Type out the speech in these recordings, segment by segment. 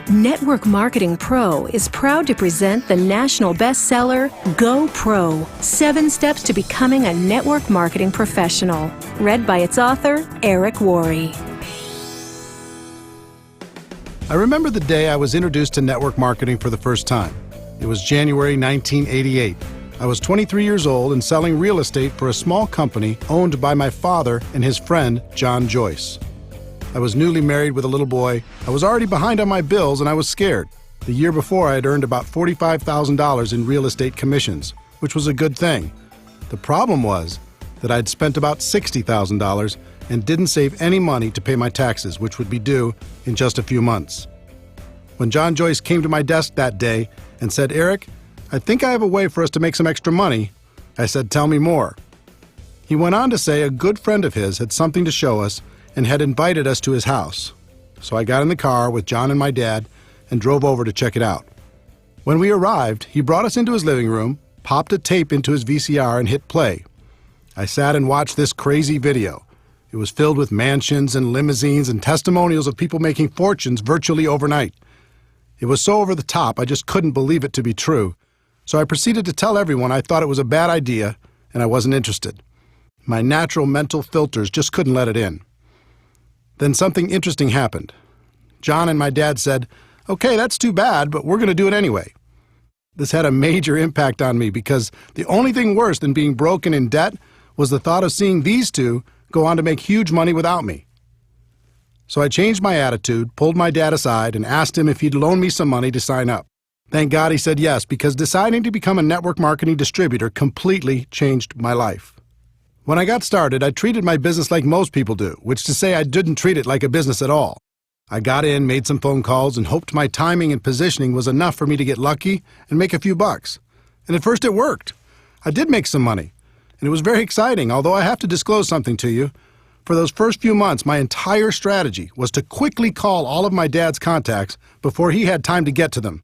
Network Marketing Pro is proud to present the national bestseller, Go Pro, 7 Steps to Becoming a Network Marketing Professional, read by its author, Eric Worre. I remember the day I was introduced to network marketing for the first time. It was January 1988. I was 23 years old and selling real estate for a small company owned by my father and his friend, John Joyce. I was newly married with a little boy. I was already behind on my bills and I was scared. The year before, I had earned about $45,000 in real estate commissions, which was a good thing. The problem was that I'd spent about $60,000 and didn't save any money to pay my taxes, which would be due in just a few months. When John Joyce came to my desk that day and said, "Eric, I think I have a way for us to make some extra money," I said, "Tell me more." He went on to say a good friend of his had something to show us and had invited us to his house. So I got in the car with John and my dad and drove over to check it out. When we arrived, he brought us into his living room, popped a tape into his VCR and hit play. I sat and watched this crazy video. It was filled with mansions and limousines and testimonials of people making fortunes virtually overnight. It was so over the top, I just couldn't believe it to be true. So I proceeded to tell everyone I thought it was a bad idea and I wasn't interested. My natural mental filters just couldn't let it in. Then something interesting happened. John and my dad said, "Okay, that's too bad, but we're going to do it anyway." This had a major impact on me because the only thing worse than being broke and in debt was the thought of seeing these two go on to make huge money without me. So I changed my attitude, pulled my dad aside, and asked him if he'd loan me some money to sign up. Thank God he said yes, because deciding to become a network marketing distributor completely changed my life. When I got started, I treated my business like most people do, which to say I didn't treat it like a business at all. I got in, made some phone calls, and hoped my timing and positioning was enough for me to get lucky and make a few bucks. And at first it worked. I did make some money, and it was very exciting, although I have to disclose something to you. For those first few months, my entire strategy was to quickly call all of my dad's contacts before he had time to get to them.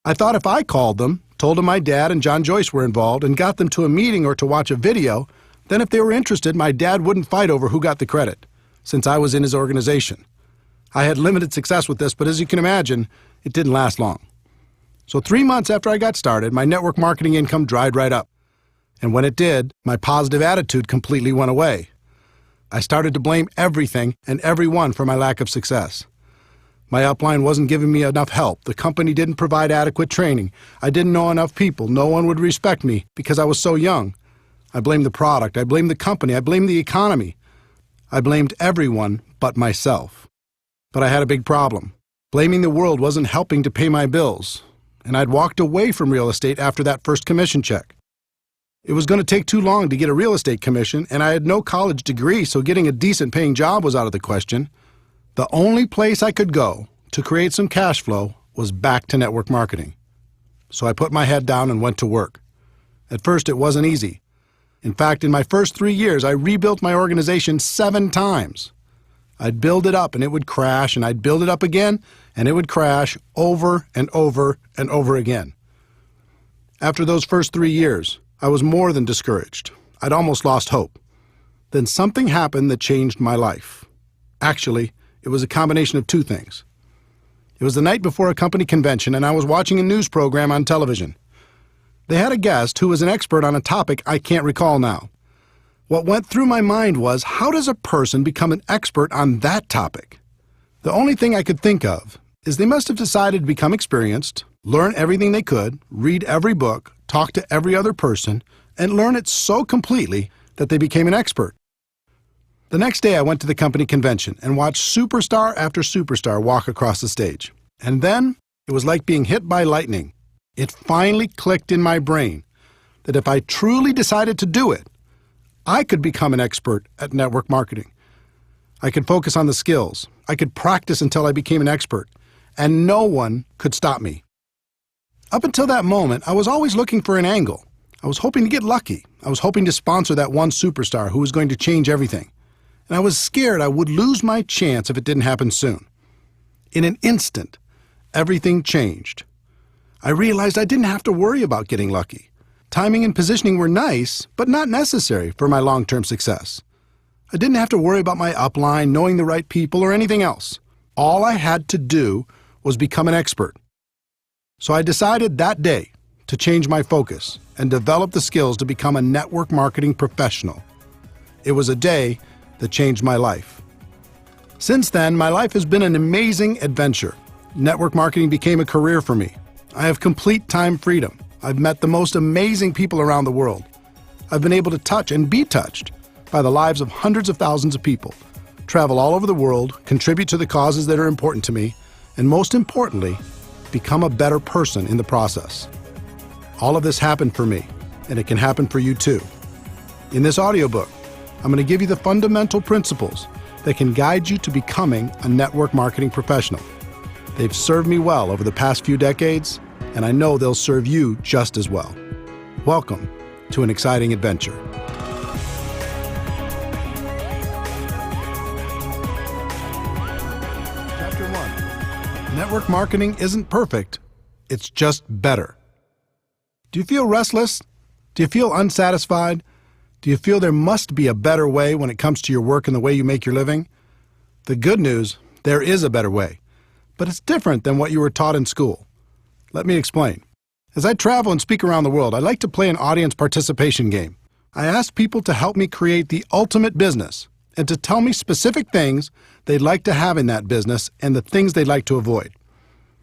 I thought if I called them, told them my dad and John Joyce were involved, and got them to a meeting or to watch a video, then if they were interested, my dad wouldn't fight over who got the credit, since I was in his organization. I had limited success with this, but as you can imagine, it didn't last long. So 3 months after I got started, my network marketing income dried right up. And when it did, my positive attitude completely went away. I started to blame everything and everyone for my lack of success. My upline wasn't giving me enough help. The company didn't provide adequate training. I didn't know enough people. No one would respect me because I was so young. I blamed the product, I blamed the company, I blamed the economy. I blamed everyone but myself. But I had a big problem. Blaming the world wasn't helping to pay my bills, and I'd walked away from real estate after that first commission check. It was going to take too long to get a real estate commission, and I had no college degree, so getting a decent paying job was out of the question. The only place I could go to create some cash flow was back to network marketing. So I put my head down and went to work. At first, it wasn't easy. In fact, in my first 3 years, I rebuilt my organization 7 times. I'd build it up and it would crash, and I'd build it up again and it would crash over and over and over again. After those first 3 years, I was more than discouraged. I'd almost lost hope. Then something happened that changed my life. Actually, it was a combination of 2 things. It was the night before a company convention, and I was watching a news program on television. They had a guest who was an expert on a topic I can't recall now. What went through my mind was, how does a person become an expert on that topic? The only thing I could think of is they must have decided to become experienced, learn everything they could, read every book, talk to every other person, and learn it so completely that they became an expert. The next day I went to the company convention and watched superstar after superstar walk across the stage. And then it was like being hit by lightning. It finally clicked in my brain that if I truly decided to do it, I could become an expert at network marketing. I could focus on the skills. I could practice until I became an expert, and no one could stop me. Up until that moment, I was always looking for an angle. I was hoping to get lucky. I was hoping to sponsor that one superstar who was going to change everything. And I was scared I would lose my chance if it didn't happen soon. In an instant, everything changed. I realized I didn't have to worry about getting lucky. Timing and positioning were nice, but not necessary for my long-term success. I didn't have to worry about my upline, knowing the right people, or anything else. All I had to do was become an expert. So I decided that day to change my focus and develop the skills to become a network marketing professional. It was a day that changed my life. Since then, my life has been an amazing adventure. Network marketing became a career for me. I have complete time freedom. I've met the most amazing people around the world. I've been able to touch and be touched by the lives of hundreds of thousands of people, travel all over the world, contribute to the causes that are important to me, and most importantly, become a better person in the process. All of this happened for me, and it can happen for you too. In this audiobook, I'm going to give you the fundamental principles that can guide you to becoming a network marketing professional. They've served me well over the past few decades, and I know they'll serve you just as well. Welcome to an exciting adventure. Chapter 1. Network marketing isn't perfect, it's just better. Do you feel restless? Do you feel unsatisfied? Do you feel there must be a better way when it comes to your work and the way you make your living? The good news, there is a better way, but it's different than what you were taught in school. Let me explain. As I travel and speak around the world, I like to play an audience participation game. I ask people to help me create the ultimate business and to tell me specific things they'd like to have in that business and the things they'd like to avoid.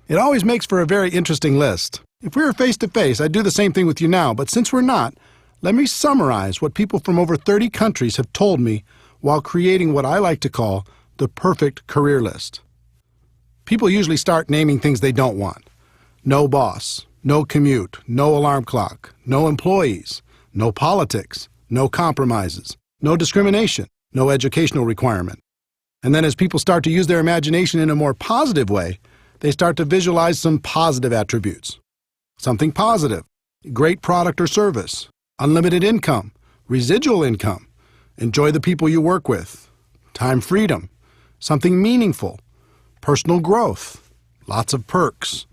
It always makes for a very interesting list. If we were face-to-face, I'd do the same thing with you now, but since we're not, let me summarize what people from over 30 countries have told me while creating what I like to call the perfect career list. People usually start naming things they don't want. No boss, no commute, no alarm clock, no employees, no politics, no compromises, no discrimination, no educational requirement. And then as people start to use their imagination in a more positive way, they start to visualize some positive attributes. Something positive, great product or service, unlimited income, residual income, enjoy the people you work with, time freedom, something meaningful, personal growth, lots of perks,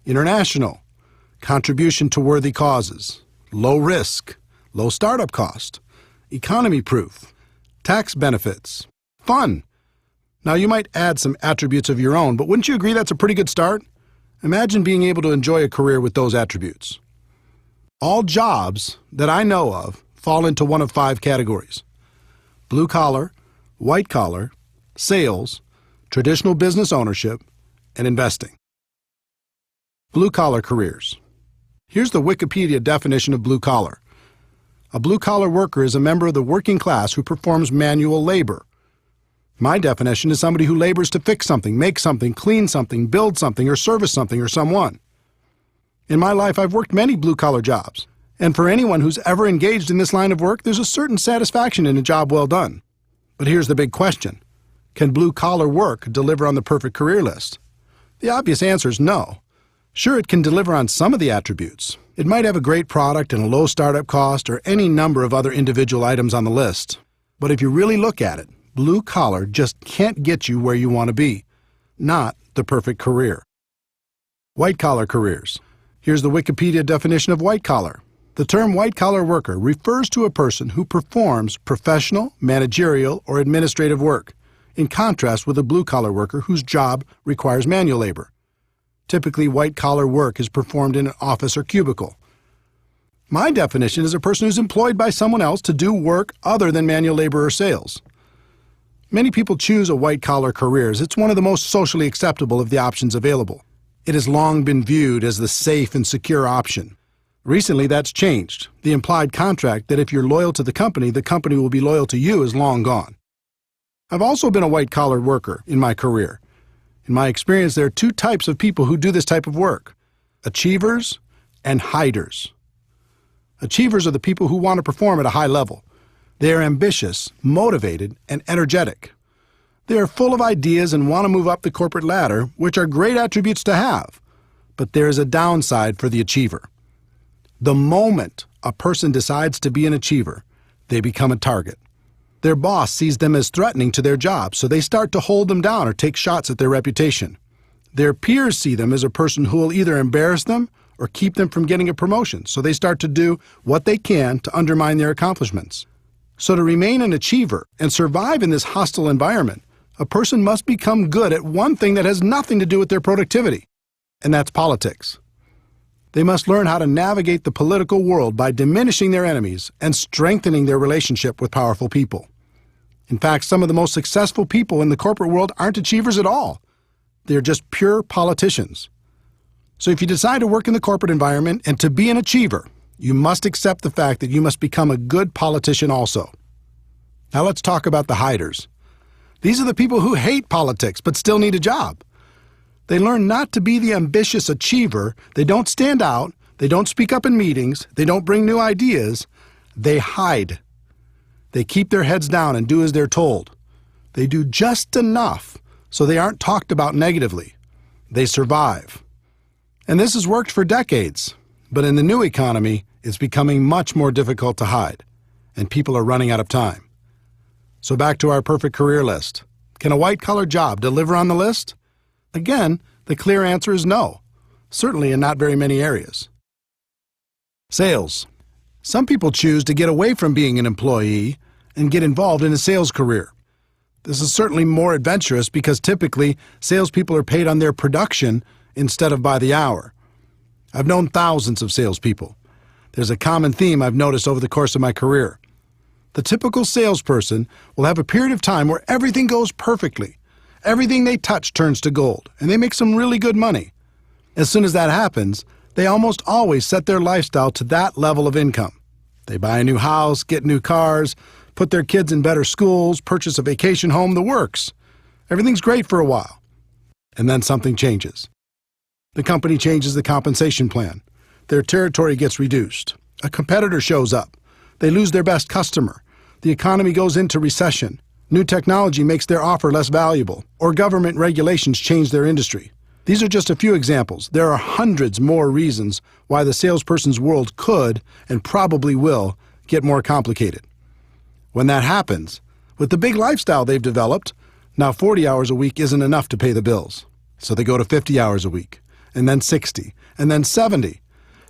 international, contribution to worthy causes, low risk, low startup cost, economy proof, tax benefits, fun. Now you might add some attributes of your own, but wouldn't you agree that's a pretty good start? Imagine being able to enjoy a career with those attributes. All jobs that I know of fall into one of 5 categories: blue collar, white collar, sales, traditional business ownership, and investing. Blue collar careers. Here's the Wikipedia definition of blue collar. A blue collar worker is a member of the working class who performs manual labor. My definition is somebody who labors to fix something, make something, clean something, build something, or service something or someone. In my life, I've worked many blue-collar jobs, and for anyone who's ever engaged in this line of work, there's a certain satisfaction in a job well done. But here's the big question. Can blue-collar work deliver on the perfect career list? The obvious answer is no. Sure, it can deliver on some of the attributes. It might have a great product and a low startup cost or any number of other individual items on the list. But if you really look at it, blue-collar just can't get you where you want to be. Not the perfect career. White-collar careers. Here's the Wikipedia definition of white-collar. The term white-collar worker refers to a person who performs professional, managerial, or administrative work, in contrast with a blue-collar worker whose job requires manual labor. Typically, white-collar work is performed in an office or cubicle. My definition is a person who's employed by someone else to do work other than manual labor or sales. Many people choose a white-collar career as it's one of the most socially acceptable of the options available. It has long been viewed as the safe and secure option. Recently, that's changed. The implied contract that if you're loyal to the company will be loyal to you is long gone. I've also been a white-collar worker in my career. In my experience, there are 2 types of people who do this type of work: achievers and hiders. Achievers are the people who want to perform at a high level. They are ambitious, motivated, and energetic. They are full of ideas and want to move up the corporate ladder, which are great attributes to have. But there is a downside for the achiever. The moment a person decides to be an achiever, they become a target. Their boss sees them as threatening to their job, so they start to hold them down or take shots at their reputation. Their peers see them as a person who will either embarrass them or keep them from getting a promotion, so they start to do what they can to undermine their accomplishments. So to remain an achiever and survive in this hostile environment, a person must become good at one thing that has nothing to do with their productivity, and that's politics. They must learn how to navigate the political world by diminishing their enemies and strengthening their relationship with powerful people. In fact, some of the most successful people in the corporate world aren't achievers at all. They're just pure politicians. So if you decide to work in the corporate environment and to be an achiever, you must accept the fact that you must become a good politician also. Now let's talk about the hiders. These are the people who hate politics but still need a job. They learn not to be the ambitious achiever. They don't stand out. They don't speak up in meetings. They don't bring new ideas. They hide. They keep their heads down and do as they're told. They do just enough so they aren't talked about negatively. They survive. And this has worked for decades. But in the new economy, it's becoming much more difficult to hide, and people are running out of time. So back to our perfect career list. Can a white-collar job deliver on the list? Again, the clear answer is no, certainly in not very many areas. Sales. Some people choose to get away from being an employee and get involved in a sales career. This is certainly more adventurous because typically salespeople are paid on their production instead of by the hour. I've known thousands of salespeople. There's a common theme I've noticed over the course of my career. The typical salesperson will have a period of time where everything goes perfectly. Everything they touch turns to gold, and they make some really good money. As soon as that happens, they almost always set their lifestyle to that level of income. They buy a new house, get new cars, put their kids in better schools, purchase a vacation home, the works. Everything's great for a while. And then something changes. The company changes the compensation plan. Their territory gets reduced. A competitor shows up. They lose their best customer. The economy goes into recession. New technology makes their offer less valuable, or government regulations change their industry. These are just a few examples. There are hundreds more reasons why the salesperson's world could, and probably will, get more complicated. When that happens, with the big lifestyle they've developed, now 40 hours a week isn't enough to pay the bills. So they go to 50 hours a week, and then 60, and then 70.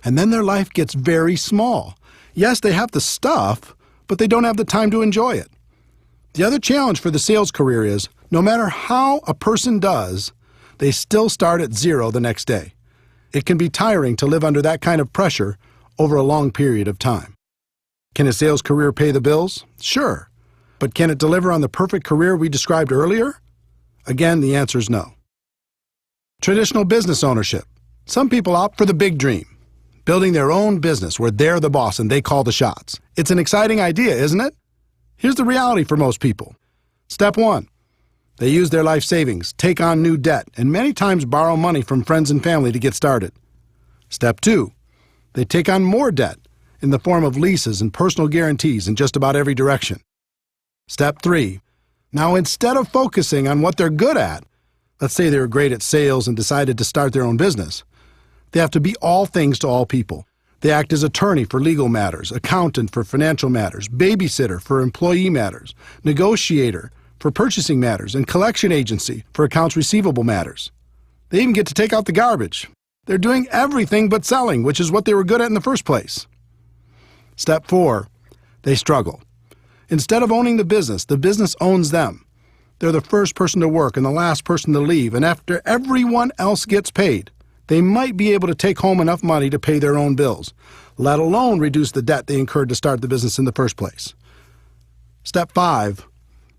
And then their life gets very small. Yes, they have the stuff, but they don't have the time to enjoy it. The other challenge for the sales career is, no matter how a person does, they still start at zero the next day. It can be tiring to live under that kind of pressure over a long period of time. Can a sales career pay the bills? Sure. But can it deliver on the perfect career we described earlier? Again, the answer is no. Traditional business ownership. Some people opt for the big dream, building their own business where they're the boss and they call the shots. It's an exciting idea, isn't it? Here's the reality for most people. Step 1. They use their life savings, take on new debt, and many times borrow money from friends and family to get started. Step 2. They take on more debt in the form of leases and personal guarantees in just about every direction. Step 3. Now, instead of focusing on what they're good at, let's say they were great at sales and decided to start their own business, they have to be all things to all people. They act as attorney for legal matters, accountant for financial matters, babysitter for employee matters, negotiator for purchasing matters, and collection agency for accounts receivable matters. They even get to take out the garbage. They're doing everything but selling, which is what they were good at in the first place. Step 4. They struggle. Instead of owning the business owns them. They're the first person to work and the last person to leave, and after everyone else gets paid, they might be able to take home enough money to pay their own bills, let alone reduce the debt they incurred to start the business in the first place. Step 5.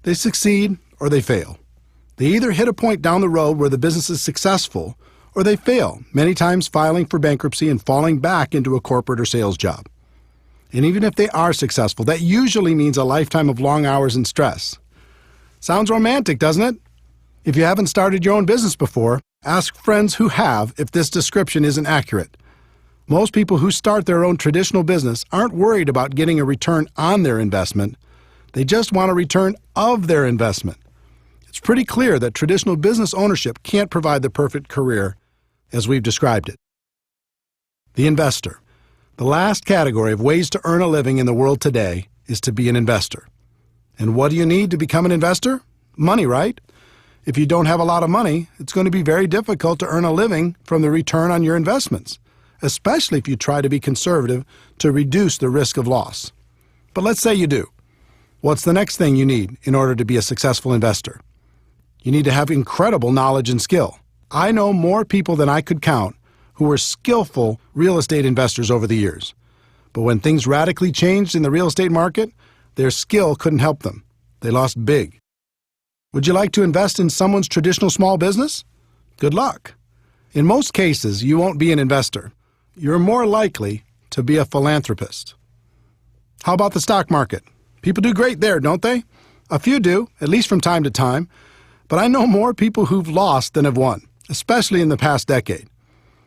They succeed or they fail. They either hit a point down the road where the business is successful, or they fail, many times filing for bankruptcy and falling back into a corporate or sales job. And even if they are successful, that usually means a lifetime of long hours and stress. Sounds romantic, doesn't it? If you haven't started your own business before, ask friends who have if this description isn't accurate. Most people who start their own traditional business aren't worried about getting a return on their investment. They just want a return of their investment. It's pretty clear that traditional business ownership can't provide the perfect career as we've described it. The investor. The last category of ways to earn a living in the world today is to be an investor. And what do you need to become an investor? Money, right? If you don't have a lot of money, it's going to be very difficult to earn a living from the return on your investments, especially if you try to be conservative to reduce the risk of loss. But let's say you do. What's the next thing you need in order to be a successful investor? You need to have incredible knowledge and skill. I know more people than I could count who were skillful real estate investors over the years. But when things radically changed in the real estate market, their skill couldn't help them. They lost big. Would you like to invest in someone's traditional small business? Good luck. In most cases, you won't be an investor. You're more likely to be a philanthropist. How about the stock market? People do great there, don't they? A few do, at least from time to time. But I know more people who've lost than have won, especially in the past decade.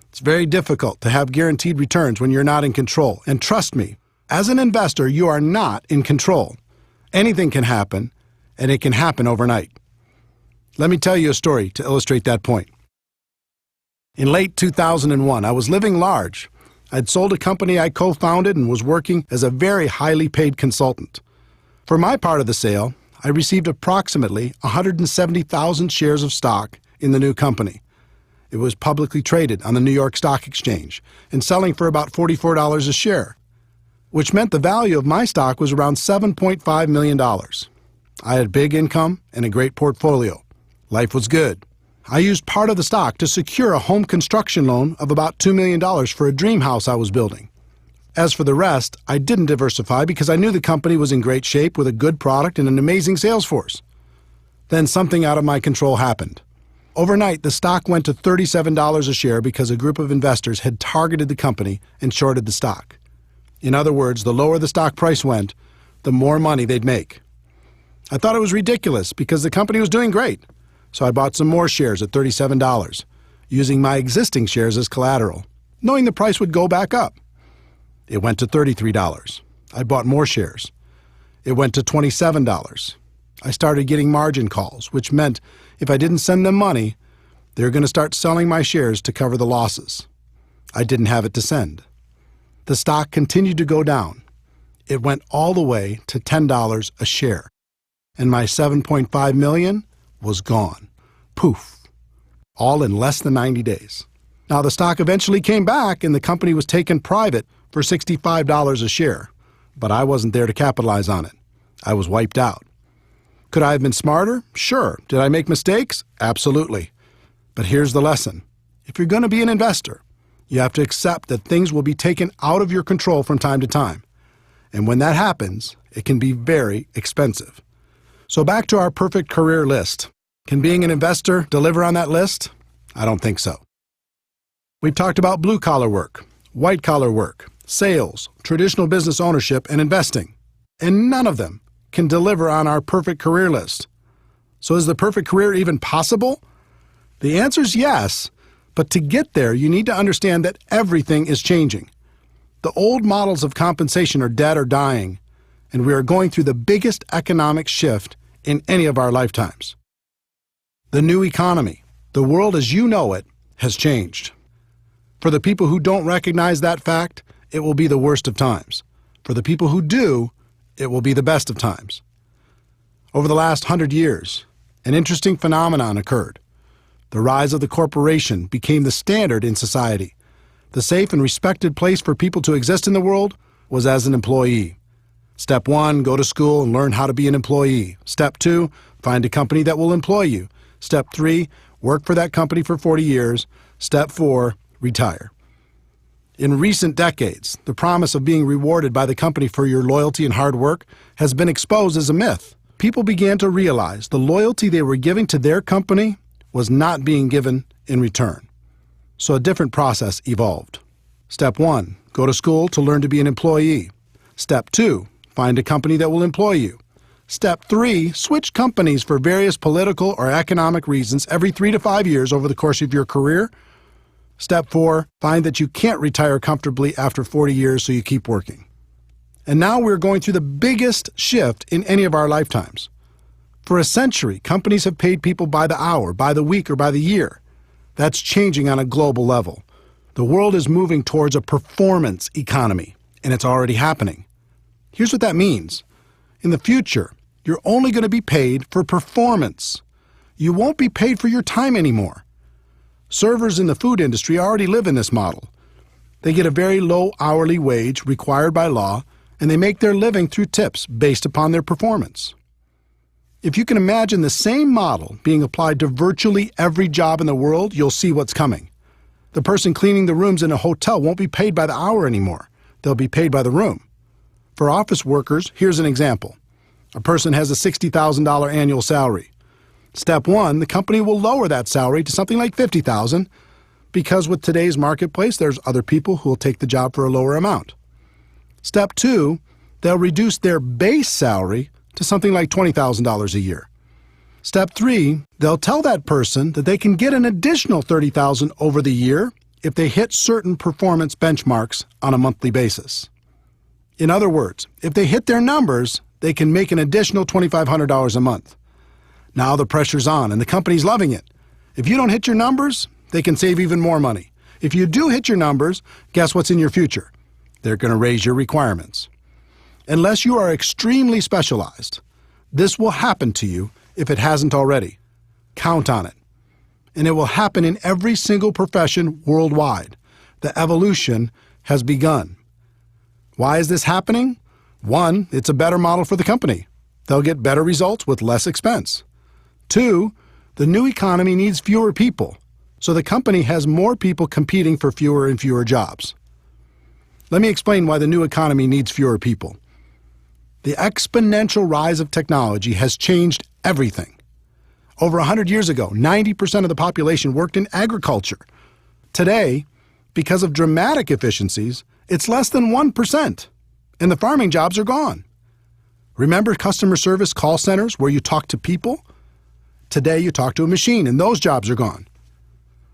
It's very difficult to have guaranteed returns when you're not in control. And trust me, as an investor, you are not in control. Anything can happen, and it can happen overnight. Let me tell you a story to illustrate that point. In late 2001, I was living large. I'd sold a company I co-founded and was working as a very highly paid consultant. For my part of the sale, I received approximately 170,000 shares of stock in the new company. It was publicly traded on the New York Stock Exchange and selling for about $44 a share, which meant the value of my stock was around $7.5 million. I had big income and a great portfolio. Life was good. I used part of the stock to secure a home construction loan of about $2 million for a dream house I was building. As for the rest, I didn't diversify because I knew the company was in great shape with a good product and an amazing sales force. Then something out of my control happened. Overnight, the stock went to $37 a share because a group of investors had targeted the company and shorted the stock. In other words, the lower the stock price went, the more money they'd make. I thought it was ridiculous because the company was doing great. So I bought some more shares at $37, using my existing shares as collateral, knowing the price would go back up. It went to $33. I bought more shares. It went to $27. I started getting margin calls, which meant if I didn't send them money, they were going to start selling my shares to cover the losses. I didn't have it to send. The stock continued to go down. It went all the way to $10 a share, and my $7.5 million was gone. Poof. All in less than 90 days. Now, the stock eventually came back and the company was taken private for $65 a share, but I wasn't there to capitalize on it. I was wiped out. Could I have been smarter? Sure. Did I make mistakes? Absolutely. But here's the lesson. If you're going to be an investor, you have to accept that things will be taken out of your control from time to time. And when that happens, it can be very expensive. So back to our perfect career list. Can being an investor deliver on that list? I don't think so. We've talked about blue-collar work, white-collar work, sales, traditional business ownership, and investing. And none of them can deliver on our perfect career list. So is the perfect career even possible? The answer is yes, but to get there, you need to understand that everything is changing. The old models of compensation are dead or dying, and we are going through the biggest economic shift in any of our lifetimes. The new economy, the world as you know it, has changed. For the people who don't recognize that fact, it will be the worst of times. For the people who do, it will be the best of times. Over the last 100 years, an interesting phenomenon occurred. The rise of the corporation became the standard in society. The safe and respected place for people to exist in the world was as an employee. Step 1, go to school and learn how to be an employee. Step 2, find a company that will employ you. Step 3, work for that company for 40 years. Step 4, retire. In recent decades, the promise of being rewarded by the company for your loyalty and hard work has been exposed as a myth. People began to realize the loyalty they were giving to their company was not being given in return. So a different process evolved. Step 1, go to school to learn to be an employee. Step 2, find a company that will employ you. Step 3, switch companies for various political or economic reasons every 3 to 5 years over the course of your career. Step 4, find that you can't retire comfortably after 40 years, so you keep working. And now we're going through the biggest shift in any of our lifetimes. For a century, companies have paid people by the hour, by the week, or by the year. That's changing on a global level. The world is moving towards a performance economy, and it's already happening. Here's what that means. In the future, you're only going to be paid for performance. You won't be paid for your time anymore. Servers in the food industry already live in this model. They get a very low hourly wage required by law, and they make their living through tips based upon their performance. If you can imagine the same model being applied to virtually every job in the world, you'll see what's coming. The person cleaning the rooms in a hotel won't be paid by the hour anymore. They'll be paid by the room. For office workers, here's an example. A person has a $60,000 annual salary. Step one, the company will lower that salary to something like $50,000 because with today's marketplace, there's other people who will take the job for a lower amount. Step two, they'll reduce their base salary to something like $20,000 a year. Step three, they'll tell that person that they can get an additional $30,000 over the year if they hit certain performance benchmarks on a monthly basis. In other words, if they hit their numbers, they can make an additional $2,500 a month. Now the pressure's on and the company's loving it. If you don't hit your numbers, they can save even more money. If you do hit your numbers, guess what's in your future? They're going to raise your requirements. Unless you are extremely specialized, this will happen to you if it hasn't already. Count on it. And it will happen in every single profession worldwide. The evolution has begun. Why is this happening? One, it's a better model for the company. They'll get better results with less expense. Two, the new economy needs fewer people, so the company has more people competing for fewer and fewer jobs. Let me explain why the new economy needs fewer people. The exponential rise of technology has changed everything. Over 100 years ago, 90% of the population worked in agriculture. Today, because of dramatic efficiencies, it's less than 1%, and the farming jobs are gone. Remember customer service call centers where you talk to people? Today you talk to a machine, and those jobs are gone.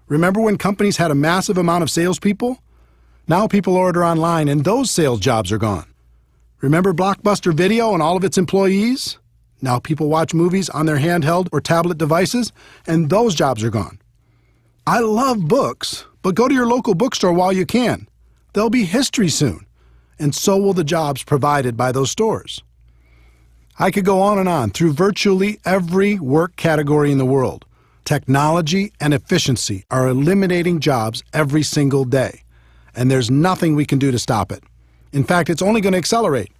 Remember when companies had a massive amount of salespeople? Now people order online, and those sales jobs are gone. Remember Blockbuster Video and all of its employees? Now people watch movies on their handheld or tablet devices, and those jobs are gone. I love books, but go to your local bookstore while you can. There'll be history soon, and so will the jobs provided by those stores. I could go on through virtually every work category in the world. Technology and efficiency are eliminating jobs every single day, and there's nothing we can do to stop it. In fact, it's only going to accelerate.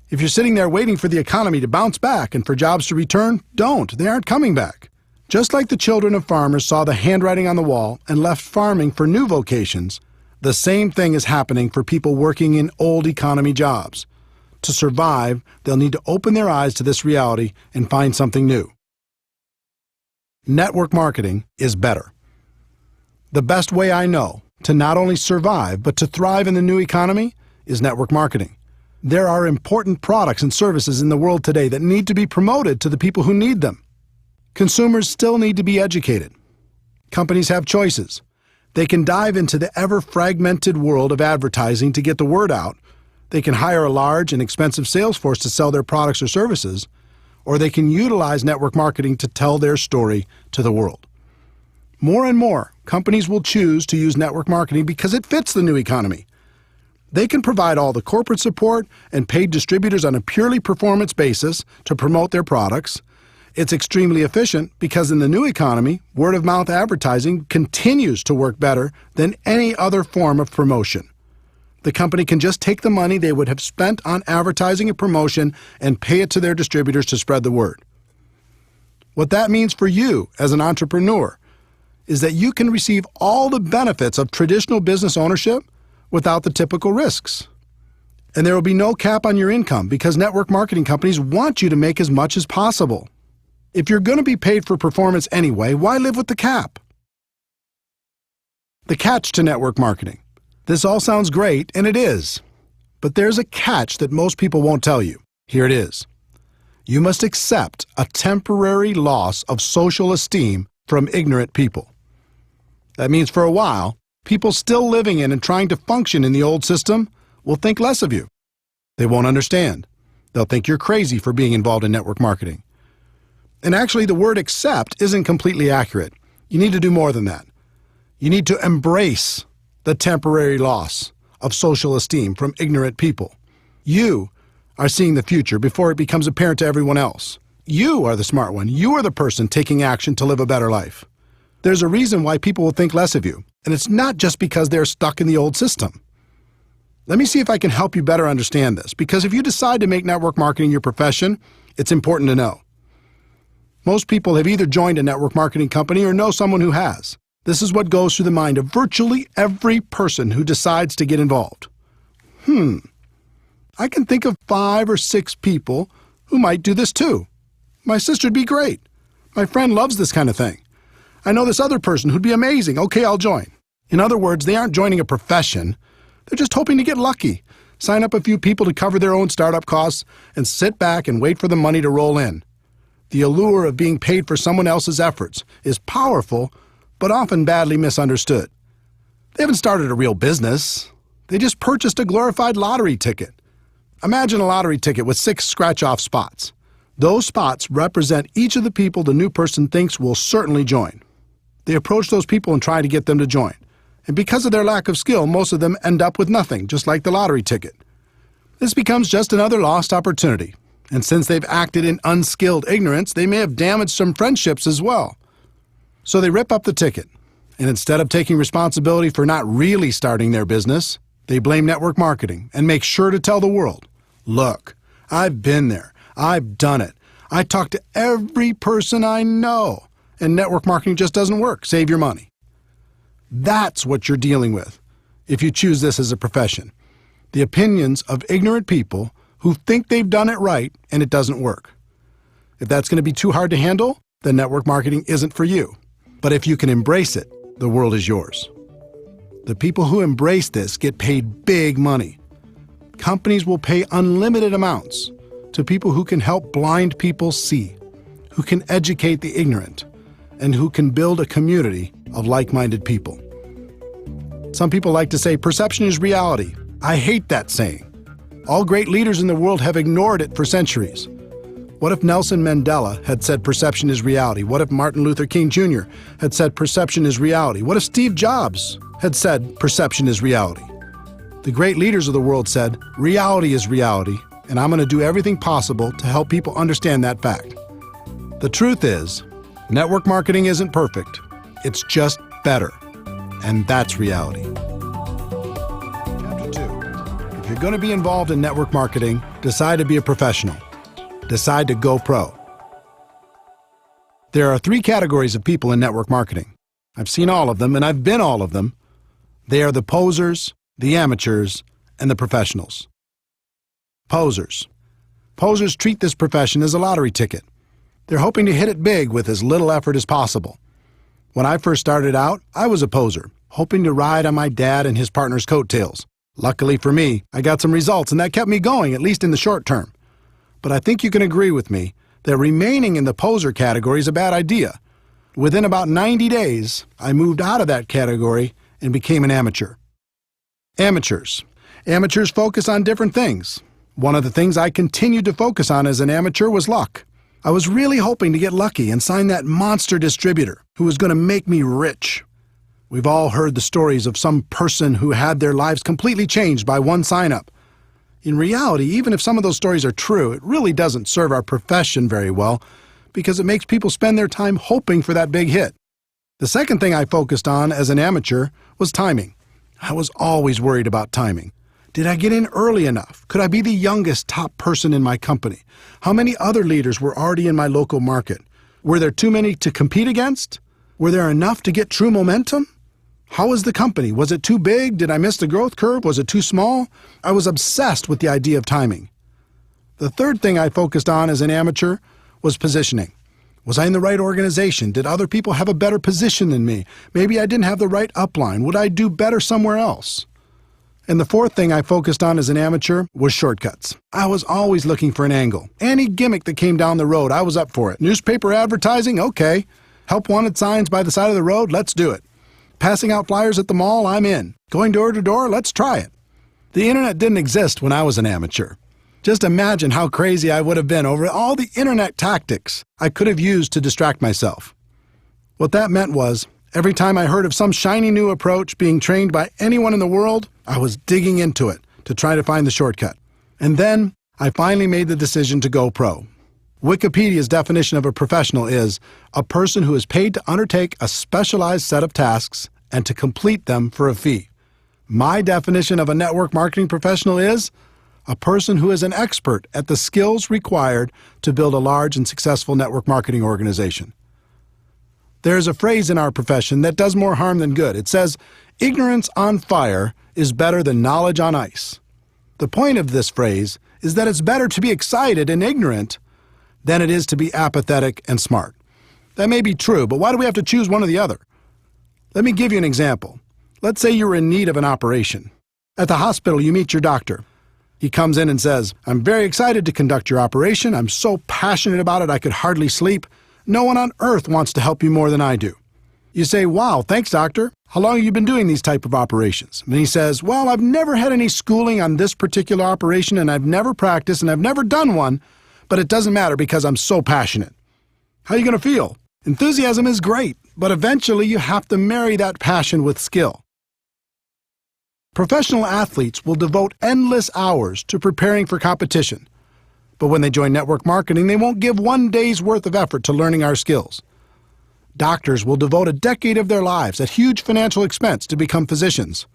If you're sitting there waiting for the economy to bounce back and for jobs to return, don't. They aren't coming back. Just like the children of farmers saw the handwriting on the wall and left farming for new vocations, the same thing is happening for people working in old economy jobs. To survive, they'll need to open their eyes to this reality and find something new. Network marketing is better. The best way I know to not only survive but to thrive in the new economy is network marketing. There are important products and services in the world today that need to be promoted to the people who need them. Consumers still need to be educated. Companies have choices. They can dive into the ever-fragmented world of advertising to get the word out. They can hire a large and expensive sales force to sell their products or services, or they can utilize network marketing to tell their story to the world. More and more, companies will choose to use network marketing because it fits the new economy. They can provide all the corporate support and paid distributors on a purely performance basis to promote their products. It's extremely efficient because in the new economy, word-of-mouth advertising continues to work better than any other form of promotion. The company can just take the money they would have spent on advertising and promotion and pay it to their distributors to spread the word. What that means for you as an entrepreneur is that you can receive all the benefits of traditional business ownership without the typical risks. And there will be no cap on your income because network marketing companies want you to make as much as possible. If you're going to be paid for performance anyway, why live with the cap? The catch to network marketing. This all sounds great, and it is. But there's a catch that most people won't tell you. Here it is. You must accept a temporary loss of social esteem from ignorant people. That means for a while, people still living in and trying to function in the old system will think less of you. They won't understand. They'll think you're crazy for being involved in network marketing. And actually, the word accept isn't completely accurate. You need to do more than that. You need to embrace the temporary loss of social esteem from ignorant people. You are seeing the future before it becomes apparent to everyone else. You are the smart one. You are the person taking action to live a better life. There's a reason why people will think less of you, and it's not just because they're stuck in the old system. Let me see if I can help you better understand this, because if you decide to make network marketing your profession, it's important to know. Most people have either joined a network marketing company or know someone who has. This is what goes through the mind of virtually every person who decides to get involved. I can think of 5 or 6 people who might do this too. My sister'd be great. My friend loves this kind of thing. I know this other person who'd be amazing. Okay, I'll join. In other words, they aren't joining a profession. They're just hoping to get lucky, sign up a few people to cover their own startup costs, and sit back and wait for the money to roll in. The allure of being paid for someone else's efforts is powerful, but often badly misunderstood. They haven't started a real business. They just purchased a glorified lottery ticket. Imagine a lottery ticket with 6 scratch-off spots. Those spots represent each of the people the new person thinks will certainly join. They approach those people and try to get them to join. And because of their lack of skill, most of them end up with nothing, just like the lottery ticket. This becomes just another lost opportunity. And since they've acted in unskilled ignorance, they may have damaged some friendships as well. So they rip up the ticket. And instead of taking responsibility for not really starting their business, they blame network marketing and make sure to tell the world, look, I've been there. I've done it. I talk to every person I know. And network marketing just doesn't work. Save your money. That's what you're dealing with if you choose this as a profession. The opinions of ignorant people who think they've done it right and it doesn't work. If that's going to be too hard to handle, then network marketing isn't for you. But if you can embrace it, the world is yours. The people who embrace this get paid big money. Companies will pay unlimited amounts to people who can help blind people see, who can educate the ignorant, and who can build a community of like-minded people. Some people like to say perception is reality. I hate that saying. All great leaders in the world have ignored it for centuries. What if Nelson Mandela had said perception is reality? What if Martin Luther King Jr. had said perception is reality? What if Steve Jobs had said perception is reality? The great leaders of the world said, reality is reality, and I'm going to do everything possible to help people understand that fact. The truth is, network marketing isn't perfect. It's just better. And that's reality. Chapter 2. If you're going to be involved in network marketing, decide to be a professional. Decide to go pro. There are 3 categories of people in network marketing. I've seen all of them, and I've been all of them. They are the posers, the amateurs, and the professionals. Posers. Posers treat this profession as a lottery ticket. They're hoping to hit it big with as little effort as possible. When I first started out, I was a poser, hoping to ride on my dad and his partner's coattails. Luckily for me, I got some results, and that kept me going, at least in the short term. But I think you can agree with me that remaining in the poser category is a bad idea. Within about 90 days, I moved out of that category and became an amateur. Amateurs. Amateurs focus on different things. One of the things I continued to focus on as an amateur was luck. I was really hoping to get lucky and sign that monster distributor who was going to make me rich. We've all heard the stories of some person who had their lives completely changed by one sign-up. In reality, even if some of those stories are true, it really doesn't serve our profession very well because it makes people spend their time hoping for that big hit. The second thing I focused on as an amateur was timing. I was always worried about timing. Did I get in early enough? Could I be the youngest top person in my company? How many other leaders were already in my local market? Were there too many to compete against? Were there enough to get true momentum? How was the company? Was it too big? Did I miss the growth curve? Was it too small? I was obsessed with the idea of timing. The third thing I focused on as an amateur was positioning. Was I in the right organization? Did other people have a better position than me? Maybe I didn't have the right upline. Would I do better somewhere else? And the fourth thing I focused on as an amateur was shortcuts. I was always looking for an angle. Any gimmick that came down the road, I was up for it. Newspaper advertising? Okay. Help wanted signs by the side of the road? Let's do it. Passing out flyers at the mall? I'm in. Going door to door? Let's try it. The internet didn't exist when I was an amateur. Just imagine how crazy I would have been over all the internet tactics I could have used to distract myself. What that meant was, every time I heard of some shiny new approach being trained by anyone in the world, I was digging into it to try to find the shortcut. And then I finally made the decision to go pro. Wikipedia's definition of a professional is a person who is paid to undertake a specialized set of tasks and to complete them for a fee. My definition of a network marketing professional is a person who is an expert at the skills required to build a large and successful network marketing organization. There is a phrase in our profession that does more harm than good. It says, "Ignorance on fire is better than knowledge on ice." The point of this phrase is that it's better to be excited and ignorant than it is to be apathetic and smart. That may be true, but why do we have to choose one or the other? Let me give you an example. Let's say you're in need of an operation. At the hospital, you meet your doctor. He comes in and says, "I'm very excited to conduct your operation. I'm so passionate about it I could hardly sleep. No one on earth wants to help you more than I do." You say, "Wow, thanks, doctor. How long have you been doing these type of operations?" And he says, "Well, I've never had any schooling on this particular operation, and I've never practiced, and I've never done one, but it doesn't matter because I'm so passionate." How are you going to feel? Enthusiasm is great, but eventually you have to marry that passion with skill. Professional athletes will devote endless hours to preparing for competition. But when they join network marketing, they won't give one day's worth of effort to learning our skills. Doctors will devote a decade of their lives at huge financial expense to become physicians.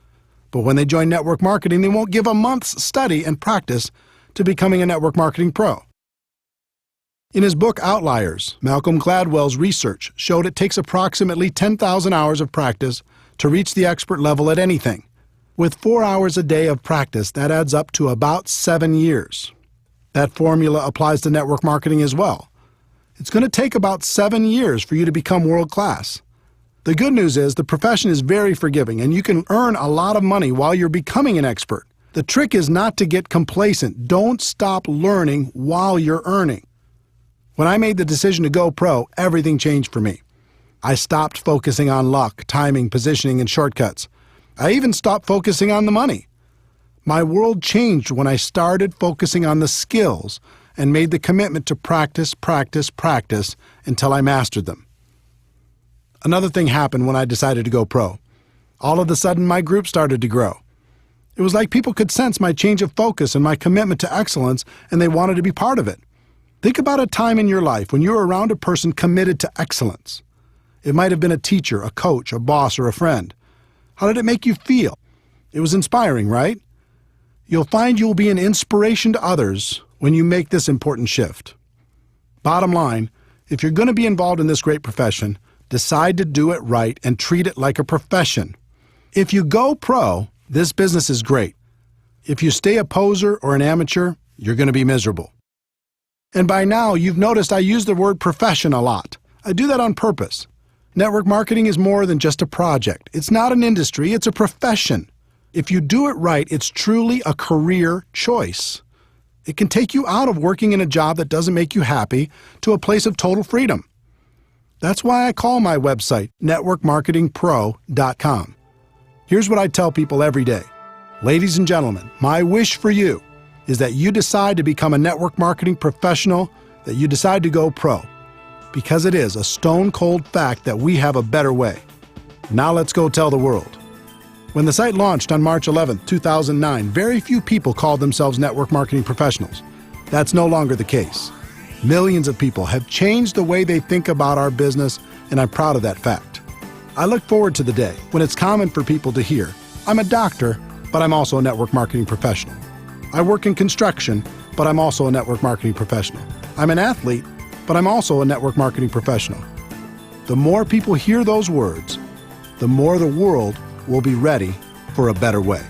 But when they join network marketing, they won't give a month's study and practice to becoming a network marketing pro. In his book Outliers, Malcolm Gladwell's research showed it takes approximately 10,000 hours of practice to reach the expert level at anything. With 4 hours a day of practice, that adds up to about 7 years. That formula applies to network marketing as well. It's going to take about 7 years for you to become world class. The good news is the profession is very forgiving and you can earn a lot of money while you're becoming an expert. The trick is not to get complacent. Don't stop learning while you're earning. When I made the decision to go pro, everything changed for me. I stopped focusing on luck, timing, positioning, and shortcuts. I even stopped focusing on the money. My world changed when I started focusing on the skills and made the commitment to practice, practice, practice until I mastered them. Another thing happened when I decided to go pro. All of a sudden, my group started to grow. It was like people could sense my change of focus and my commitment to excellence, and they wanted to be part of it. Think about a time in your life when you were around a person committed to excellence. It might have been a teacher, a coach, a boss, or a friend. How did it make you feel? It was inspiring, right? You'll find you'll be an inspiration to others when you make this important shift. Bottom line, if you're going to be involved in this great profession, decide to do it right and treat it like a profession. If you go pro, this business is great. If you stay a poser or an amateur, you're going to be miserable. And by now, you've noticed I use the word profession a lot. I do that on purpose. Network marketing is more than just a project. It's not an industry, it's a profession. If you do it right, it's truly a career choice. It can take you out of working in a job that doesn't make you happy to a place of total freedom. That's why I call my website networkmarketingpro.com. Here's what I tell people every day. Ladies and gentlemen, my wish for you is that you decide to become a network marketing professional, that you decide to go pro. Because it is a stone-cold fact that we have a better way. Now let's go tell the world. When the site launched on March 11, 2009, very few people called themselves network marketing professionals. That's no longer the case. Millions of people have changed the way they think about our business, and I'm proud of that fact. I look forward to the day when it's common for people to hear, "I'm a doctor, but I'm also a network marketing professional. I work in construction, but I'm also a network marketing professional. I'm an athlete, but I'm also a network marketing professional." The more people hear those words, the more the world will be ready for a better way.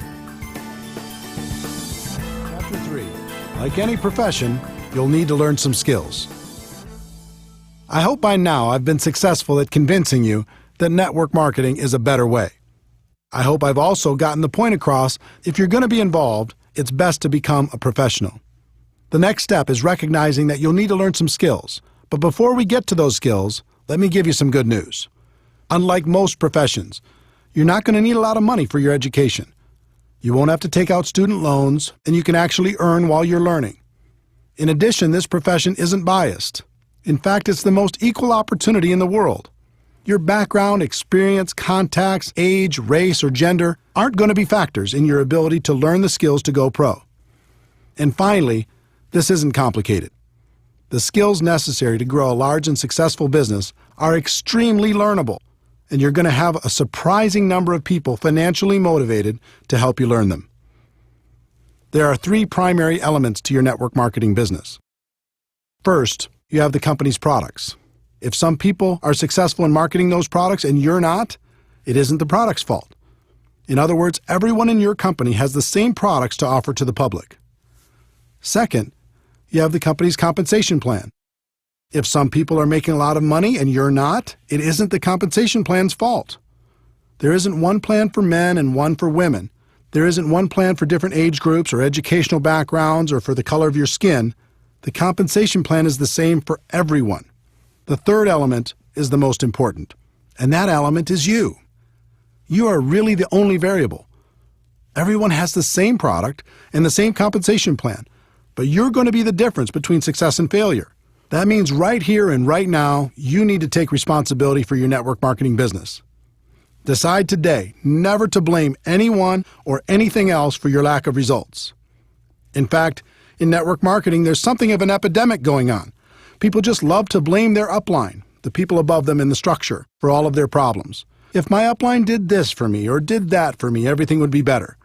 Chapter 3. Like any profession, you'll need to learn some skills. I hope by now I've been successful at convincing you that network marketing is a better way. I hope I've also gotten the point across, if you're going to be involved, it's best to become a professional. The next step is recognizing that you'll need to learn some skills. But before we get to those skills, let me give you some good news. Unlike most professions, you're not going to need a lot of money for your education. You won't have to take out student loans, and you can actually earn while you're learning. In addition, this profession isn't biased. In fact, it's the most equal opportunity in the world. Your background, experience, contacts, age, race, or gender aren't going to be factors in your ability to learn the skills to go pro. And finally, this isn't complicated. The skills necessary to grow a large and successful business are extremely learnable, and you're going to have a surprising number of people financially motivated to help you learn them. There are three primary elements to your network marketing business. First, you have the company's products. If some people are successful in marketing those products and you're not, it isn't the product's fault. In other words, everyone in your company has the same products to offer to the public. Second, you have the company's compensation plan. If some people are making a lot of money and you're not, it isn't the compensation plan's fault. There isn't one plan for men and one for women. There isn't one plan for different age groups or educational backgrounds or for the color of your skin. The compensation plan is the same for everyone. The third element is the most important, and that element is you. You are really the only variable. Everyone has the same product and the same compensation plan, but you're going to be the difference between success and failure. That means right here and right now, you need to take responsibility for your network marketing business. Decide today never to blame anyone or anything else for your lack of results. In fact, in network marketing, there's something of an epidemic going on. People just love to blame their upline, the people above them in the structure, for all of their problems. If my upline did this for me or did that for me, everything would be better.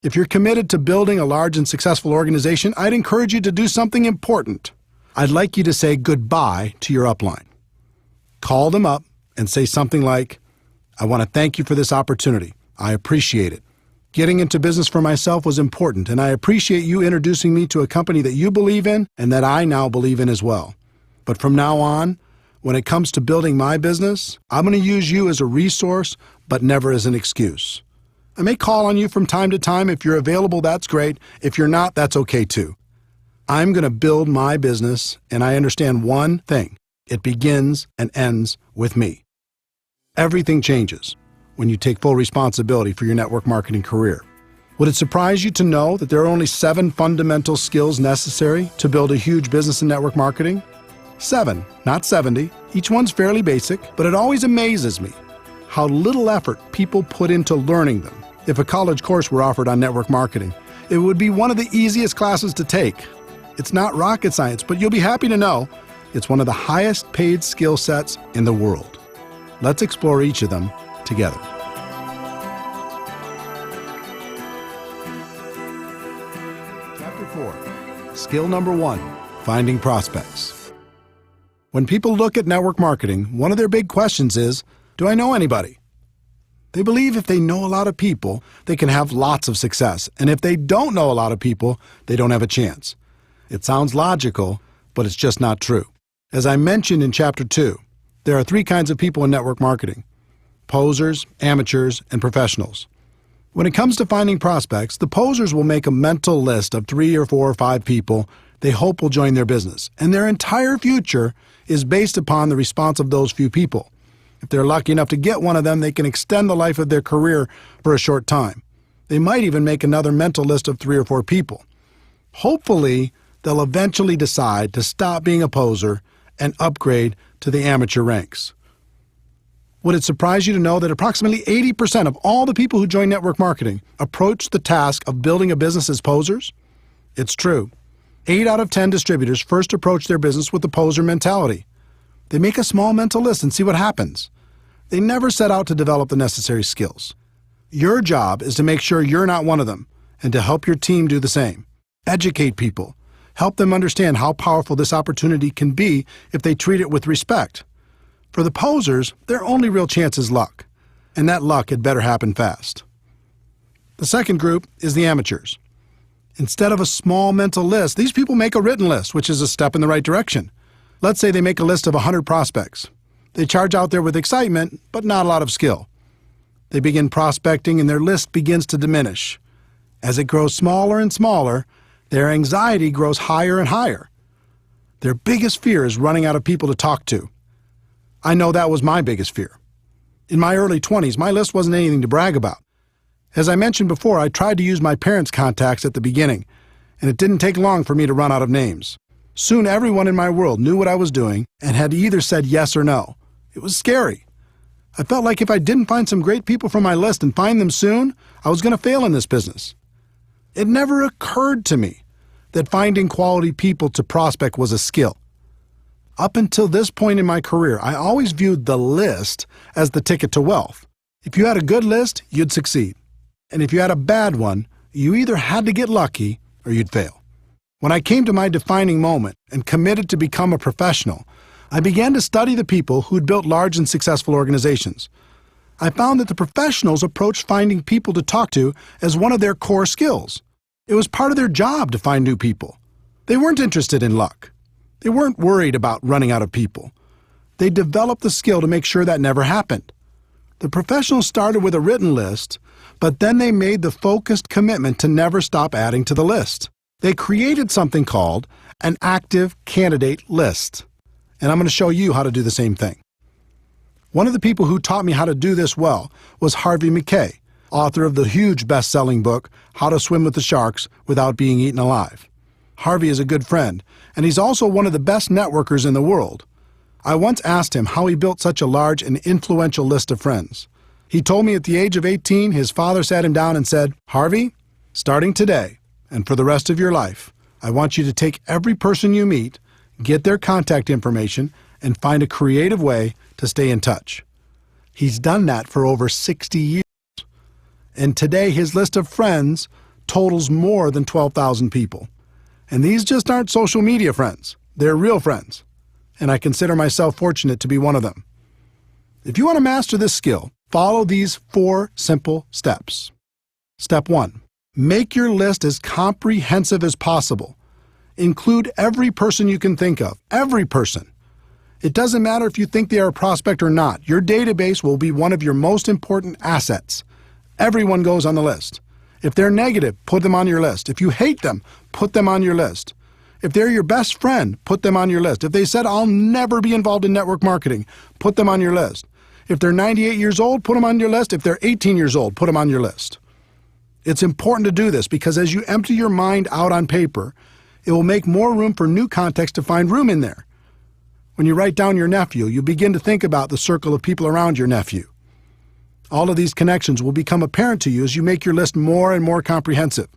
If you're committed to building a large and successful organization, I'd encourage you to do something important. I'd like you to say goodbye to your upline. Call them up and say something like, I want to thank you for this opportunity. I appreciate it. Getting into business for myself was important, and I appreciate you introducing me to a company that you believe in and that I now believe in as well. But from now on, when it comes to building my business, I'm going to use you as a resource, but never as an excuse. I may call on you from time to time. If you're available, that's great. If you're not, that's okay too. I'm going to build my business, and I understand one thing. It begins and ends with me. Everything changes when you take full responsibility for your network marketing career. Would it surprise you to know that there are only 7 fundamental skills necessary to build a huge business in network marketing? 7, not 70. Each one's fairly basic, but it always amazes me how little effort people put into learning them. If a college course were offered on network marketing, it would be one of the easiest classes to take. It's not rocket science, but you'll be happy to know it's one of the highest paid skill sets in the world. Let's explore each of them together. Chapter 4. Skill number 1, finding prospects. When people look at network marketing, one of their big questions is, do I know anybody? They believe if they know a lot of people, they can have lots of success. And if they don't know a lot of people, they don't have a chance. It sounds logical, but it's just not true. As I mentioned in Chapter 2, there are 3 kinds of people in network marketing: posers, amateurs, and professionals. When it comes to finding prospects, the posers will make a mental list of 3 or 4 or 5 people they hope will join their business, and their entire future is based upon the response of those few people. If they're lucky enough to get one of them, they can extend the life of their career for a short time. They might even make another mental list of 3 or 4 people. Hopefully, they'll eventually decide to stop being a poser and upgrade to the amateur ranks. Would it surprise you to know that approximately 80% of all the people who join network marketing approach the task of building a business as posers? It's true. 8 out of 10 distributors first approach their business with the poser mentality. They make a small mental list and see what happens. They never set out to develop the necessary skills. Your job is to make sure you're not one of them and to help your team do the same. Educate people. Help them understand how powerful this opportunity can be if they treat it with respect. For the posers, their only real chance is luck, and that luck had better happen fast. The second group is the amateurs. Instead of a small mental list, these people make a written list, which is a step in the right direction. Let's say they make a list of 100 prospects. They charge out there with excitement, but not a lot of skill. They begin prospecting, and their list begins to diminish. As it grows smaller and smaller, their anxiety grows higher and higher. Their biggest fear is running out of people to talk to. I know that was my biggest fear. In my early 20s, my list wasn't anything to brag about. As I mentioned before, I tried to use my parents' contacts at the beginning, and it didn't take long for me to run out of names. Soon everyone in my world knew what I was doing and had either said yes or no. It was scary. I felt like if I didn't find some great people from my list and find them soon, I was going to fail in this business. It never occurred to me that finding quality people to prospect was a skill. Up until this point in my career, I always viewed the list as the ticket to wealth. If you had a good list, you'd succeed. And if you had a bad one, You either had to get lucky or you'd fail. When I came to my defining moment and committed to become a professional, I began to study the people who'd built large and successful organizations. I found that the professionals approached finding people to talk to as one of their core skills. It was part of their job to find new people. They weren't interested in luck. They weren't worried about running out of people. They developed the skill to make sure that never happened. The professionals started with a written list, but then they made the focused commitment to never stop adding to the list. They created something called an active candidate list. And I'm going to show you how to do the same thing. One of the people who taught me how to do this well was Harvey Mackay, author of the huge best-selling book, How to Swim with the Sharks Without Being Eaten Alive. Harvey is a good friend, and he's also one of the best networkers in the world. I once asked him how he built such a large and influential list of friends. He told me at the age of 18, his father sat him down and said, "Harvey, starting today and for the rest of your life, I want you to take every person you meet, get their contact information, and find a creative way to stay in touch." He's done that for over 60 years. And today his list of friends totals more than 12,000 people. And these just aren't social media friends. They're real friends. And I consider myself fortunate to be one of them. If you want to master this skill, follow these 4 simple steps. Step 1. Make your list as comprehensive as possible. Include every person you can think of. Every person. It doesn't matter if you think they are a prospect or not. Your database will be one of your most important assets. Everyone goes on the list. If they're negative, put them on your list. If you hate them, put them on your list. If they're your best friend, put them on your list. If they said, "I'll never be involved in network marketing," put them on your list. If they're 98 years old, put them on your list. If they're 18 years old, put them on your list. It's important to do this because as you empty your mind out on paper, it will make more room for new context to find room in there. When you write down your nephew, you begin to think about the circle of people around your nephew. All of these connections will become apparent to you as you make your list more and more comprehensive.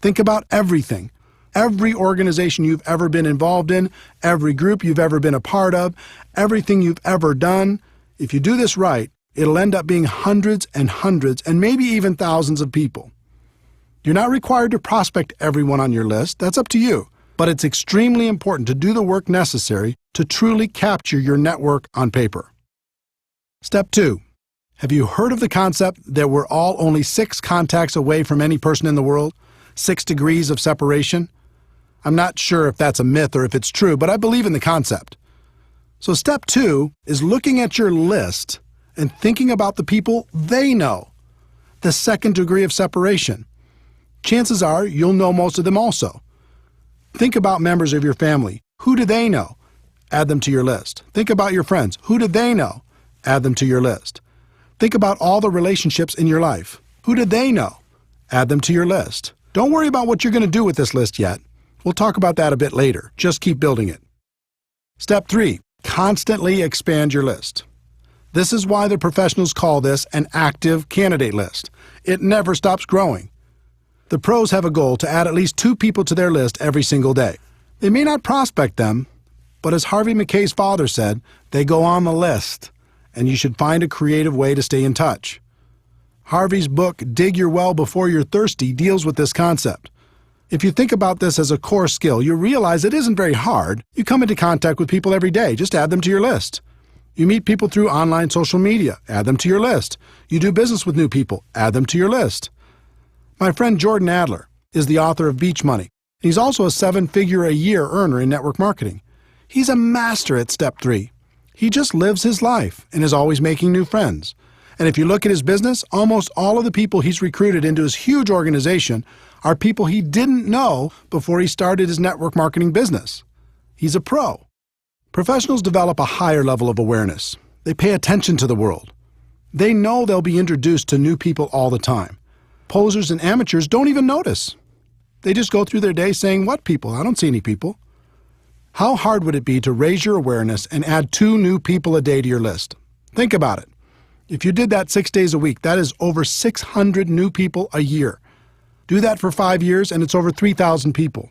Think about everything. Every organization you've ever been involved in, every group you've ever been a part of, everything you've ever done. If you do this right, it'll end up being hundreds and hundreds and maybe even thousands of people. You're not required to prospect everyone on your list. That's up to you. But it's extremely important to do the work necessary to truly capture your network on paper. Step 2. Have you heard of the concept that we're all only 6 contacts away from any person in the world? 6 degrees of separation? I'm not sure if that's a myth or if it's true, but I believe in the concept. So step 2 is looking at your list and thinking about the people they know. The 2nd degree of separation. Chances are you'll know most of them also. Think about members of your family. Who do they know? Add them to your list. Think about your friends. Who do they know? Add them to your list. Think about all the relationships in your life. Who do they know? Add them to your list. Don't worry about what you're going to do with this list yet. We'll talk about that a bit later. Just keep building it. Step 3. Constantly expand your list. This is why the professionals call this an active candidate list. It never stops growing. The pros have a goal to add at least 2 people to their list every single day. They may not prospect them, but as Harvey Mackay's father said, they go on the list, and you should find a creative way to stay in touch. Harvey's book, Dig Your Well Before You're Thirsty, deals with this concept. If you think about this as a core skill, you realize it isn't very hard. You come into contact with people every day. Just add them to your list. You meet people through online social media. Add them to your list. You do business with new people. Add them to your list. My friend Jordan Adler is the author of Beach Money. He's also a 7-figure-a-year earner in network marketing. He's a master at step 3. He just lives his life and is always making new friends. And if you look at his business, almost all of the people he's recruited into his huge organization are people he didn't know before he started his network marketing business. He's a pro. Professionals develop a higher level of awareness. They pay attention to the world. They know they'll be introduced to new people all the time. Posers and amateurs don't even notice. They just go through their day saying, "What people? I don't see any people." How hard would it be to raise your awareness and add 2 new people a day to your list? Think about it. If you did that 6 days a week, that is over 600 new people a year. Do that for 5 years and it's over 3,000 people.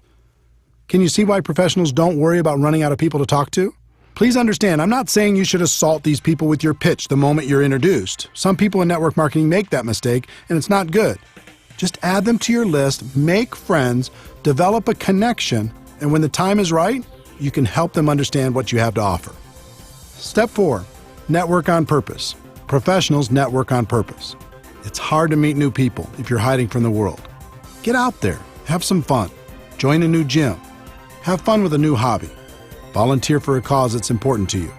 Can you see why professionals don't worry about running out of people to talk to? Please understand, I'm not saying you should assault these people with your pitch the moment you're introduced. Some people in network marketing make that mistake, and it's not good. Just add them to your list, make friends, develop a connection, and when the time is right, you can help them understand what you have to offer. Step 4, network on purpose. Professionals network on purpose. It's hard to meet new people if you're hiding from the world. Get out there, have some fun, join a new gym, have fun with a new hobby, volunteer for a cause that's important to you.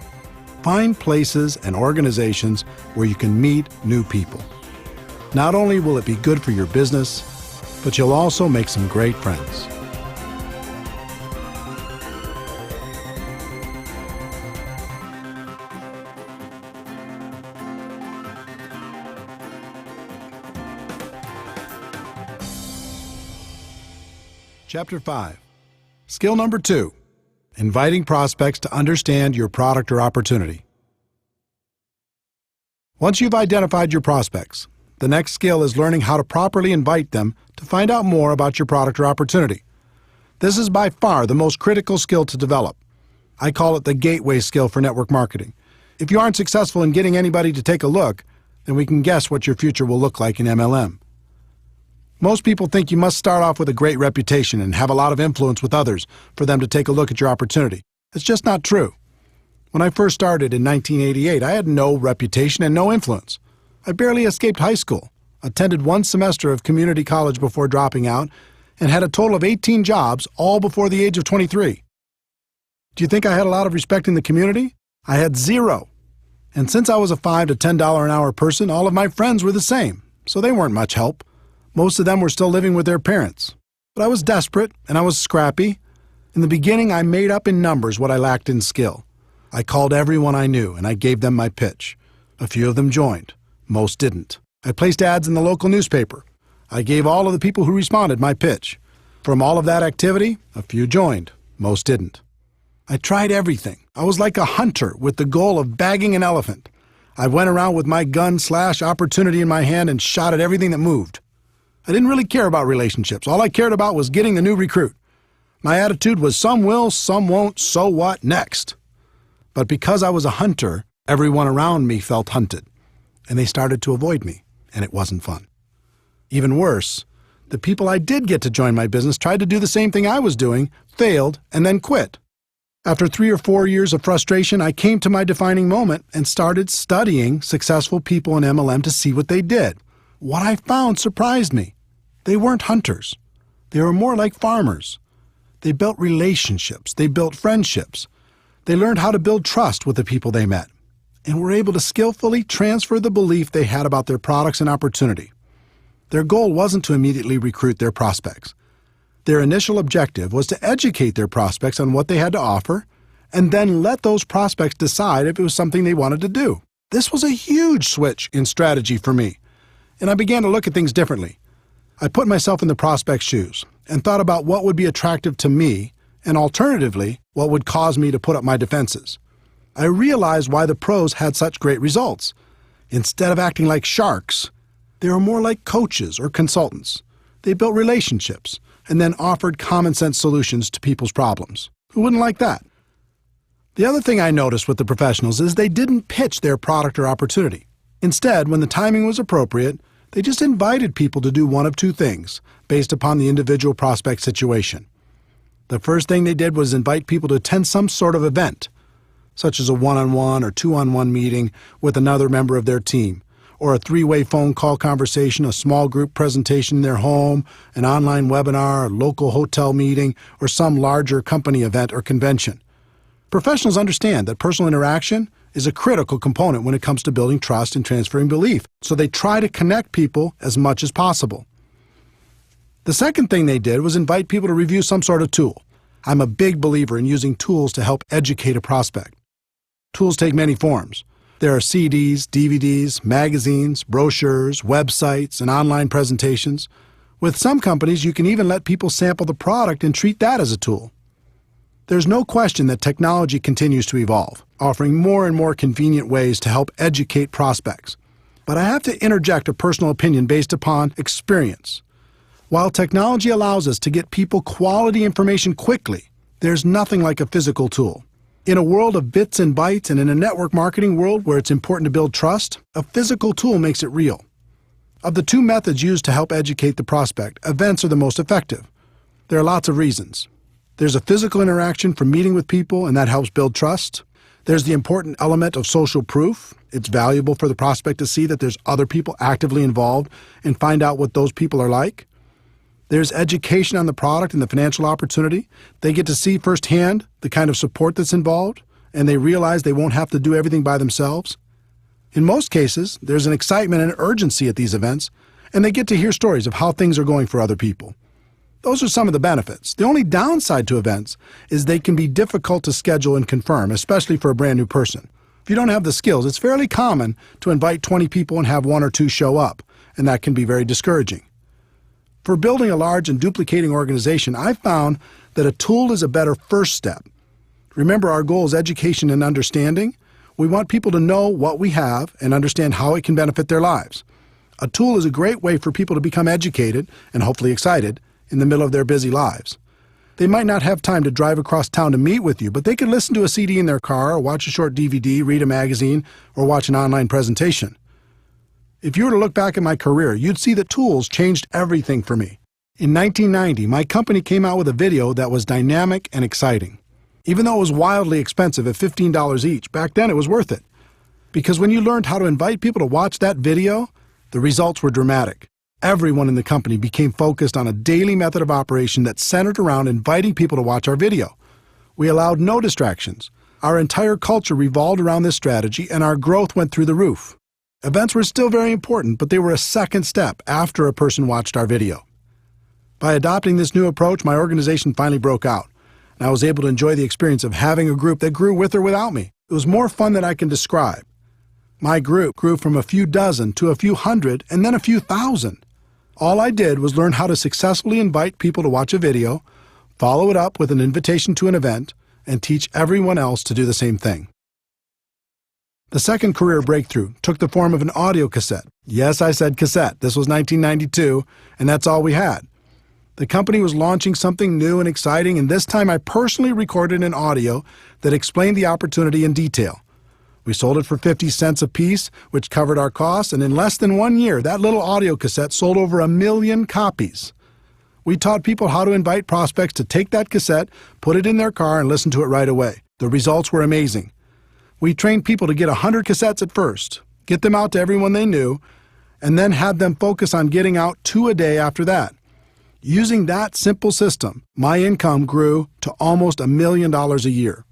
Find places and organizations where you can meet new people. Not only will it be good for your business, but you'll also make some great friends. Chapter 5. Skill number 2. Inviting prospects to understand your product or opportunity. Once you've identified your prospects, the next skill is learning how to properly invite them to find out more about your product or opportunity. This is by far the most critical skill to develop. I call it the gateway skill for network marketing. If you aren't successful in getting anybody to take a look, then we can guess what your future will look like in MLM. Most people think you must start off with a great reputation and have a lot of influence with others for them to take a look at your opportunity. It's just not true. When I first started in 1988, I had no reputation and no influence. I barely escaped high school, attended one semester of community college before dropping out, and had a total of 18 jobs, all before the age of 23. Do you think I had a lot of respect in the community? I had zero. And since I was a $5 to $10 an hour person, all of my friends were the same, so they weren't much help. Most of them were still living with their parents. But I was desperate, and I was scrappy. In the beginning, I made up in numbers what I lacked in skill. I called everyone I knew, and I gave them my pitch. A few of them joined. Most didn't. I placed ads in the local newspaper. I gave all of the people who responded my pitch. From all of that activity, a few joined. Most didn't. I tried everything. I was like a hunter with the goal of bagging an elephant. I went around with my gun/opportunity in my hand and shot at everything that moved. I didn't really care about relationships. All I cared about was getting the new recruit. My attitude was some will, some won't, so what next? But because I was a hunter, everyone around me felt hunted, and they started to avoid me, and it wasn't fun. Even worse, the people I did get to join my business tried to do the same thing I was doing, failed, and then quit. After 3 or 4 years of frustration, I came to my defining moment and started studying successful people in MLM to see what they did. What I found surprised me. They weren't hunters. They were more like farmers. They built relationships. They built friendships. They learned how to build trust with the people they met, and were able to skillfully transfer the belief they had about their products and opportunity. Their goal wasn't to immediately recruit their prospects. Their initial objective was to educate their prospects on what they had to offer, and then let those prospects decide if it was something they wanted to do. This was a huge switch in strategy for me, and I began to look at things differently. I put myself in the prospect's shoes and thought about what would be attractive to me, and alternatively, what would cause me to put up my defenses. I realized why the pros had such great results. Instead of acting like sharks, they were more like coaches or consultants. They built relationships and then offered common-sense solutions to people's problems. Who wouldn't like that? The other thing I noticed with the professionals is they didn't pitch their product or opportunity. Instead, when the timing was appropriate, they just invited people to do one of two things based upon the individual prospect situation. The first thing they did was invite people to attend some sort of event, such as a one-on-one or two-on-one meeting with another member of their team, or a 3-way phone call conversation, a small group presentation in their home, an online webinar, a local hotel meeting, or some larger company event or convention. Professionals understand that personal interaction is a critical component when it comes to building trust and transferring belief, so they try to connect people as much as possible. The second thing they did was invite people to review some sort of tool. I'm a big believer in using tools to help educate a prospect. Tools take many forms. There are CDs, DVDs, magazines, brochures, websites, and online presentations. With some companies, you can even let people sample the product and treat that as a tool. There's no question that technology continues to evolve, offering more and more convenient ways to help educate prospects. But I have to interject a personal opinion based upon experience. While technology allows us to get people quality information quickly, there's nothing like a physical tool. In a world of bits and bytes and in a network marketing world where it's important to build trust, a physical tool makes it real. Of the two methods used to help educate the prospect, events are the most effective. There are lots of reasons. There's a physical interaction from meeting with people, and that helps build trust. There's the important element of social proof. It's valuable for the prospect to see that there's other people actively involved and find out what those people are like. There's education on the product and the financial opportunity. They get to see firsthand the kind of support that's involved, and they realize they won't have to do everything by themselves. In most cases, there's an excitement and urgency at these events, and they get to hear stories of how things are going for other people. Those are some of the benefits. The only downside to events is they can be difficult to schedule and confirm, especially for a brand new person. If you don't have the skills, it's fairly common to invite 20 people and have 1 or 2 show up, and that can be very discouraging. For building a large and duplicating organization, I've found that a tool is a better first step. Remember, our goal is education and understanding. We want people to know what we have and understand how it can benefit their lives. A tool is a great way for people to become educated and hopefully excited in the middle of their busy lives. They might not have time to drive across town to meet with you, but they can listen to a CD in their car or watch a short DVD, read a magazine, or watch an online presentation. If you were to look back at my career, you'd see that tools changed everything for me. In 1990, my company came out with a video that was dynamic and exciting. Even though it was wildly expensive at $15 each, back then it was worth it. Because when you learned how to invite people to watch that video, the results were dramatic. Everyone in the company became focused on a daily method of operation that centered around inviting people to watch our video. We allowed no distractions. Our entire culture revolved around this strategy, and our growth went through the roof. Events were still very important, but they were a second step after a person watched our video. By adopting this new approach, my organization finally broke out, and I was able to enjoy the experience of having a group that grew with or without me. It was more fun than I can describe. My group grew from a few dozen to a few hundred and then a few thousand. All I did was learn how to successfully invite people to watch a video, follow it up with an invitation to an event, and teach everyone else to do the same thing. The second career breakthrough took the form of an audio cassette. Yes, I said cassette. This was 1992, and that's all we had. The company was launching something new and exciting, and this time I personally recorded an audio that explained the opportunity in detail. We sold it for 50 cents a piece, which covered our costs, and in less than 1 year, that little audio cassette sold over 1 million copies. We taught people how to invite prospects to take that cassette, put it in their car, and listen to it right away. The results were amazing. We trained people to get 100 cassettes at first, get them out to everyone they knew, and then had them focus on getting out 2 a day after that. Using that simple system, my income grew to almost $1 million a year.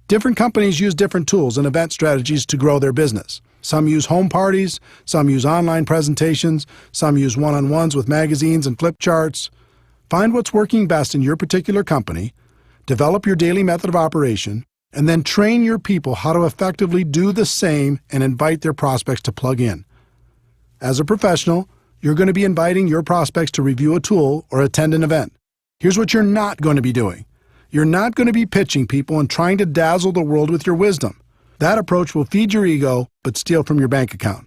Different companies use different tools and event strategies to grow their business. Some use home parties, some use online presentations, some use one-on-ones with magazines and flip charts. Find what's working best in your particular company, develop your daily method of operation, and then train your people how to effectively do the same and invite their prospects to plug in. As a professional, you're going to be inviting your prospects to review a tool or attend an event. Here's what you're not going to be doing. You're not going to be pitching people and trying to dazzle the world with your wisdom. That approach will feed your ego, but steal from your bank account.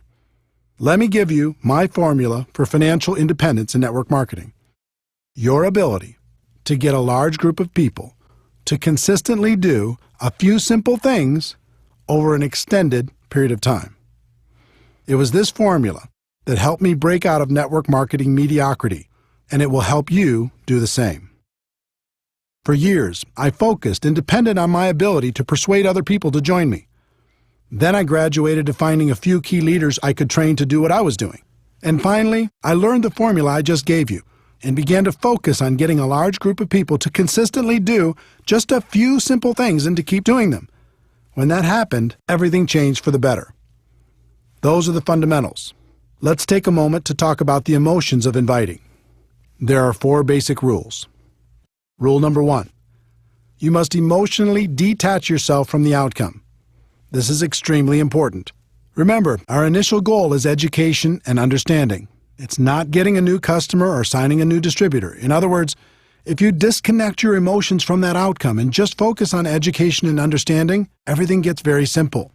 Let me give you my formula for financial independence in network marketing. Your ability to get a large group of people to consistently do a few simple things over an extended period of time. It was this formula that helped me break out of network marketing mediocrity, and it will help you do the same. For years, I focused and depended on my ability to persuade other people to join me. Then I graduated to finding a few key leaders I could train to do what I was doing. And finally, I learned the formula I just gave you and began to focus on getting a large group of people to consistently do just a few simple things and to keep doing them. When that happened, everything changed for the better. Those are the fundamentals. Let's take a moment to talk about the emotions of inviting. There are 4 basic rules. Rule number 1. You must emotionally detach yourself from the outcome. This is extremely important. Remember, our initial goal is education and understanding. It's not getting a new customer or signing a new distributor. In other words, if you disconnect your emotions from that outcome and just focus on education and understanding, everything gets very simple.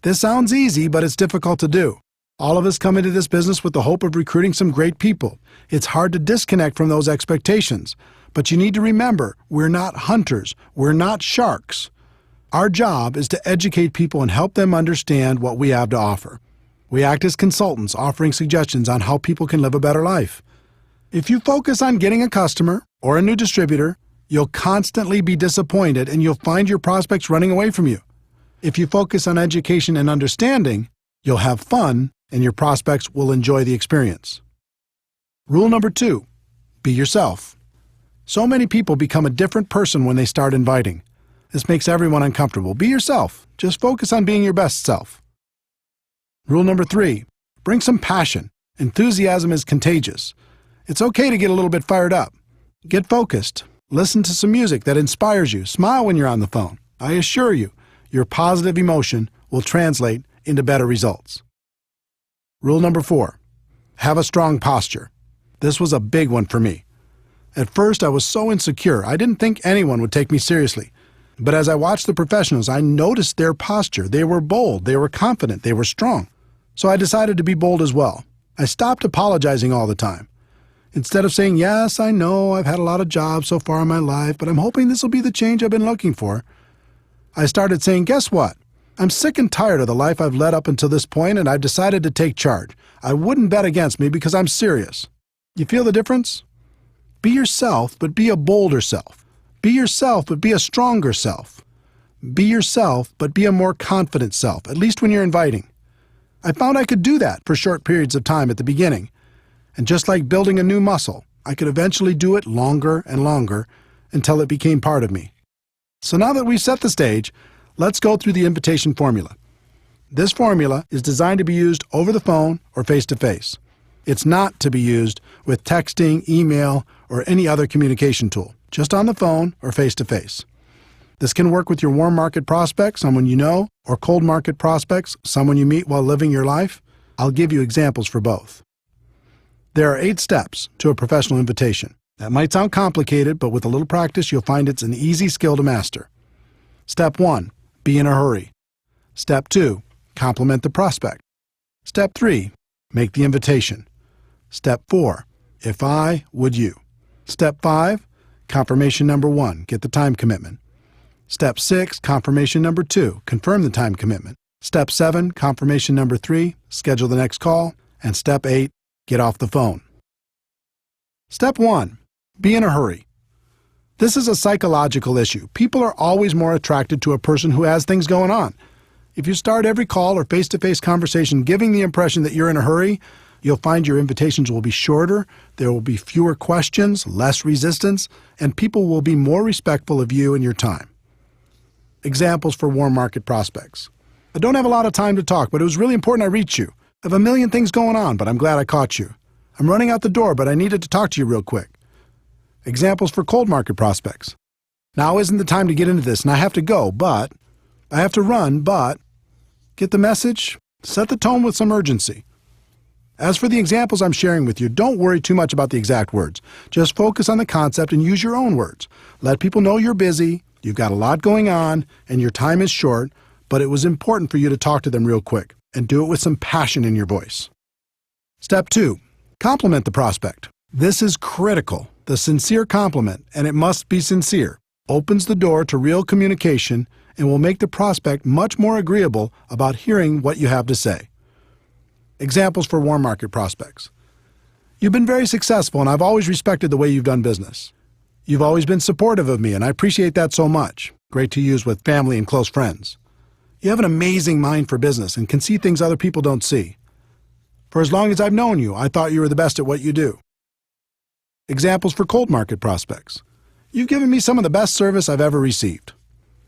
This sounds easy, but it's difficult to do. All of us come into this business with the hope of recruiting some great people. It's hard to disconnect from those expectations. But you need to remember, we're not hunters. We're not sharks. Our job is to educate people and help them understand what we have to offer. We act as consultants, offering suggestions on how people can live a better life. If you focus on getting a customer or a new distributor, you'll constantly be disappointed and you'll find your prospects running away from you. If you focus on education and understanding, you'll have fun and your prospects will enjoy the experience. Rule number 2, be yourself. So many people become a different person when they start inviting. This makes everyone uncomfortable. Be yourself. Just focus on being your best self. Rule number 3, bring some passion. Enthusiasm is contagious. It's okay to get a little bit fired up. Get focused. Listen to some music that inspires you. Smile when you're on the phone. I assure you, your positive emotion will translate into better results. Rule number 4, have a strong posture. This was a big one for me. At first, I was so insecure, I didn't think anyone would take me seriously. But as I watched the professionals, I noticed their posture. They were bold, they were confident, they were strong. So I decided to be bold as well. I stopped apologizing all the time. Instead of saying, yes, I know I've had a lot of jobs so far in my life, but I'm hoping this will be the change I've been looking for, I started saying, guess what? I'm sick and tired of the life I've led up until this point, and I've decided to take charge. I wouldn't bet against me because I'm serious. You feel the difference? Be yourself, but be a bolder self. Be yourself, but be a stronger self. Be yourself, but be a more confident self, at least when you're inviting. I found I could do that for short periods of time at the beginning. And just like building a new muscle, I could eventually do it longer and longer until it became part of me. So now that we've set the stage, let's go through the invitation formula. This formula is designed to be used over the phone or face-to-face. It's not to be used with texting, email, or any other communication tool, just on the phone or face-to-face. This can work with your warm market prospects, someone you know, or cold market prospects, someone you meet while living your life. I'll give you examples for both. There are 8 steps to a professional invitation. That might sound complicated, but with a little practice, you'll find it's an easy skill to master. Step 1, be in a hurry. Step 2, compliment the prospect. Step 3, make the invitation. Step 4, if I, would you. Step 5, confirmation number 1, get the time commitment. Step 6, confirmation number 2, confirm the time commitment. Step 7, confirmation number 3, schedule the next call. And Step 8, get off the phone. Step 1, be in a hurry. This is a psychological issue. People are always more attracted to a person who has things going on. If you start every call or face-to-face conversation giving the impression that you're in a hurry, you'll find your invitations will be shorter, there will be fewer questions, less resistance, and people will be more respectful of you and your time. Examples for warm market prospects. I don't have a lot of time to talk, but it was really important I reach you. I have a million things going on, but I'm glad I caught you. I'm running out the door, but I needed to talk to you real quick. Examples for cold market prospects. Now isn't the time to get into this, and I have to go, but I have to run, but get the message? Set the tone with some urgency. As for the examples I'm sharing with you, don't worry too much about the exact words. Just focus on the concept and use your own words. Let people know you're busy, you've got a lot going on, and your time is short, but it was important for you to talk to them real quick, and do it with some passion in your voice. Step 2, compliment the prospect. This is critical. The sincere compliment, and it must be sincere, opens the door to real communication and will make the prospect much more agreeable about hearing what you have to say. Examples for warm market prospects. You've been very successful, and I've always respected the way you've done business. You've always been supportive of me, and I appreciate that so much. Great to use with family and close friends. You have an amazing mind for business and can see things other people don't see. For as long as I've known you, I thought you were the best at what you do. Examples for cold market prospects. You've given me some of the best service I've ever received.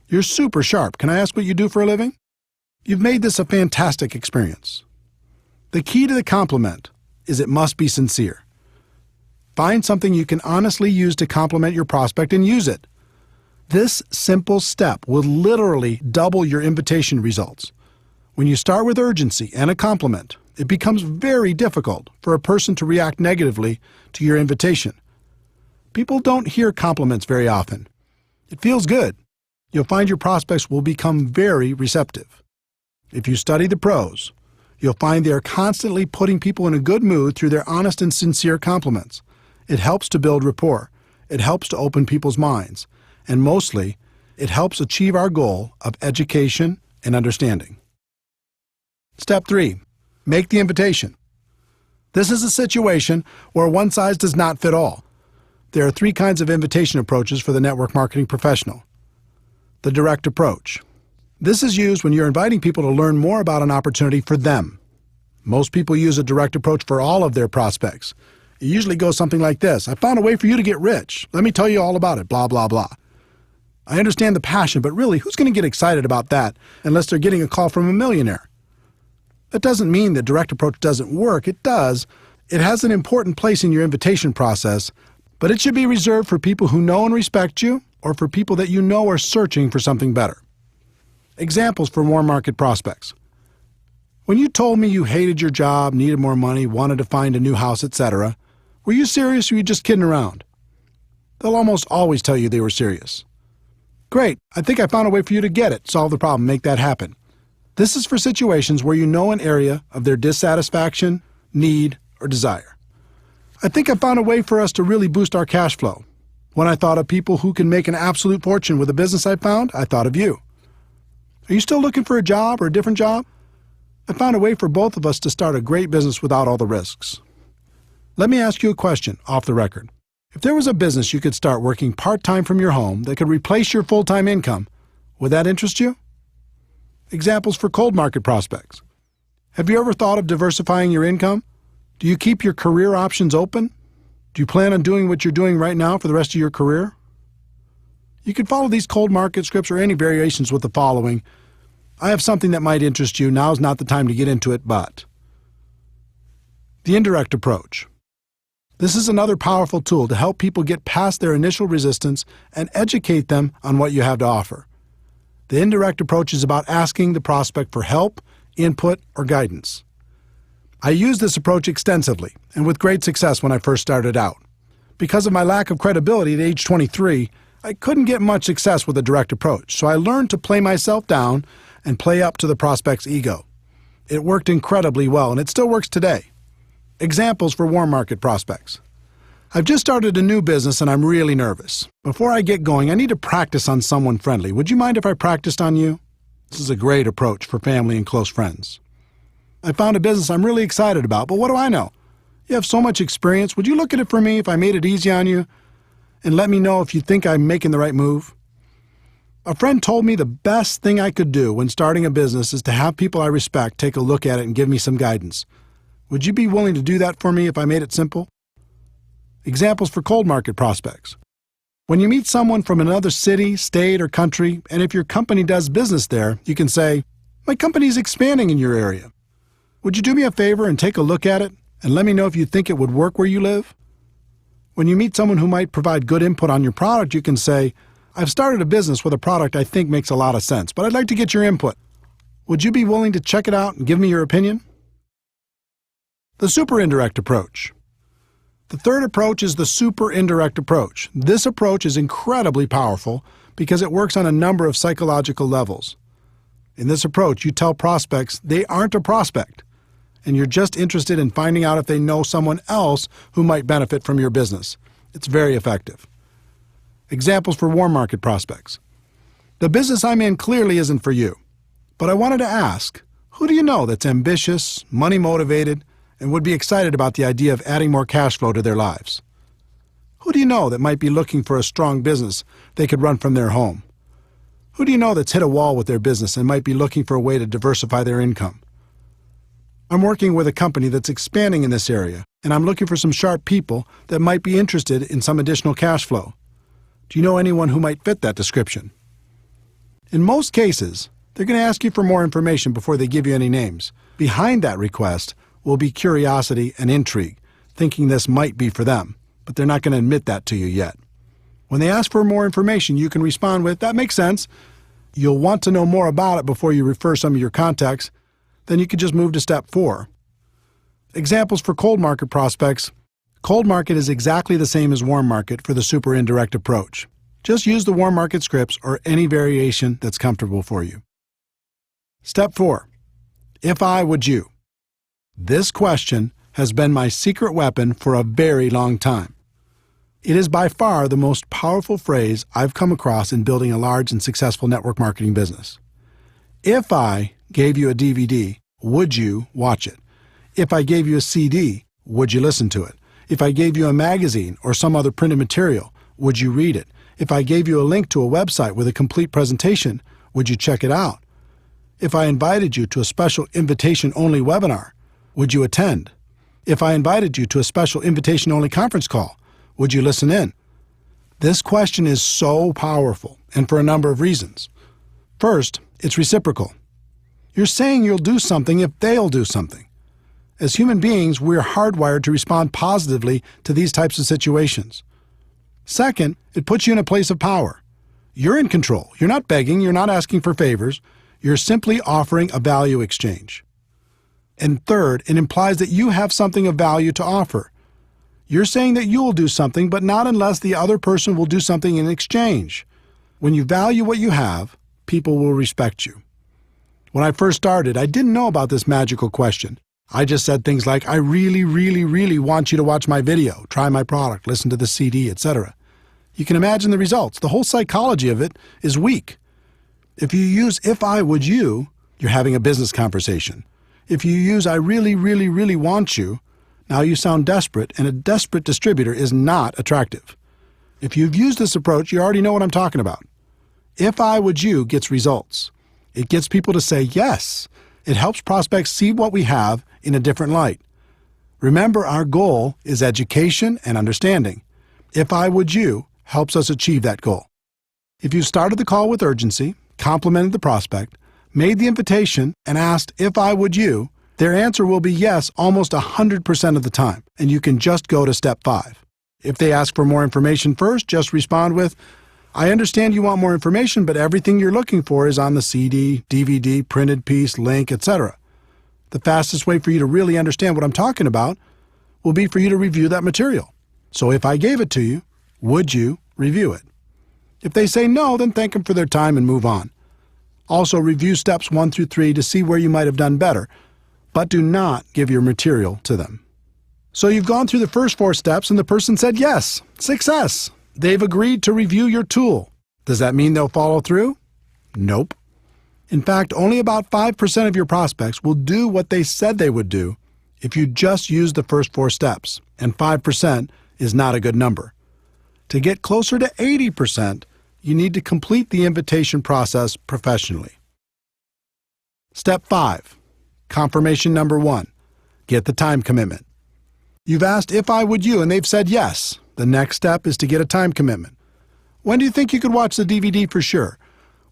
You're super sharp. Can I ask what you do for a living? You've made this a fantastic experience. The key to the compliment is it must be sincere. Find something you can honestly use to compliment your prospect and use it. This simple step will literally double your invitation results. When you start with urgency and a compliment, it becomes very difficult for a person to react negatively to your invitation. People don't hear compliments very often. It feels good. You'll find your prospects will become very receptive. If you study the pros, you'll find they are constantly putting people in a good mood through their honest and sincere compliments. It helps to build rapport. It helps to open people's minds. And mostly, it helps achieve our goal of education and understanding. Step 3, Make the invitation. This is a situation where one size does not fit all. There are three kinds of invitation approaches for the network marketing professional. The direct approach. This is used when you're inviting people to learn more about an opportunity for them. Most people use a direct approach for all of their prospects. It usually goes something like this: I found a way for you to get rich. Let me tell you all about it, blah, blah, blah. I understand the passion, but really, who's going to get excited about that unless they're getting a call from a millionaire? That doesn't mean the direct approach doesn't work. It does. It has an important place in your invitation process, but it should be reserved for people who know and respect you, or for people that you know are searching for something better. Examples for warm market prospects. When you told me you hated your job, needed more money, wanted to find a new house, etc., were you serious or were you just kidding around? They'll almost always tell you they were serious. Great, I think I found a way for you to get it, solve the problem, make that happen. This is for situations where you know an area of their dissatisfaction, need, or desire. I think I found a way for us to really boost our cash flow. When I thought of people who can make an absolute fortune with a business I found, I thought of you. Are you still looking for a job or a different job? I found a way for both of us to start a great business without all the risks. Let me ask you a question off the record. If there was a business you could start working part-time from your home that could replace your full-time income, would that interest you? Examples for cold market prospects. Have you ever thought of diversifying your income? Do you keep your career options open? Do you plan on doing what you're doing right now for the rest of your career? You can follow these cold market scripts or any variations with the following. I have something that might interest you. Now's not the time to get into it, but. The indirect approach. This is another powerful tool to help people get past their initial resistance and educate them on what you have to offer. The indirect approach is about asking the prospect for help, input, or guidance. I used this approach extensively and with great success when I first started out. Because of my lack of credibility at age 23, I couldn't get much success with a direct approach, so I learned to play myself down and play up to the prospect's ego. It worked incredibly well, and it still works today. Examples for warm market prospects. I've just started a new business and I'm really nervous. Before I get going, I need to practice on someone friendly. Would you mind if I practiced on you? This is a great approach for family and close friends. I found a business I'm really excited about, but what do I know? You have so much experience. Would you look at it for me if I made it easy on you? And let me know if you think I'm making the right move? A friend told me the best thing I could do when starting a business is to have people I respect take a look at it and give me some guidance. Would you be willing to do that for me if I made it simple? Examples for cold market prospects. When you meet someone from another city, state, or country, and if your company does business there, you can say, "My company is expanding in your area. Would you do me a favor and take a look at it and let me know if you think it would work where you live?" When you meet someone who might provide good input on your product, you can say, "I've started a business with a product I think makes a lot of sense, but I'd like to get your input. Would you be willing to check it out and give me your opinion?" The super indirect approach. The third approach is the super indirect approach. This approach is incredibly powerful because it works on a number of psychological levels. In this approach, you tell prospects they aren't a prospect, and you're just interested in finding out if they know someone else who might benefit from your business. It's very effective. Examples for warm market prospects. The business I'm in clearly isn't for you, but I wanted to ask, who do you know that's ambitious, money-motivated, and would be excited about the idea of adding more cash flow to their lives? Who do you know that might be looking for a strong business they could run from their home? Who do you know that's hit a wall with their business and might be looking for a way to diversify their income? I'm working with a company that's expanding in this area, and I'm looking for some sharp people that might be interested in some additional cash flow. Do you know anyone who might fit that description? In most cases, they're going to ask you for more information before they give you any names. Behind that request will be curiosity and intrigue, thinking this might be for them, but they're not going to admit that to you yet. When they ask for more information, you can respond with, "That makes sense." You'll want to know more about it before you refer some of your contacts. Then you could just move to step 4. Examples for cold market prospects. Cold market is exactly the same as warm market for the super indirect approach. Just use the warm market scripts or any variation that's comfortable for you. Step 4. If I, would you? This question has been my secret weapon for a very long time. It is by far the most powerful phrase I've come across in building a large and successful network marketing business. If I gave you a DVD, would you watch it? If I gave you a CD, would you listen to it? If I gave you a magazine or some other printed material, would you read it? If I gave you a link to a website with a complete presentation, would you check it out? If I invited you to a special invitation-only webinar, would you attend? If I invited you to a special invitation-only conference call, would you listen in? This question is so powerful, and for a number of reasons. First, it's reciprocal. You're saying you'll do something if they'll do something. As human beings, we're hardwired to respond positively to these types of situations. Second, it puts you in a place of power. You're in control. You're not begging. You're not asking for favors. You're simply offering a value exchange. And third, it implies that you have something of value to offer. You're saying that you'll do something, but not unless the other person will do something in exchange. When you value what you have, people will respect you. When I first started, I didn't know about this magical question. I just said things like, I really, really, really want you to watch my video, try my product, listen to the CD, etc. You can imagine the results. The whole psychology of it is weak. If you use if I would you, you're having a business conversation. If you use I really, really, really want you, now you sound desperate, and a desperate distributor is not attractive. If you've used this approach, you already know what I'm talking about. If I would you gets results. It gets people to say yes. It helps prospects see what we have in a different light. Remember, our goal is education and understanding. If I would you helps us achieve that goal. If you started the call with urgency, complimented the prospect, made the invitation, and asked if I would you, their answer will be yes almost 100% of the time, and you can just go to step 5. If they ask for more information first, just respond with, I understand you want more information, but everything you're looking for is on the CD, DVD, printed piece, link, etc. The fastest way for you to really understand what I'm talking about will be for you to review that material. So if I gave it to you, would you review it? If they say no, then thank them for their time and move on. Also, review steps 1 through 3 to see where you might have done better, but do not give your material to them. So you've gone through the first 4 steps and the person said yes. Success! They've agreed to review your tool. Does that mean they'll follow through? Nope. In fact, only about 5% of your prospects will do what they said they would do if you just use the first 4 steps, and 5% is not a good number. To get closer to 80%, you need to complete the invitation process professionally. Step 5. Confirmation number 1. Get the time commitment. You've asked if I would you, and they've said yes. The next step is to get a time commitment. When do you think you could watch the DVD for sure?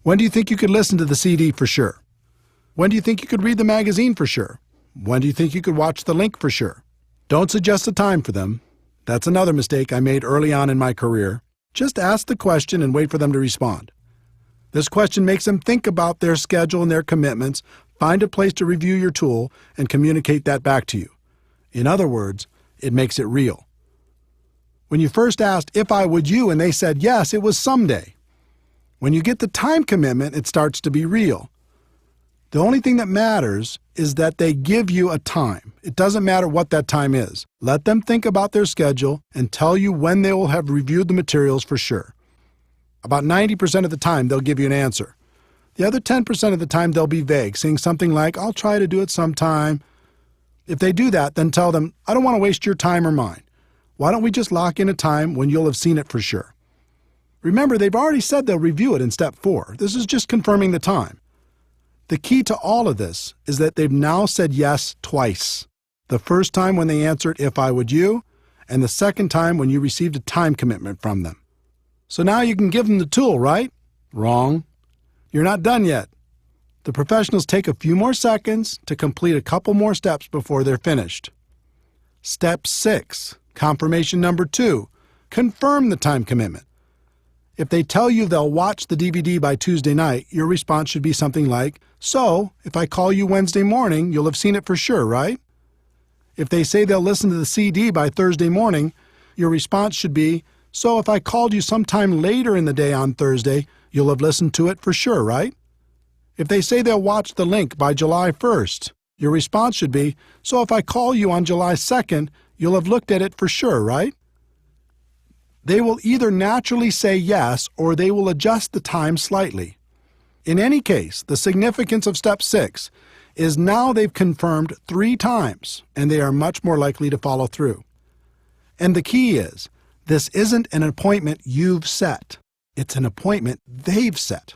When do you think you could listen to the CD for sure? When do you think you could read the magazine for sure? When do you think you could watch the link for sure? Don't suggest a time for them. That's another mistake I made early on in my career. Just ask the question and wait for them to respond. This question makes them think about their schedule and their commitments, find a place to review your tool, and communicate that back to you. In other words, it makes it real. When you first asked if I would you and they said yes, it was someday. When you get the time commitment, it starts to be real. The only thing that matters is that they give you a time. It doesn't matter what that time is. Let them think about their schedule and tell you when they will have reviewed the materials for sure. About 90% of the time, they'll give you an answer. The other 10% of the time, they'll be vague, saying something like, I'll try to do it sometime. If they do that, then tell them, I don't want to waste your time or mine. Why don't we just lock in a time when you'll have seen it for sure? Remember, they've already said they'll review it in step 4. This is just confirming the time. The key to all of this is that they've now said yes twice. The first time when they answered if I would you, and the second time when you received a time commitment from them. So now you can give them the tool, right? Wrong. You're not done yet. The professionals take a few more seconds to complete a couple more steps before they're finished. Step 6, confirmation number 2, confirm the time commitment. If they tell you they'll watch the DVD by Tuesday night, your response should be something like, so, if I call you Wednesday morning, you'll have seen it for sure, right? If they say they'll listen to the CD by Thursday morning, your response should be, so if I called you sometime later in the day on Thursday, you'll have listened to it for sure, right? If they say they'll watch the link by July 1st, your response should be, so if I call you on July 2nd, you'll have looked at it for sure, right? They will either naturally say yes or they will adjust the time slightly. In any case, the significance of step 6 is now they've confirmed 3 times, and they are much more likely to follow through. And the key is, this isn't an appointment you've set. It's an appointment they've set.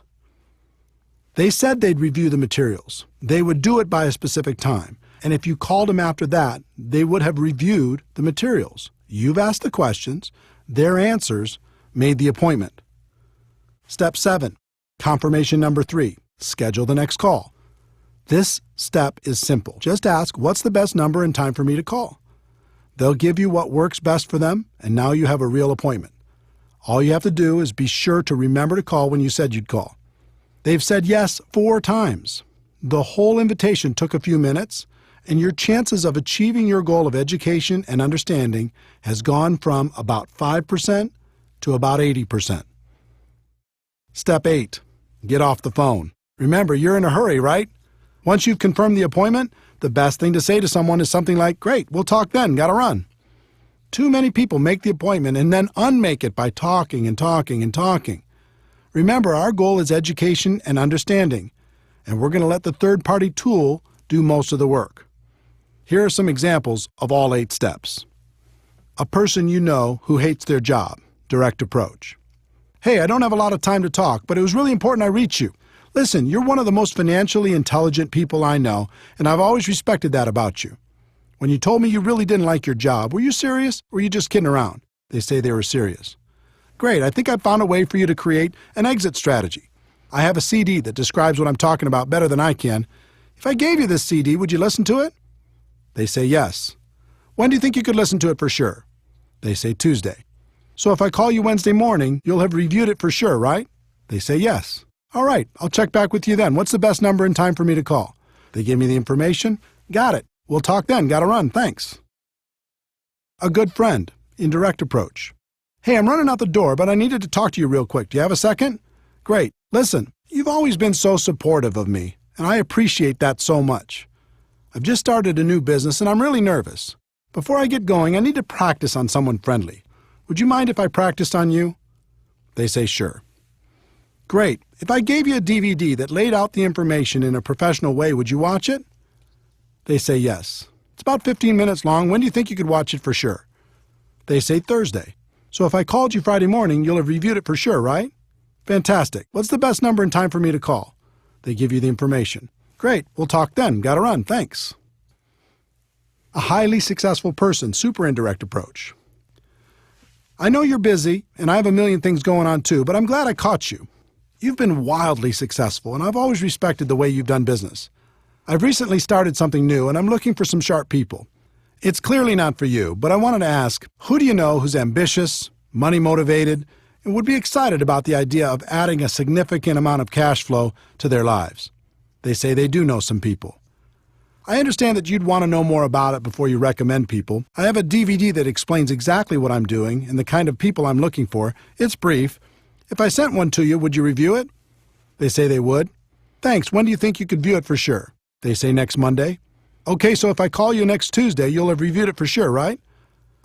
They said they'd review the materials. They would do it by a specific time. And if you called them after that, they would have reviewed the materials. You've asked the questions. Their answers made the appointment. Step 7, confirmation number 3, schedule the next call. This step is simple. Just ask, what's the best number and time for me to call? They'll give you what works best for them, and now you have a real appointment. All you have to do is be sure to remember to call when you said you'd call. They've said yes 4 times. The whole invitation took a few minutes, and your chances of achieving your goal of education and understanding has gone from about 5% to about 80%. Step 8, get off the phone. Remember, you're in a hurry, right? Once you've confirmed the appointment, the best thing to say to someone is something like, "Great, we'll talk then, gotta run." Too many people make the appointment and then unmake it by talking and talking and talking. Remember, our goal is education and understanding, and we're going to let the third-party tool do most of the work. Here are some examples of all 8 steps. A person you know who hates their job, direct approach. "Hey, I don't have a lot of time to talk, but it was really important I reach you. Listen, you're one of the most financially intelligent people I know, and I've always respected that about you. When you told me you really didn't like your job, were you serious or were you just kidding around?" They say they were serious. "Great, I think I found a way for you to create an exit strategy. I have a CD that describes what I'm talking about better than I can. If I gave you this CD, would you listen to it?" They say yes. "When do you think you could listen to it for sure?" They say Tuesday. "So if I call you Wednesday morning, you'll have reviewed it for sure, right?" They say yes. "All right, I'll check back with you then. What's the best number and time for me to call?" They give me the information. "Got it. We'll talk then. Gotta run. Thanks." A good friend, indirect approach. "Hey, I'm running out the door, but I needed to talk to you real quick. Do you have a second?" "Great. Listen, you've always been so supportive of me, and I appreciate that so much. I've just started a new business, and I'm really nervous. Before I get going, I need to practice on someone friendly. Would you mind if I practiced on you?" They say sure. "Great. If I gave you a DVD that laid out the information in a professional way, would you watch it?" They say yes. "It's about 15 minutes long. When do you think you could watch it for sure?" They say Thursday. "So if I called you Friday morning, you'll have reviewed it for sure, right?" "Fantastic. What's the best number and time for me to call?" They give you the information. "Great. We'll talk then. Gotta run. Thanks." A highly successful person, super indirect approach. "I know you're busy, and I have a million things going on too, but I'm glad I caught you. You've been wildly successful, and I've always respected the way you've done business. I've recently started something new, and I'm looking for some sharp people. It's clearly not for you, but I wanted to ask, who do you know who's ambitious, money-motivated, and would be excited about the idea of adding a significant amount of cash flow to their lives?" They say they do know some people. "I understand that you'd want to know more about it before you recommend people. I have a DVD that explains exactly what I'm doing and the kind of people I'm looking for. It's brief. If I sent one to you, would you review it?" They say they would. "Thanks. When do you think you could view it for sure?" They say next Monday. "Okay, so if I call you next Tuesday, you'll have reviewed it for sure, right?"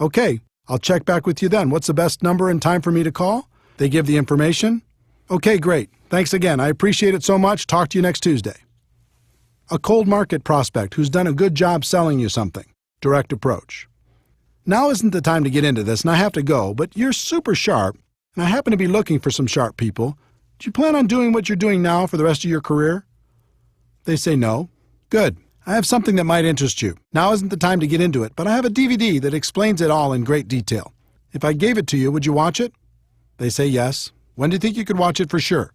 "Okay, I'll check back with you then. What's the best number and time for me to call?" They give the information. "Okay, great. Thanks again. I appreciate it so much. Talk to you next Tuesday." A cold market prospect who's done a good job selling you something, direct approach. "Now isn't the time to get into this, and I have to go, but you're super sharp, and I happen to be looking for some sharp people. Do you plan on doing what you're doing now for the rest of your career?" They say no. "Good. I have something that might interest you. Now isn't the time to get into it, but I have a DVD that explains it all in great detail. If I gave it to you, would you watch it?" They say yes. "When do you think you could watch it for sure?"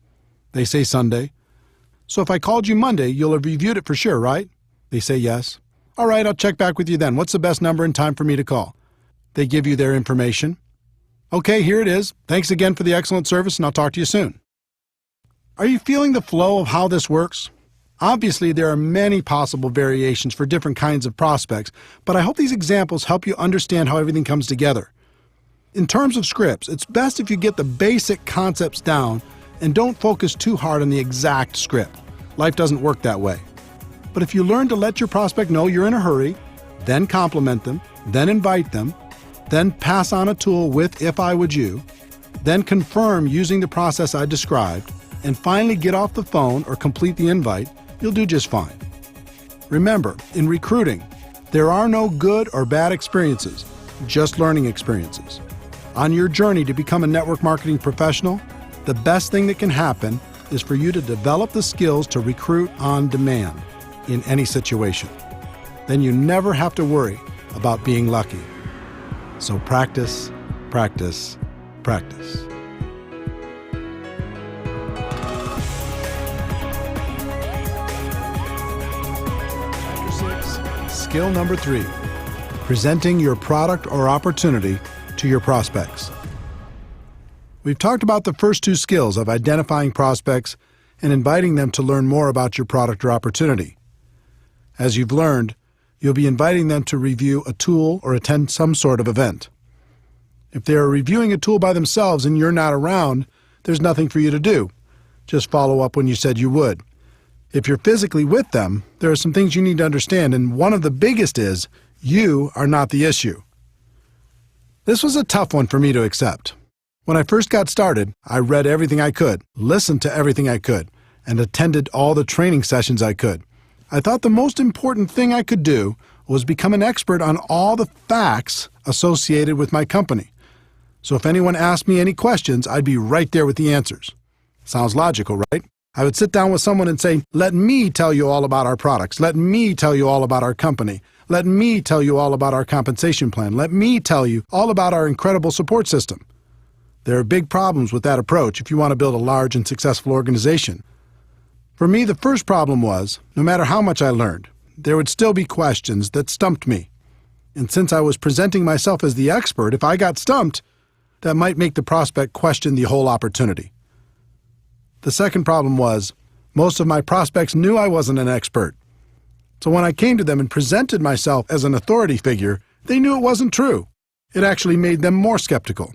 They say Sunday. "So if I called you Monday, you'll have reviewed it for sure, right?" They say yes. "All right, I'll check back with you then. What's the best number and time for me to call?" They give you their information. "Okay, here it is. Thanks again for the excellent service, and I'll talk to you soon." Are you feeling the flow of how this works? Obviously, there are many possible variations for different kinds of prospects, but I hope these examples help you understand how everything comes together. In terms of scripts, it's best if you get the basic concepts down and don't focus too hard on the exact script. Life doesn't work that way. But if you learn to let your prospect know you're in a hurry, then compliment them, then invite them, then pass on a tool with "if I would you," then confirm using the process I described, and finally get off the phone or complete the invite, you'll do just fine. Remember, in recruiting, there are no good or bad experiences, just learning experiences. On your journey to become a network marketing professional, the best thing that can happen is for you to develop the skills to recruit on demand in any situation. Then you never have to worry about being lucky. So practice, practice, practice. Chapter 6, skill number 3, presenting your product or opportunity to your prospects. We've talked about the first 2 skills of identifying prospects and inviting them to learn more about your product or opportunity. As you've learned, you'll be inviting them to review a tool or attend some sort of event. If they are reviewing a tool by themselves and you're not around, there's nothing for you to do. Just follow up when you said you would. If you're physically with them, there are some things you need to understand, and one of the biggest is you are not the issue. This was a tough one for me to accept. When I first got started, I read everything I could, listened to everything I could, and attended all the training sessions I could. I thought the most important thing I could do was become an expert on all the facts associated with my company. So if anyone asked me any questions, I'd be right there with the answers. Sounds logical, right? I would sit down with someone and say, let me tell you all about our products. Let me tell you all about our company. Let me tell you all about our compensation plan. Let me tell you all about our incredible support system. There are big problems with that approach if you want to build a large and successful organization. For me, the first problem was, no matter how much I learned, there would still be questions that stumped me. And since I was presenting myself as the expert, if I got stumped, that might make the prospect question the whole opportunity. The second problem was, most of my prospects knew I wasn't an expert. So when I came to them and presented myself as an authority figure, they knew it wasn't true. It actually made them more skeptical.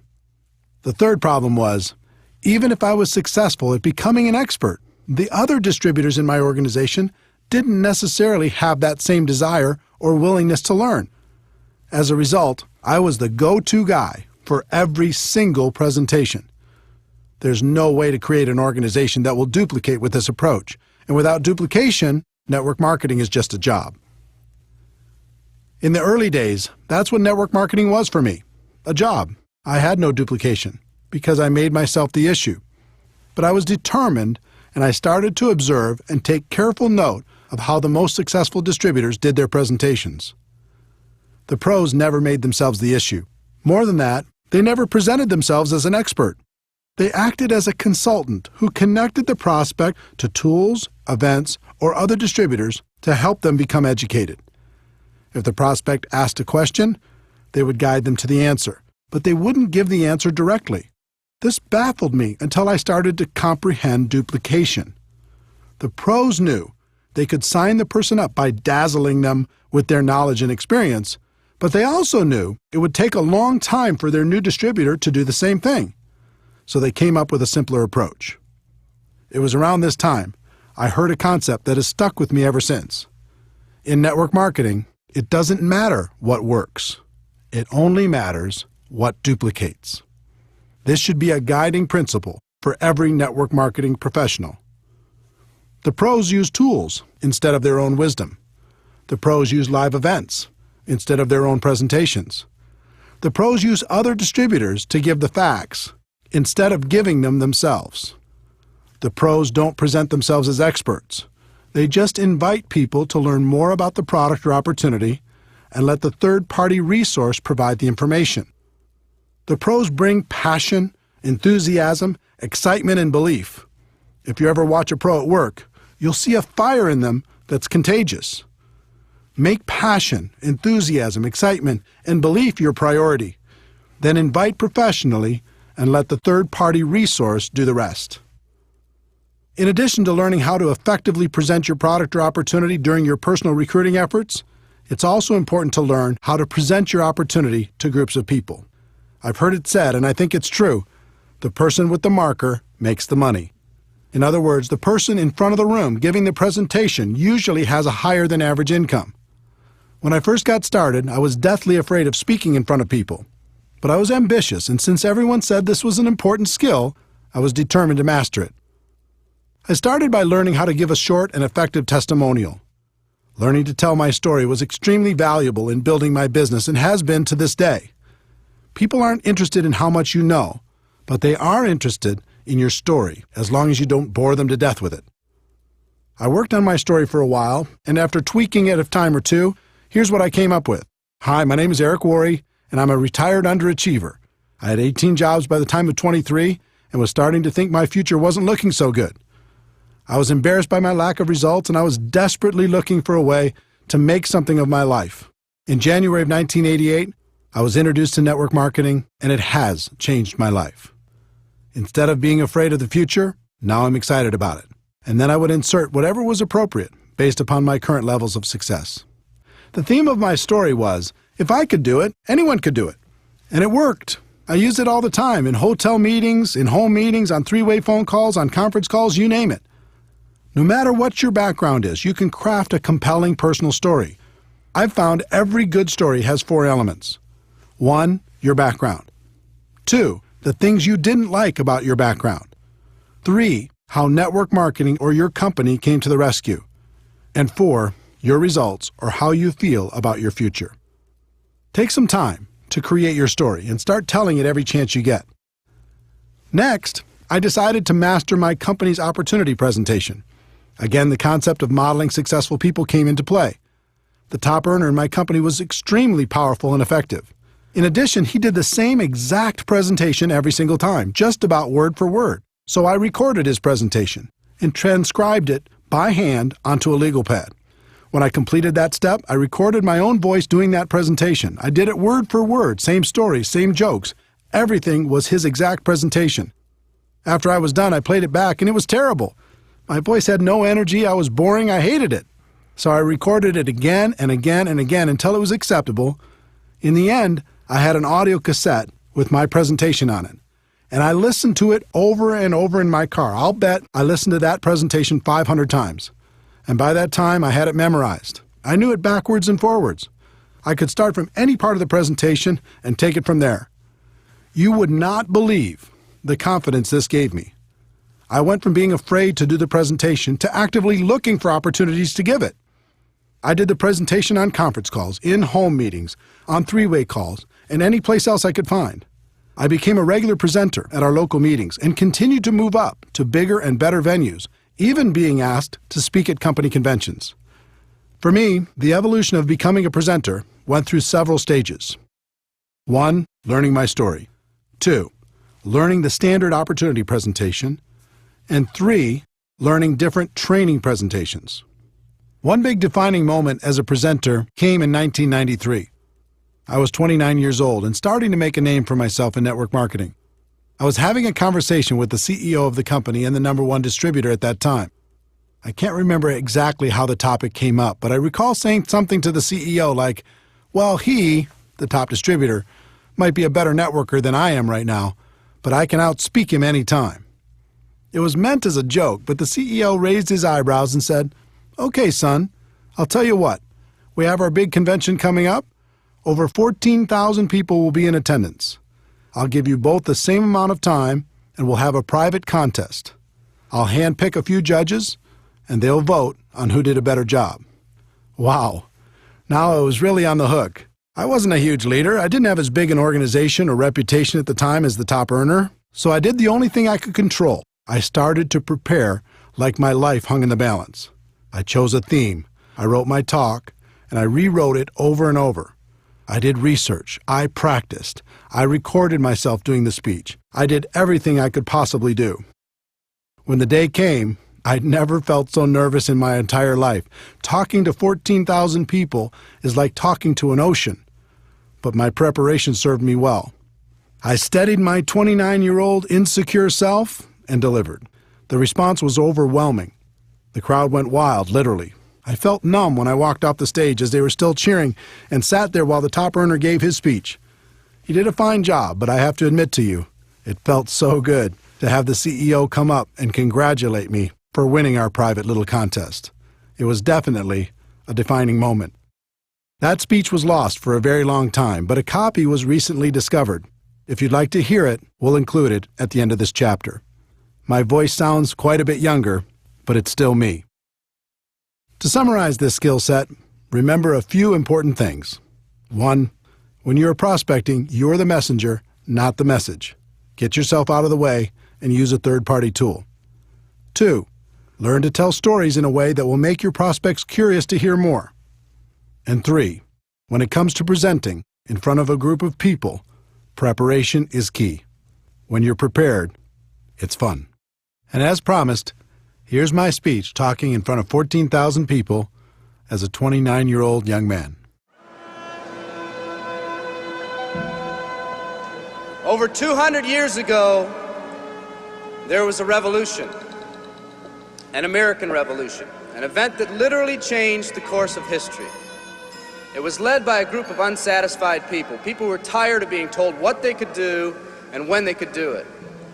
The third problem was, even if I was successful at becoming an expert, the other distributors in my organization didn't necessarily have that same desire or willingness to learn. As a result, I was the go-to guy for every single presentation. There's no way to create an organization that will duplicate with this approach. And without duplication, network marketing is just a job. In the early days, that's what network marketing was for me, a job. I had no duplication because I made myself the issue. But I was determined, and I started to observe and take careful note of how the most successful distributors did their presentations. The pros never made themselves the issue. More than that, they never presented themselves as an expert. They acted as a consultant who connected the prospect to tools, events, or other distributors to help them become educated. If the prospect asked a question, they would guide them to the answer, but they wouldn't give the answer directly. This baffled me until I started to comprehend duplication. The pros knew they could sign the person up by dazzling them with their knowledge and experience, but they also knew it would take a long time for their new distributor to do the same thing. So they came up with a simpler approach. It was around this time I heard a concept that has stuck with me ever since. In network marketing, it doesn't matter what works. It only matters what duplicates. This should be a guiding principle for every network marketing professional. The pros use tools instead of their own wisdom. The pros use live events instead of their own presentations. The pros use other distributors to give the facts instead of giving them themselves. The pros don't present themselves as experts. They just invite people to learn more about the product or opportunity and let the third-party resource provide the information. The pros bring passion, enthusiasm, excitement, and belief. If you ever watch a pro at work, you'll see a fire in them that's contagious. Make passion, enthusiasm, excitement, and belief your priority. Then invite professionally and let the third-party resource do the rest. In addition to learning how to effectively present your product or opportunity during your personal recruiting efforts, it's also important to learn how to present your opportunity to groups of people. I've heard it said, and I think it's true, the person with the marker makes the money. In other words, the person in front of the room giving the presentation usually has a higher than average income. When I first got started, I was deathly afraid of speaking in front of people. But I was ambitious, and since everyone said this was an important skill, I was determined to master it. I started by learning how to give a short and effective testimonial. Learning to tell my story was extremely valuable in building my business and has been to this day. People aren't interested in how much you know, but they are interested in your story as long as you don't bore them to death with it. I worked on my story for a while, and after tweaking it a time or two, here's what I came up with. Hi, my name is Eric Worre, and I'm a retired underachiever. I had 18 jobs by the time of 23 and was starting to think my future wasn't looking so good. I was embarrassed by my lack of results, and I was desperately looking for a way to make something of my life. In January of 1988, I was introduced to network marketing, and it has changed my life. Instead of being afraid of the future, now I'm excited about it. And then I would insert whatever was appropriate based upon my current levels of success. The theme of my story was, if I could do it, anyone could do it. And it worked. I used it all the time in hotel meetings, in home meetings, on three-way phone calls, on conference calls, you name it. No matter what your background is, you can craft a compelling personal story. I've found every good story has 4 elements. 1, your background. 2, the things you didn't like about your background. 3, how network marketing or your company came to the rescue. And 4, your results or how you feel about your future. Take some time to create your story and start telling it every chance you get. Next, I decided to master my company's opportunity presentation. Again, the concept of modeling successful people came into play. The top earner in my company was extremely powerful and effective. In addition, he did the same exact presentation every single time, just about word for word. So I recorded his presentation and transcribed it by hand onto a legal pad. When I completed that step, I recorded my own voice doing that presentation. I did it word for word, same stories, same jokes. Everything was his exact presentation. After I was done, I played it back, and it was terrible. My voice had no energy, I was boring, I hated it. So I recorded it again and again and again until it was acceptable. In the end, I had an audio cassette with my presentation on it. And I listened to it over and over in my car. I'll bet I listened to that presentation 500 times. And by that time, I had it memorized. I knew it backwards and forwards. I could start from any part of the presentation and take it from there. You would not believe the confidence this gave me. I went from being afraid to do the presentation to actively looking for opportunities to give it. I did the presentation on conference calls, in home meetings, on three-way calls, and any place else I could find. I became a regular presenter at our local meetings and continued to move up to bigger and better venues, even being asked to speak at company conventions. For me, the evolution of becoming a presenter went through several stages. 1, learning my story. 2, learning the standard opportunity presentation. And 3, learning different training presentations. One big defining moment as a presenter came in 1993. I was 29 years old and starting to make a name for myself in network marketing. I was having a conversation with the CEO of the company and the #1 distributor at that time. I can't remember exactly how the topic came up, but I recall saying something to the CEO like, well, he, the top distributor, might be a better networker than I am right now, but I can outspeak him any time. It was meant as a joke, but the CEO raised his eyebrows and said, okay, son, I'll tell you what. We have our big convention coming up. Over 14,000 people will be in attendance. I'll give you both the same amount of time, and we'll have a private contest. I'll handpick a few judges, and they'll vote on who did a better job. Wow. Now I was really on the hook. I wasn't a huge leader. I didn't have as big an organization or reputation at the time as the top earner, so I did the only thing I could control. I started to prepare like my life hung in the balance. I chose a theme, I wrote my talk, and I rewrote it over and over. I did research, I practiced, I recorded myself doing the speech. I did everything I could possibly do. When the day came, I'd never felt so nervous in my entire life. Talking to 14,000 people is like talking to an ocean, but my preparation served me well. I steadied my 29-year-old insecure self and delivered. The response was overwhelming. The crowd went wild, literally. I felt numb when I walked off the stage as they were still cheering and sat there while the top earner gave his speech. He did a fine job, but I have to admit to you, it felt so good to have the CEO come up and congratulate me for winning our private little contest. It was definitely a defining moment. That speech was lost for a very long time, but a copy was recently discovered. If you'd like to hear it, we'll include it at the end of this chapter. My voice sounds quite a bit younger, but it's still me. To summarize this skill set, remember a few important things. 1. When you're prospecting, you're the messenger, not the message. Get yourself out of the way and use a third-party tool. 2. Learn to tell stories in a way that will make your prospects curious to hear more. And 3. When it comes to presenting in front of a group of people, preparation is key. When you're prepared, it's fun. And as promised, here's my speech talking in front of 14,000 people as a 29-year-old young man. Over 200 years ago, there was a revolution, an American Revolution, an event that literally changed the course of history. It was led by a group of unsatisfied people. People who were tired of being told what they could do and when they could do it.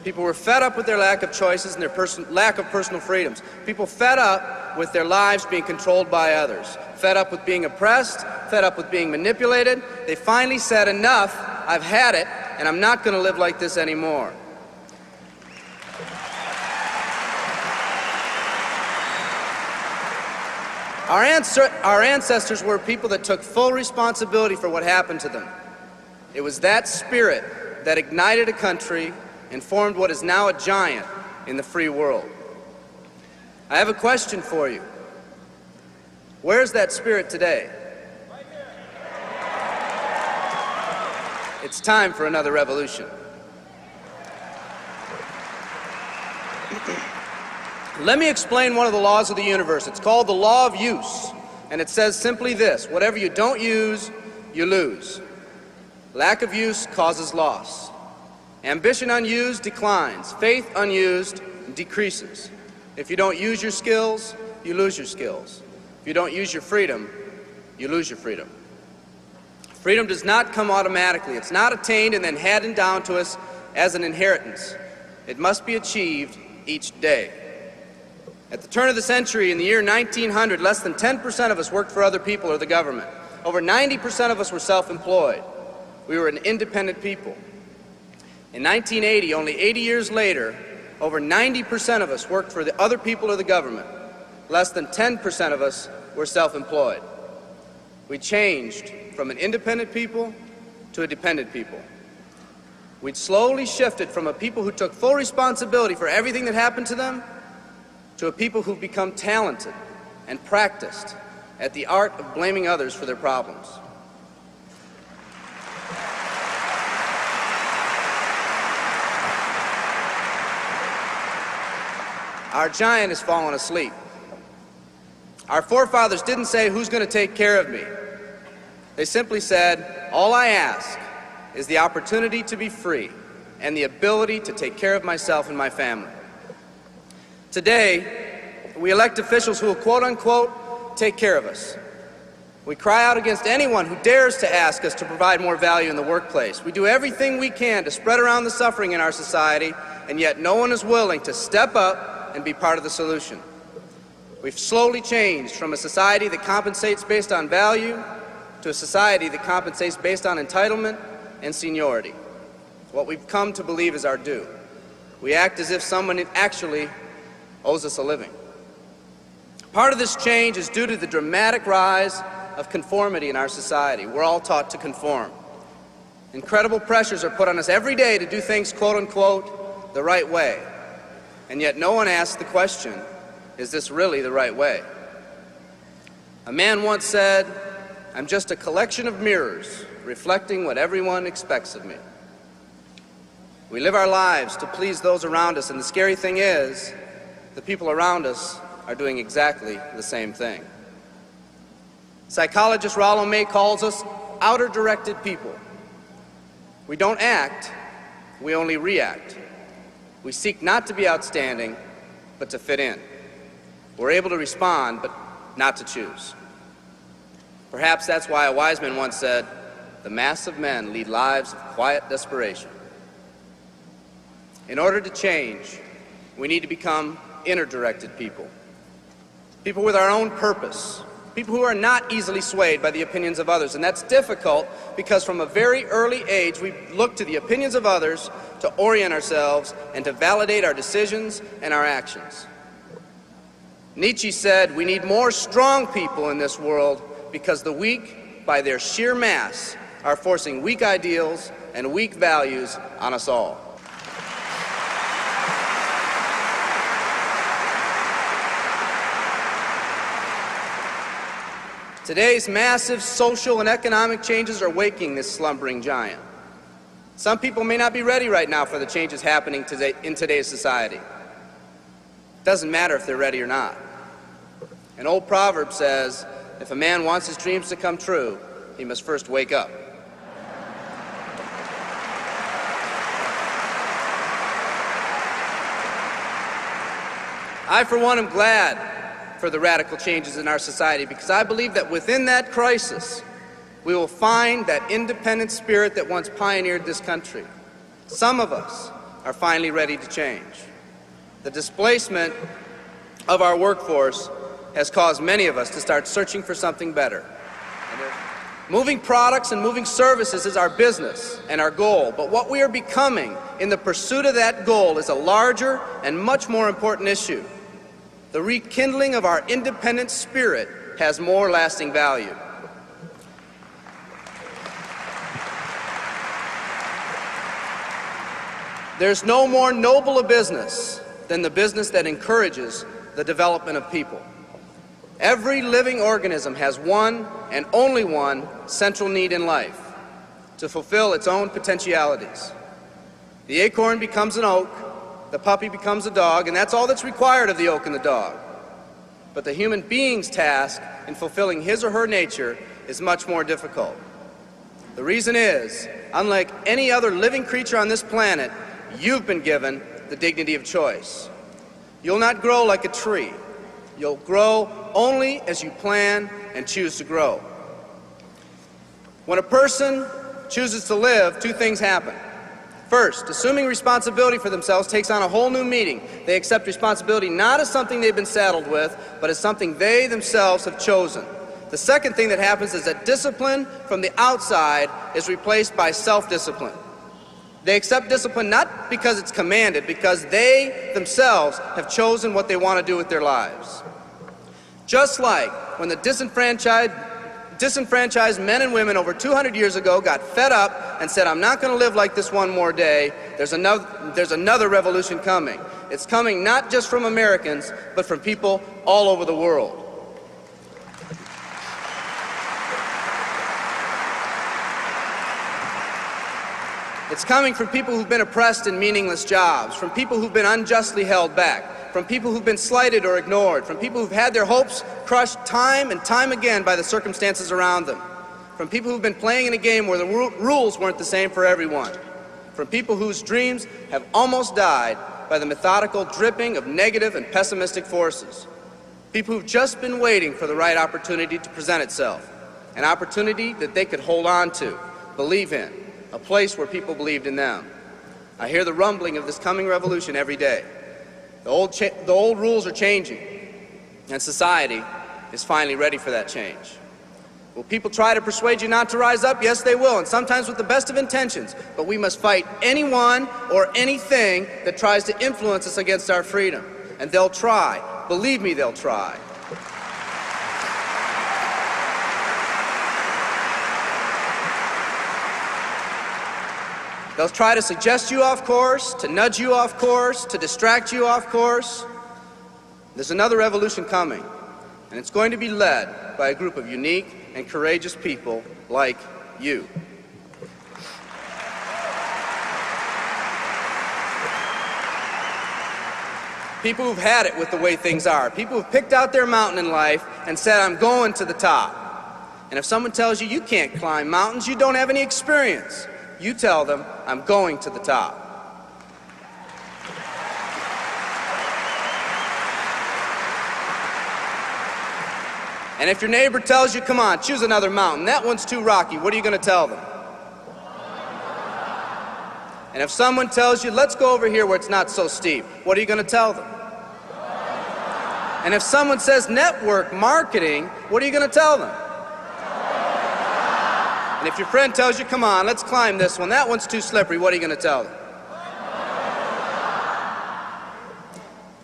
People were fed up with their lack of choices and their lack of personal freedoms. People fed up with their lives being controlled by others. Fed up with being oppressed, fed up with being manipulated. They finally said, enough, I've had it, and I'm not going to live like this anymore. Our ancestors were people that took full responsibility for what happened to them. It was that spirit that ignited a country and formed what is now a giant in the free world. I have a question for you. Where's that spirit today? It's time for another revolution. Let me explain one of the laws of the universe. It's called the law of use, and it says simply this: whatever you don't use, you lose. Lack of use causes loss. Ambition unused declines. Faith unused decreases. If you don't use your skills, you lose your skills. If you don't use your freedom, you lose your freedom. Freedom does not come automatically. It's not attained and then handed down to us as an inheritance. It must be achieved each day. At the turn of the century, in the year 1900, less than 10% of us worked for other people or the government. Over 90% of us were self-employed. We were an independent people. In 1980, only 80 years later, over 90% of us worked for the other people or the government. Less than 10% of us were self-employed. We changed from an independent people to a dependent people. We'd slowly shifted from a people who took full responsibility for everything that happened to them to a people who've become talented and practiced at the art of blaming others for their problems. Our giant has fallen asleep. Our forefathers didn't say, who's going to take care of me? They simply said, all I ask is the opportunity to be free and the ability to take care of myself and my family. Today, we elect officials who will, quote unquote, take care of us. We cry out against anyone who dares to ask us to provide more value in the workplace. We do everything we can to spread around the suffering in our society, and yet no one is willing to step up and be part of the solution. We've slowly changed from a society that compensates based on value to a society that compensates based on entitlement and seniority. What we've come to believe is our due. We act as if someone actually owes us a living. Part of this change is due to the dramatic rise of conformity in our society. We're all taught to conform. Incredible pressures are put on us every day to do things, quote unquote, the right way. And yet no one asks the question, is this really the right way? A man once said, I'm just a collection of mirrors reflecting what everyone expects of me. We live our lives to please those around us, and the scary thing is, the people around us are doing exactly the same thing. Psychologist Rollo May calls us outer-directed people. We don't act, we only react. We seek not to be outstanding, but to fit in. We're able to respond, but not to choose. Perhaps that's why a wise man once said, the mass of men lead lives of quiet desperation. In order to change, we need to become inner-directed people. People with our own purpose. People who are not easily swayed by the opinions of others. And that's difficult because from a very early age, we look to the opinions of others to orient ourselves and to validate our decisions and our actions. Nietzsche said, "We need more strong people in this world because the weak, by their sheer mass, are forcing weak ideals and weak values on us all." Today's massive social and economic changes are waking this slumbering giant. Some people may not be ready right now for the changes happening today in today's society. It doesn't matter if they're ready or not. An old proverb says, if a man wants his dreams to come true, he must first wake up. I, for one, am glad for the radical changes in our society because I believe that within that crisis, we will find that independent spirit that once pioneered this country. Some of us are finally ready to change. The displacement of our workforce has caused many of us to start searching for something better. Moving products and moving services is our business and our goal, but what we are becoming in the pursuit of that goal is a larger and much more important issue. The rekindling of our independent spirit has more lasting value. There's no more noble a business than the business that encourages the development of people. Every living organism has one and only one central need in life: to fulfill its own potentialities. The acorn becomes an oak, the puppy becomes a dog, and that's all that's required of the oak and the dog. But the human being's task in fulfilling his or her nature is much more difficult. The reason is, unlike any other living creature on this planet, you've been given the dignity of choice. You'll not grow like a tree. You'll grow only as you plan and choose to grow. When a person chooses to live, two things happen. First, assuming responsibility for themselves takes on a whole new meaning. They accept responsibility not as something they've been saddled with, but as something they themselves have chosen. The second thing that happens is that discipline from the outside is replaced by self-discipline. They accept discipline not because it's commanded, because they themselves have chosen what they want to do with their lives. Just like when the disenfranchised men and women over 200 years ago got fed up and said, "I'm not going to live like this one more day," there's another revolution coming. It's coming not just from Americans, but from people all over the world. It's coming from people who've been oppressed in meaningless jobs, from people who've been unjustly held back, from people who've been slighted or ignored, from people who've had their hopes crushed time and time again by the circumstances around them, from people who've been playing in a game where the rules weren't the same for everyone, from people whose dreams have almost died by the methodical dripping of negative and pessimistic forces, people who've just been waiting for the right opportunity to present itself, an opportunity that they could hold on to, believe in, a place where people believed in them. I hear the rumbling of this coming revolution every day. The old rules are changing, and society is finally ready for that change. Will people try to persuade you not to rise up? Yes, they will, and sometimes with the best of intentions. But we must fight anyone or anything that tries to influence us against our freedom. And they'll try. Believe me, they'll try. They'll try to suggest you off course, to nudge you off course, to distract you off course. There's another revolution coming, and it's going to be led by a group of unique and courageous people like you. People who've had it with the way things are. People who've picked out their mountain in life and said, "I'm going to the top." And if someone tells you you can't climb mountains, you don't have any experience. You tell them, "I'm going to the top." And if your neighbor tells you, "Come on, choose another mountain, that one's too rocky," what are you going to tell them? And if someone tells you, "Let's go over here where it's not so steep," what are you going to tell them? And if someone says network marketing, what are you going to tell them? And if your friend tells you, "Come on, let's climb this one, that one's too slippery," what are you going to tell them?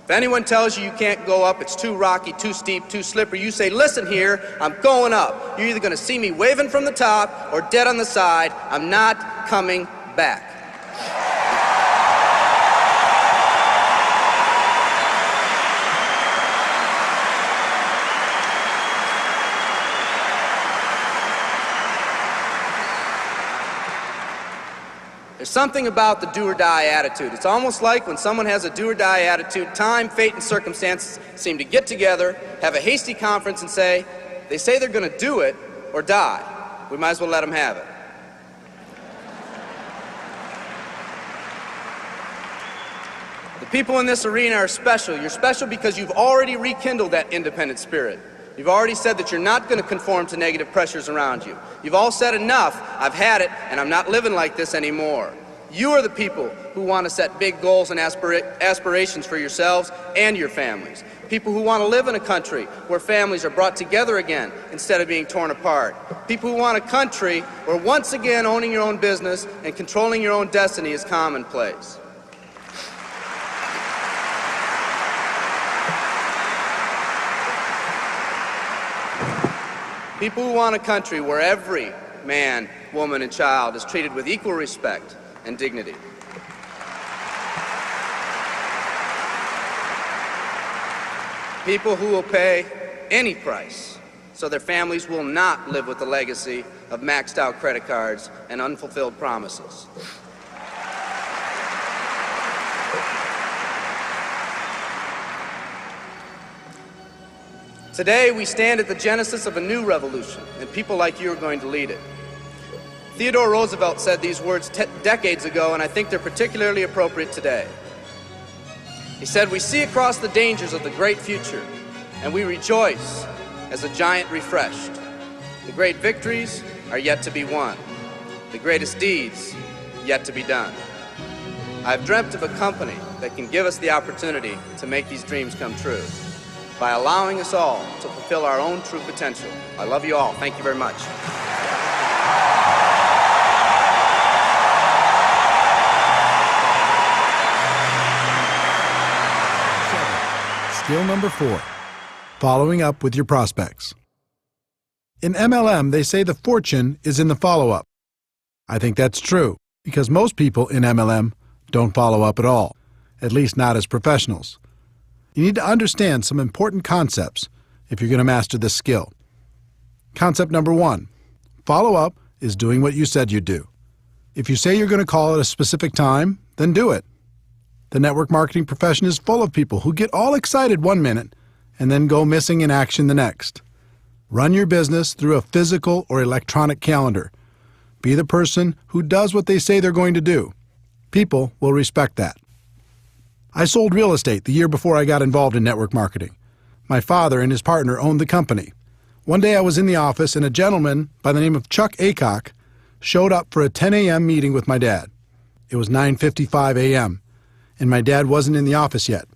If anyone tells you you can't go up, it's too rocky, too steep, too slippery, you say, listen here, I'm going up. You're either going to see me waving from the top or dead on the side. I'm not coming back. There's something about the do-or-die attitude. It's almost like when someone has a do-or-die attitude, time, fate, and circumstances seem to get together, have a hasty conference, and say, they say they're going to do it or die. We might as well let them have it. The people in this arena are special. You're special because you've already rekindled that independent spirit. You've already said that you're not going to conform to negative pressures around you. You've all said enough, I've had it, and I'm not living like this anymore. You are the people who want to set big goals and aspirations for yourselves and your families. People who want to live in a country where families are brought together again instead of being torn apart. People who want a country where once again owning your own business and controlling your own destiny is commonplace. People who want a country where every man, woman, and child is treated with equal respect and dignity. People who will pay any price so their families will not live with the legacy of maxed out credit cards and unfulfilled promises. Today, we stand at the genesis of a new revolution, and people like you are going to lead it. Theodore Roosevelt said these words decades ago, and I think they're particularly appropriate today. He said, "We see across the dangers of the great future, and we rejoice as a giant refreshed. The great victories are yet to be won. The greatest deeds yet to be done. I've dreamt of a company that can give us the opportunity to make these dreams come true, by allowing us all to fulfill our own true potential. I love you all. Thank you very much." Skill number 4, following up with your prospects. In MLM, they say the fortune is in the follow-up. I think that's true, because most people in MLM don't follow up at all, at least not as professionals. You need to understand some important concepts if you're going to master this skill. Concept number 1, follow-up is doing what you said you'd do. If you say you're going to call at a specific time, then do it. The network marketing profession is full of people who get all excited one minute and then go missing in action the next. Run your business through a physical or electronic calendar. Be the person who does what they say they're going to do. People will respect that. I sold real estate the year before I got involved in network marketing. My father and his partner owned the company. One day I was in the office and a gentleman by the name of Chuck Aycock showed up for a 10 a.m. meeting with my dad. It was 9:55 a.m., and my dad wasn't in the office yet.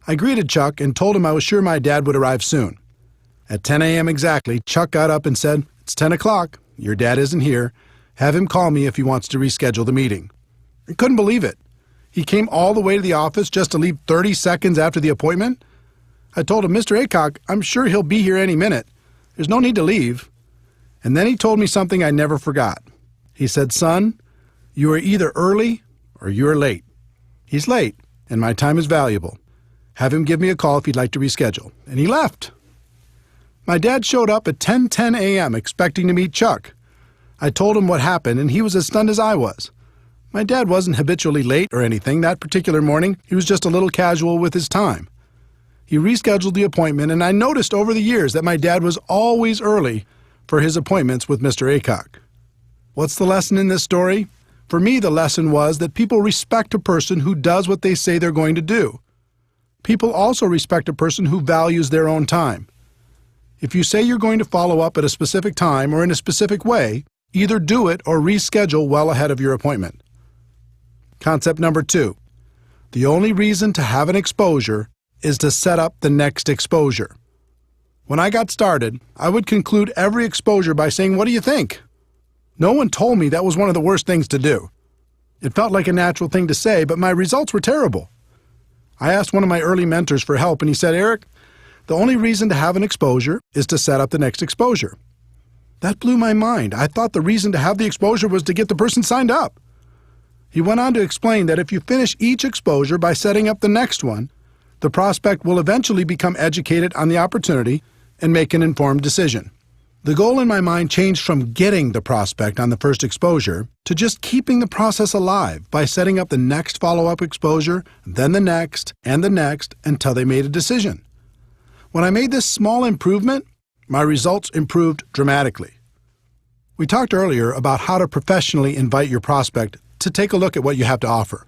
I greeted Chuck and told him I was sure my dad would arrive soon. At 10 a.m. exactly, Chuck got up and said, "It's 10 o'clock. Your dad isn't here. Have him call me if he wants to reschedule the meeting." I couldn't believe it. He came all the way to the office just to leave 30 seconds after the appointment? I told him, "Mr. Aycock, I'm sure he'll be here any minute. There's no need to leave." And then he told me something I never forgot. He said, "Son, you are either early or you are late. He's late, and my time is valuable. Have him give me a call if he'd like to reschedule." And he left. My dad showed up at 10:10 a.m. expecting to meet Chuck. I told him what happened, and he was as stunned as I was. My dad wasn't habitually late or anything. That particular morning, he was just a little casual with his time. He rescheduled the appointment, and I noticed over the years that my dad was always early for his appointments with Mr. Aycock. What's the lesson in this story? For me, the lesson was that people respect a person who does what they say they're going to do. People also respect a person who values their own time. If you say you're going to follow up at a specific time or in a specific way, either do it or reschedule well ahead of your appointment. Concept number 2, the only reason to have an exposure is to set up the next exposure. When I got started, I would conclude every exposure by saying, "What do you think?" No one told me that was one of the worst things to do. It felt like a natural thing to say, but my results were terrible. I asked one of my early mentors for help, and he said, "Eric, the only reason to have an exposure is to set up the next exposure." That blew my mind. I thought the reason to have the exposure was to get the person signed up. He went on to explain that if you finish each exposure by setting up the next one, the prospect will eventually become educated on the opportunity and make an informed decision. The goal in my mind changed from getting the prospect on the first exposure to just keeping the process alive by setting up the next follow-up exposure, then the next, and the next until they made a decision. When I made this small improvement, my results improved dramatically. We talked earlier about how to professionally invite your prospect to take a look at what you have to offer.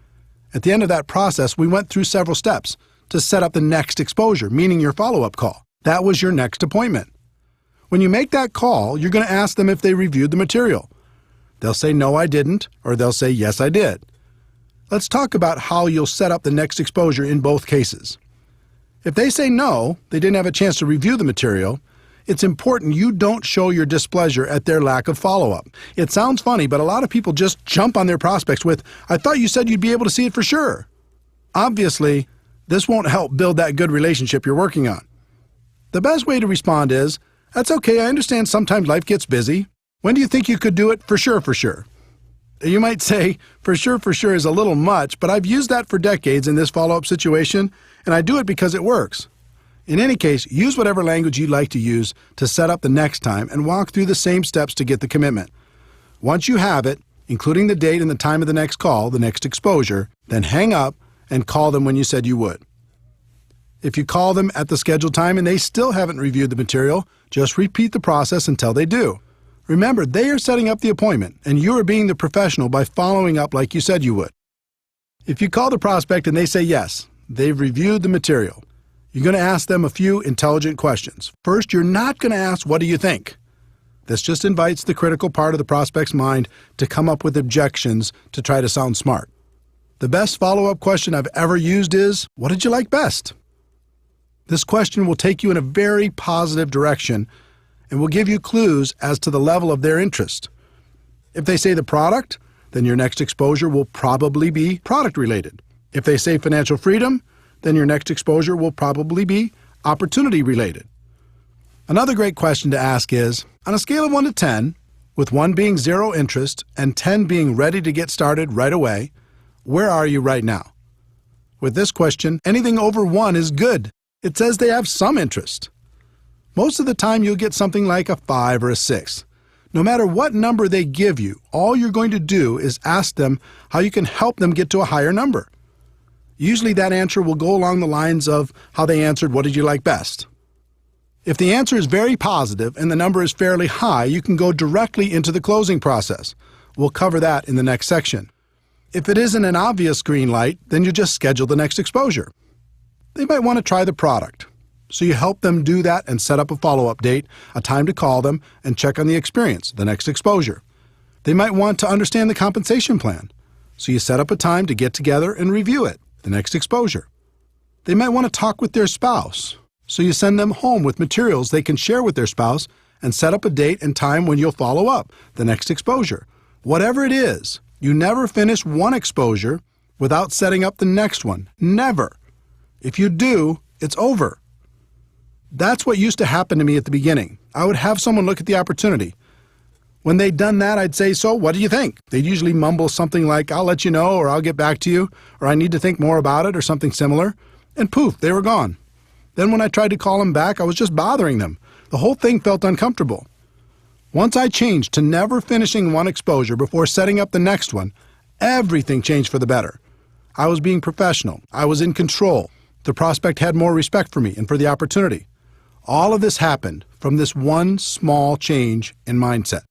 At the end of that process, we went through several steps to set up the next exposure, meaning your follow-up call. That was your next appointment. When you make that call, you're going to ask them if they reviewed the material. They'll say, "No, I didn't," or they'll say, "Yes, I did." Let's talk about how you'll set up the next exposure in both cases. If they say no, they didn't have a chance to review the material, it's important you don't show your displeasure at their lack of follow-up. It sounds funny, but a lot of people just jump on their prospects with, "I thought you said you'd be able to see it for sure." Obviously, this won't help build that good relationship you're working on. The best way to respond is, "That's okay, I understand sometimes life gets busy. When do you think you could do it for sure, for sure?" You might say, for sure is a little much, but I've used that for decades in this follow-up situation, and I do it because it works. In any case, use whatever language you'd like to use to set up the next time and walk through the same steps to get the commitment. Once you have it, including the date and the time of the next call, the next exposure, then hang up and call them when you said you would. If you call them at the scheduled time and they still haven't reviewed the material, just repeat the process until they do. Remember, they are setting up the appointment, and you are being the professional by following up like you said you would. If you call the prospect and they say yes, they've reviewed the material, you're going to ask them a few intelligent questions. First, you're not going to ask, "What do you think?" This just invites the critical part of the prospect's mind to come up with objections to try to sound smart. The best follow-up question I've ever used is, "What did you like best?" This question will take you in a very positive direction and will give you clues as to the level of their interest. If they say the product, then your next exposure will probably be product-related. If they say financial freedom, then your next exposure will probably be opportunity-related. Another great question to ask is, on a scale of 1 to 10, with 1 being zero interest and 10 being ready to get started right away, where are you right now? With this question, anything over 1 is good. It says they have some interest. Most of the time you'll get something like a 5 or a 6. No matter what number they give you, all you're going to do is ask them how you can help them get to a higher number. Usually that answer will go along the lines of how they answered, "What did you like best?" If the answer is very positive and the number is fairly high, you can go directly into the closing process. We'll cover that in the next section. If it isn't an obvious green light, then you just schedule the next exposure. They might want to try the product, so you help them do that and set up a follow-up date, a time to call them, and check on the experience, the next exposure. They might want to understand the compensation plan, so you set up a time to get together and review it, the next exposure. They might want to talk with their spouse, so you send them home with materials they can share with their spouse and set up a date and time when you'll follow up, the next exposure. Whatever it is, you never finish one exposure without setting up the next one. Never. If you do, it's over. That's what used to happen to me at the beginning. I would have someone look at the opportunity. When they'd done that, I'd say, "So, what do you think?" They'd usually mumble something like, "I'll let you know," or "I'll get back to you," or "I need to think more about it," or something similar. And poof, they were gone. Then when I tried to call them back, I was just bothering them. The whole thing felt uncomfortable. Once I changed to never finishing one exposure before setting up the next one, everything changed for the better. I was being professional. I was in control. The prospect had more respect for me and for the opportunity. All of this happened from this one small change in mindset.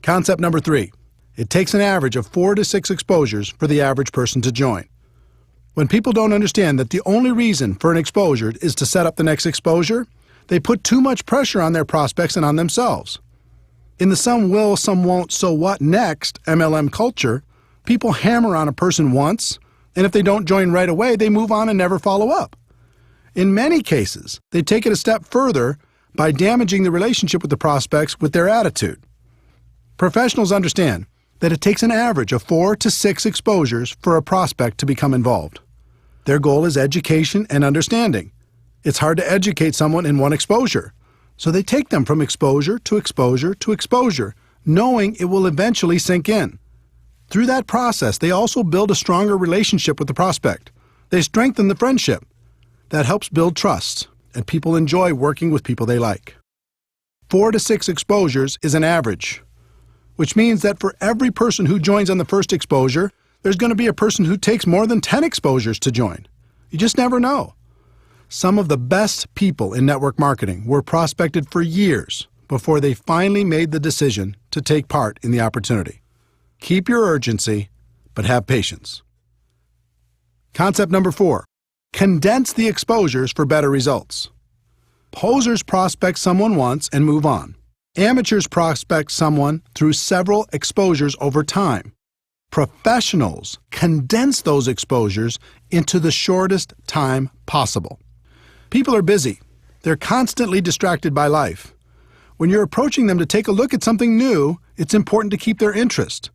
Concept number 3. It takes an average of 4 to 6 exposures for the average person to join. When people don't understand that the only reason for an exposure is to set up the next exposure, they put too much pressure on their prospects and on themselves. In the some will, some won't, so what next MLM culture, people hammer on a person once, and if they don't join right away, they move on and never follow up. In many cases, they take it a step further by damaging the relationship with the prospects with their attitude. Professionals understand that it takes an average of 4 to 6 exposures for a prospect to become involved. Their goal is education and understanding. It's hard to educate someone in one exposure, so they take them from exposure to exposure to exposure, knowing it will eventually sink in. Through that process, they also build a stronger relationship with the prospect. They strengthen the friendship. That helps build trust, and people enjoy working with people they like. 4 to 6 exposures is an average, which means that for every person who joins on the first exposure, there's going to be a person who takes more than 10 exposures to join. You just never know. Some of the best people in network marketing were prospected for years before they finally made the decision to take part in the opportunity. Keep your urgency, but have patience. Concept number 4, condense the exposures for better results. Posers prospect someone once and move on. Amateurs prospect someone through several exposures over time. Professionals condense those exposures into the shortest time possible. People are busy. They're constantly distracted by life. When you're approaching them to take a look at something new, it's important to keep their interest.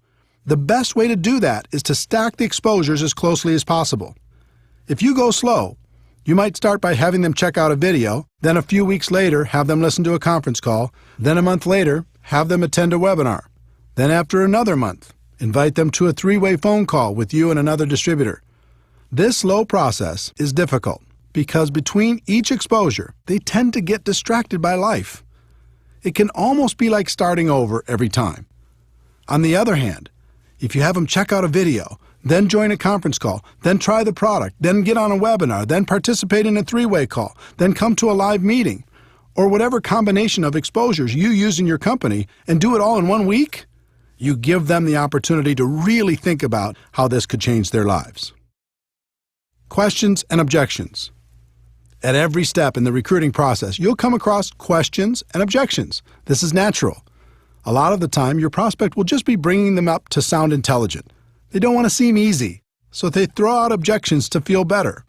The best way to do that is to stack the exposures as closely as possible. If you go slow, you might start by having them check out a video, then a few weeks later have them listen to a conference call, then a month later have them attend a webinar, then after another month, invite them to a 3-way phone call with you and another distributor. This slow process is difficult because between each exposure, they tend to get distracted by life. It can almost be like starting over every time. On the other hand, if you have them check out a video, then join a conference call, then try the product, then get on a webinar, then participate in a 3-way call, then come to a live meeting, or whatever combination of exposures you use in your company and do it all in 1 week, you give them the opportunity to really think about how this could change their lives. Questions and objections. At every step in the recruiting process, you'll come across questions and objections. This is natural. A lot of the time, your prospect will just be bringing them up to sound intelligent. They don't want to seem easy, so they throw out objections to feel better.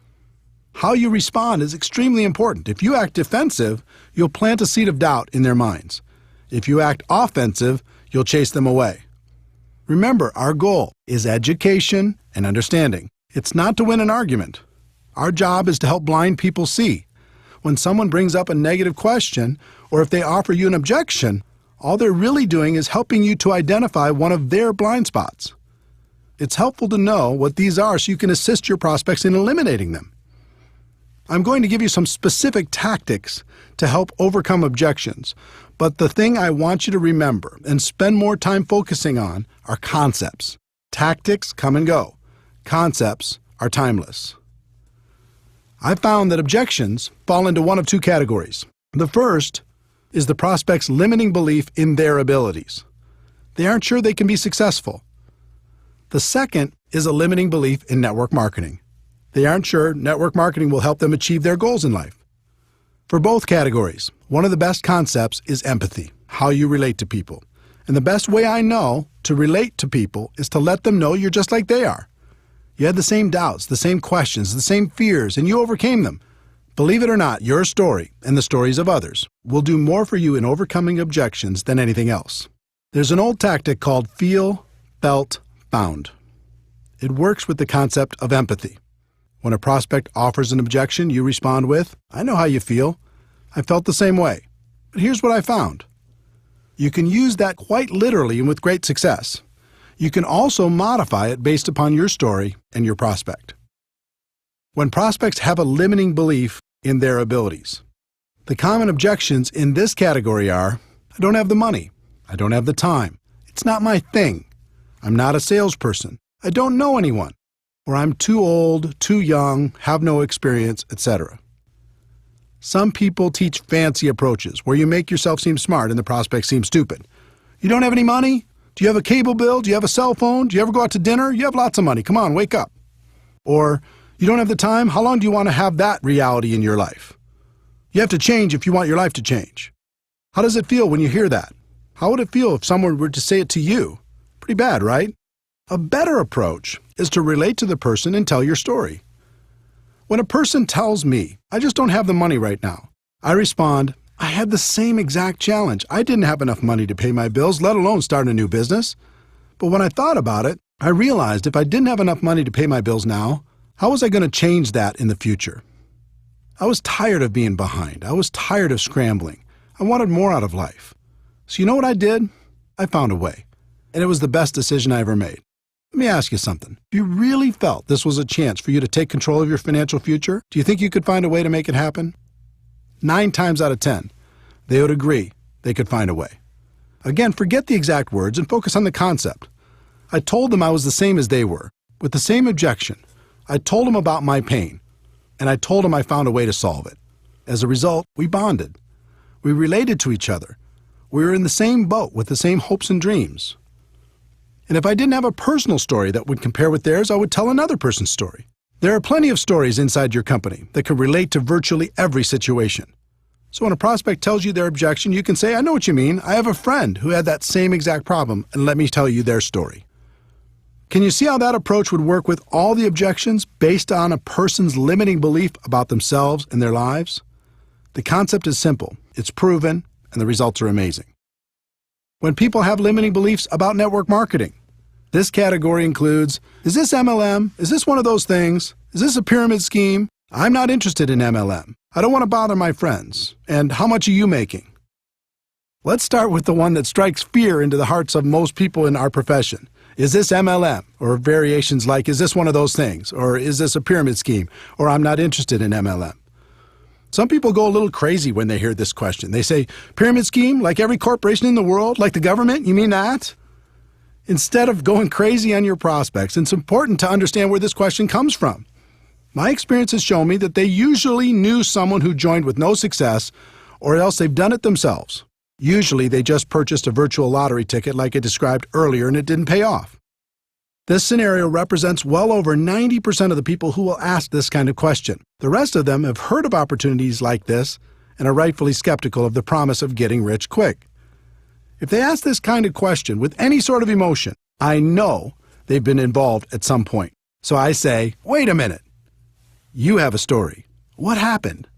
How you respond is extremely important. If you act defensive, you'll plant a seed of doubt in their minds. If you act offensive, you'll chase them away. Remember, our goal is education and understanding. It's not to win an argument. Our job is to help blind people see. When someone brings up a negative question, or if they offer you an objection, all they're really doing is helping you to identify one of their blind spots. It's helpful to know what these are so you can assist your prospects in eliminating them. I'm going to give you some specific tactics to help overcome objections, but the thing I want you to remember and spend more time focusing on are concepts. Tactics come and go. Concepts are timeless. I found that objections fall into one of 2 categories. The first is the prospect's limiting belief in their abilities. They aren't sure they can be successful. The second is a limiting belief in network marketing. They aren't sure network marketing will help them achieve their goals in life. For both categories, one of the best concepts is empathy, how you relate to people. And the best way I know to relate to people is to let them know you're just like they are. You had the same doubts, the same questions, the same fears, and you overcame them. Believe it or not, your story and the stories of others will do more for you in overcoming objections than anything else. There's an old tactic called feel, felt, found. It works with the concept of empathy. When a prospect offers an objection, you respond with, "I know how you feel. I felt the same way. But here's what I found." You can use that quite literally and with great success. You can also modify it based upon your story and your prospect. When prospects have a limiting belief in their abilities, the common objections in this category are, "I don't have the money. I don't have the time. It's not my thing. I'm not a salesperson. I don't know anyone. Or I'm too old, too young, have no experience, etc." Some people teach fancy approaches where you make yourself seem smart and the prospect seems stupid. "You don't have any money? Do you have a cable bill? Do you have a cell phone? Do you ever go out to dinner? You have lots of money. Come on, wake up." Or, "You don't have the time? How long do you want to have that reality in your life? You have to change if you want your life to change." How does it feel when you hear that? How would it feel if someone were to say it to you? Pretty bad, right? A better approach is to relate to the person and tell your story. When a person tells me, "I just don't have the money right now," I respond, "I had the same exact challenge. I didn't have enough money to pay my bills, let alone start a new business. But when I thought about it, I realized if I didn't have enough money to pay my bills now, How was I going to change that in the future? I was tired of being behind. I was tired of scrambling. I wanted more out of life. So you know what I did? I found a way. And it was the best decision I ever made. Let me ask you something. If you really felt this was a chance for you to take control of your financial future, do you think you could find a way to make it happen? 9 times out of 10, they would agree they could find a way. Again, forget the exact words and focus on the concept. I told them I was the same as they were, with the same objection. I told them about my pain, and I told them I found a way to solve it. As a result, we bonded. We related to each other. We were in the same boat with the same hopes and dreams. And if I didn't have a personal story that would compare with theirs, I would tell another person's story. There are plenty of stories inside your company that can relate to virtually every situation. So when a prospect tells you their objection, you can say, I know what you mean. I have a friend who had that same exact problem, and let me tell you their story. Can you see how that approach would work with all the objections based on a person's limiting belief about themselves and their lives? The concept is simple, it's proven, and the results are amazing. When people have limiting beliefs about network marketing, this category includes, is this MLM? Is this one of those things? Is this a pyramid scheme? I'm not interested in MLM. I don't want to bother my friends. And how much are you making? Let's start with the one that strikes fear into the hearts of most people in our profession. Is this MLM? Or variations like, is this one of those things? Or is this a pyramid scheme? Or I'm not interested in MLM. Some people go a little crazy when they hear this question. They say, pyramid scheme, like every corporation in the world, like the government? You mean that? Instead of going crazy on your prospects, it's important to understand where this question comes from. My experience has shown me that they usually knew someone who joined with no success, or else they've done it themselves. Usually they just purchased a virtual lottery ticket like I described earlier and it didn't pay off. This scenario represents well over 90% of the people who will ask this kind of question. The rest of them have heard of opportunities like this and are rightfully skeptical of the promise of getting rich quick. If they ask this kind of question with any sort of emotion, I know they've been involved at some point. So I say, wait a minute. You have a story. What happened?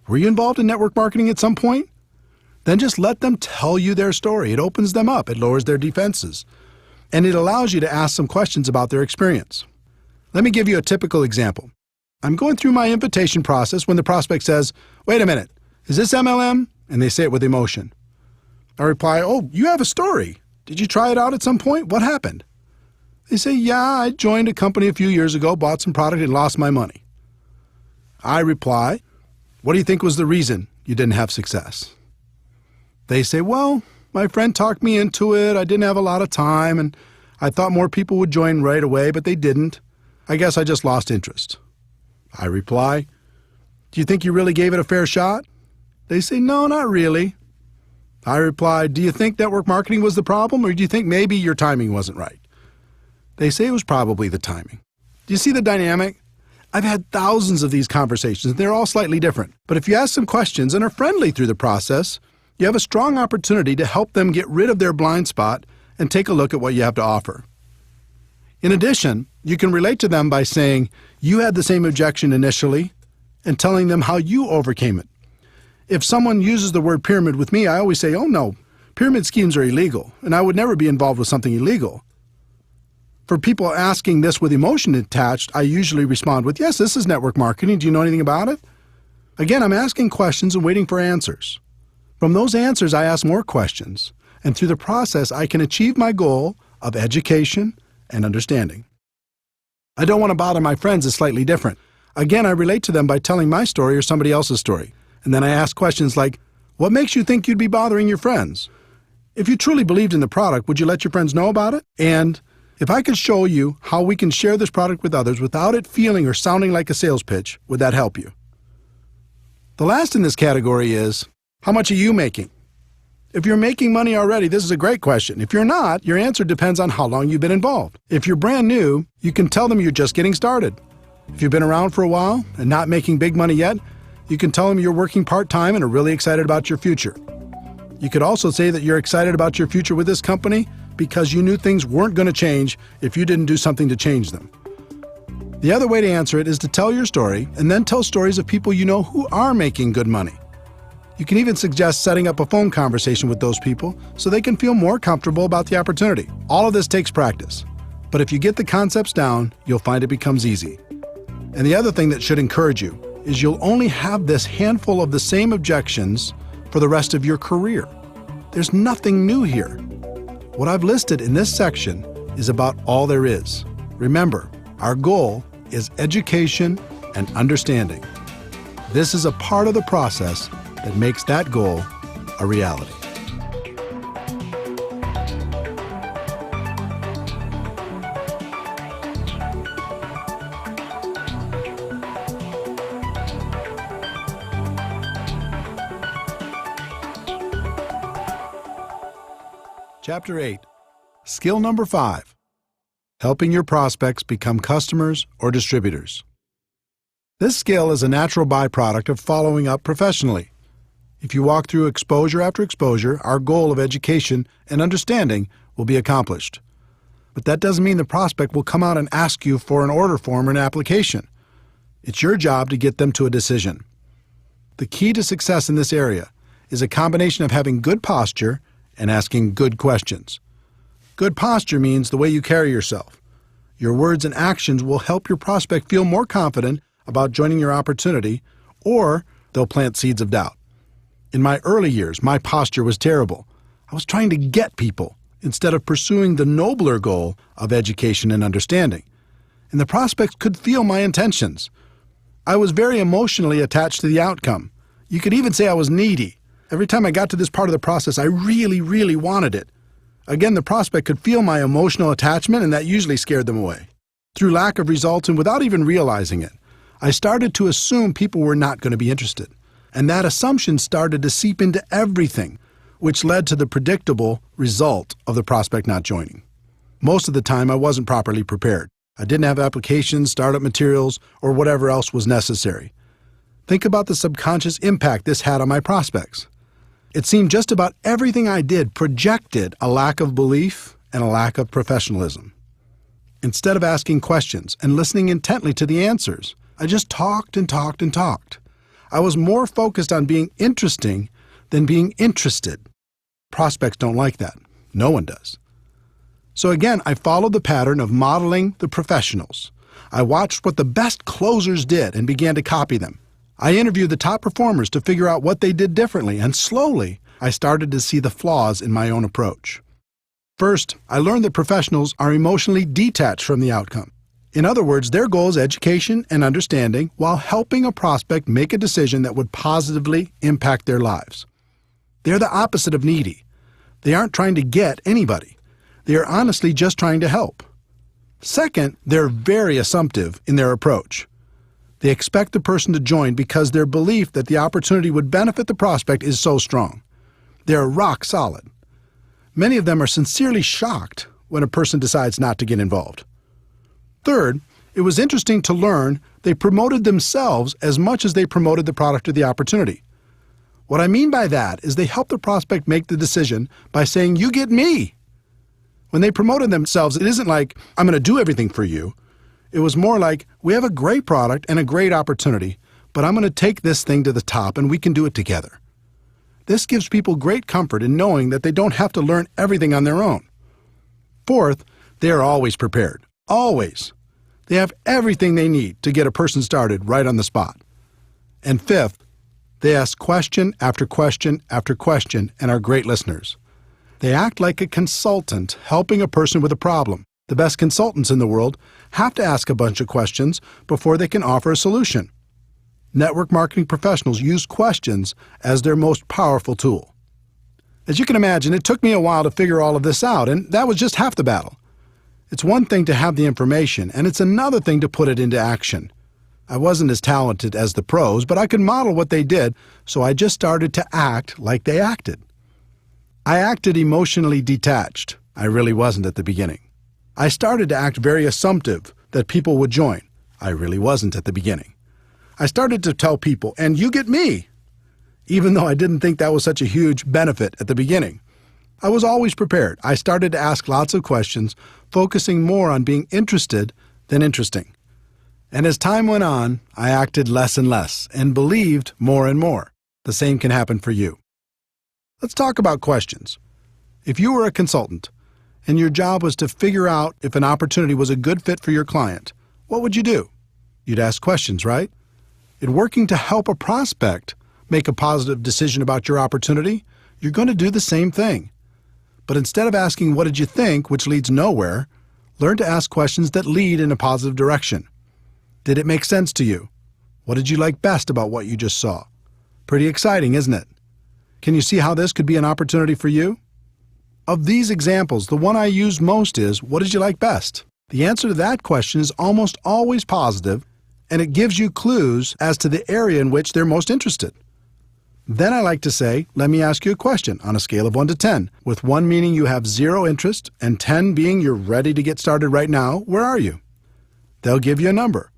Were you involved in network marketing at some point? Then just let them tell you their story. It opens them up. It lowers their defenses. And it allows you to ask some questions about their experience. Let me give you a typical example. I'm going through my invitation process when the prospect says, wait a minute, is this MLM? And they say it with emotion. I reply, oh, you have a story. Did you try it out at some point? What happened? They say, yeah, I joined a company a few years ago, bought some product, and lost my money. I reply, what do you think was the reason you didn't have success? They say, well, my friend talked me into it. I didn't have a lot of time, and I thought more people would join right away, but they didn't. I guess I just lost interest. I reply, do you think you really gave it a fair shot? They say, no, not really. I reply, do you think network marketing was the problem, or do you think maybe your timing wasn't right? They say it was probably the timing. Do you see the dynamic? I've had thousands of these conversations, and they're all slightly different. But if you ask some questions and are friendly through the process, you have a strong opportunity to help them get rid of their blind spot and take a look at what you have to offer. In addition, you can relate to them by saying you had the same objection initially and telling them how you overcame it. If someone uses the word pyramid with me, I always say, oh no, pyramid schemes are illegal, and I would never be involved with something illegal. For people asking this with emotion attached, I usually respond with, yes, this is network marketing. Do you know anything about it? Again, I'm asking questions and waiting for answers. From those answers, I ask more questions, and through the process, I can achieve my goal of education and understanding. I don't want to bother my friends is slightly different. Again, I relate to them by telling my story or somebody else's story. And then I ask questions like, what makes you think you'd be bothering your friends? If you truly believed in the product, would you let your friends know about it? And if I could show you how we can share this product with others without it feeling or sounding like a sales pitch, would that help you? The last in this category is, how much are you making? If you're making money already, this is a great question. If you're not, your answer depends on how long you've been involved. If you're brand new, you can tell them you're just getting started. If you've been around for a while and not making big money yet, you can tell them you're working part-time and are really excited about your future. You could also say that you're excited about your future with this company because you knew things weren't going to change if you didn't do something to change them. The other way to answer it is to tell your story and then tell stories of people you know who are making good money. You can even suggest setting up a phone conversation with those people so they can feel more comfortable about the opportunity. All of this takes practice, but if you get the concepts down, you'll find it becomes easy. And the other thing that should encourage you is you'll only have this handful of the same objections for the rest of your career. There's nothing new here. What I've listed in this section is about all there is. Remember, our goal is education and understanding. This is a part of the process that makes that goal a reality. Chapter 8. Skill number 5. Helping your prospects become customers or distributors. This skill is a natural byproduct of following up professionally. If you walk through exposure after exposure, our goal of education and understanding will be accomplished. But that doesn't mean the prospect will come out and ask you for an order form or an application. It's your job to get them to a decision. The key to success in this area is a combination of having good posture and asking good questions. Good posture means the way you carry yourself. Your words and actions will help your prospect feel more confident about joining your opportunity, or they'll plant seeds of doubt. In my early years, my posture was terrible. I was trying to get people instead of pursuing the nobler goal of education and understanding. And the prospects could feel my intentions. I was very emotionally attached to the outcome. You could even say I was needy. Every time I got to this part of the process, I really wanted it. Again, the prospect could feel my emotional attachment, and that usually scared them away. Through lack of results and without even realizing it, I started to assume people were not going to be interested. And that assumption started to seep into everything, which led to the predictable result of the prospect not joining. Most of the time, I wasn't properly prepared. I didn't have applications, startup materials, or whatever else was necessary. Think about the subconscious impact this had on my prospects. It seemed just about everything I did projected a lack of belief and a lack of professionalism. Instead of asking questions and listening intently to the answers, I just talked and talked and talked. I was more focused on being interesting than being interested. Prospects don't like that. No one does. So again, I followed the pattern of modeling the professionals. I watched what the best closers did and began to copy them. I interviewed the top performers to figure out what they did differently, and slowly, I started to see the flaws in my own approach. First, I learned that professionals are emotionally detached from the outcome. In other words, their goal is education and understanding while helping a prospect make a decision that would positively impact their lives. They're the opposite of needy. They aren't trying to get anybody. They are honestly just trying to help. Second, they're very assumptive in their approach. They expect the person to join because their belief that the opportunity would benefit the prospect is so strong. They're rock solid. Many of them are sincerely shocked when a person decides not to get involved. Third, it was interesting to learn they promoted themselves as much as they promoted the product or the opportunity. What I mean by that is they helped the prospect make the decision by saying, "You get me." When they promoted themselves, it isn't like, "I'm going to do everything for you." It was more like, "We have a great product and a great opportunity, but I'm going to take this thing to the top and we can do it together." This gives people great comfort in knowing that they don't have to learn everything on their own. Fourth, they are always prepared. Always. They have everything they need to get a person started right on the spot. And fifth, they ask question after question after question and are great listeners. They act like a consultant helping a person with a problem. The best consultants in the world have to ask a bunch of questions before they can offer a solution. Network marketing professionals use questions as their most powerful tool. As you can imagine, it took me a while to figure all of this out, and that was just half the battle. It's one thing to have the information, and it's another thing to put it into action. I wasn't as talented as the pros, but I could model what they did, so I just started to act like they acted. I acted emotionally detached. I really wasn't at the beginning. I started to act very assumptive that people would join. I really wasn't at the beginning. I started to tell people, "And you get me," even though I didn't think that was such a huge benefit at the beginning. I was always prepared. I started to ask lots of questions, focusing more on being interested than interesting. And as time went on, I acted less and less and believed more and more. The same can happen for you. Let's talk about questions. If you were a consultant and your job was to figure out if an opportunity was a good fit for your client, what would you do? You'd ask questions, right? In working to help a prospect make a positive decision about your opportunity, you're going to do the same thing. But instead of asking, "What did you think?" which leads nowhere, learn to ask questions that lead in a positive direction. Did it make sense to you? What did you like best about what you just saw? Pretty exciting, isn't it? Can you see how this could be an opportunity for you? Of these examples, the one I use most is, what did you like best? The answer to that question is almost always positive, and it gives you clues as to the area in which they're most interested. Then I like to say, let me ask you a question on a scale of 1 to 10, with 1 meaning you have 0 interest and 10 being you're ready to get started right now. Where are you? They'll give you a number.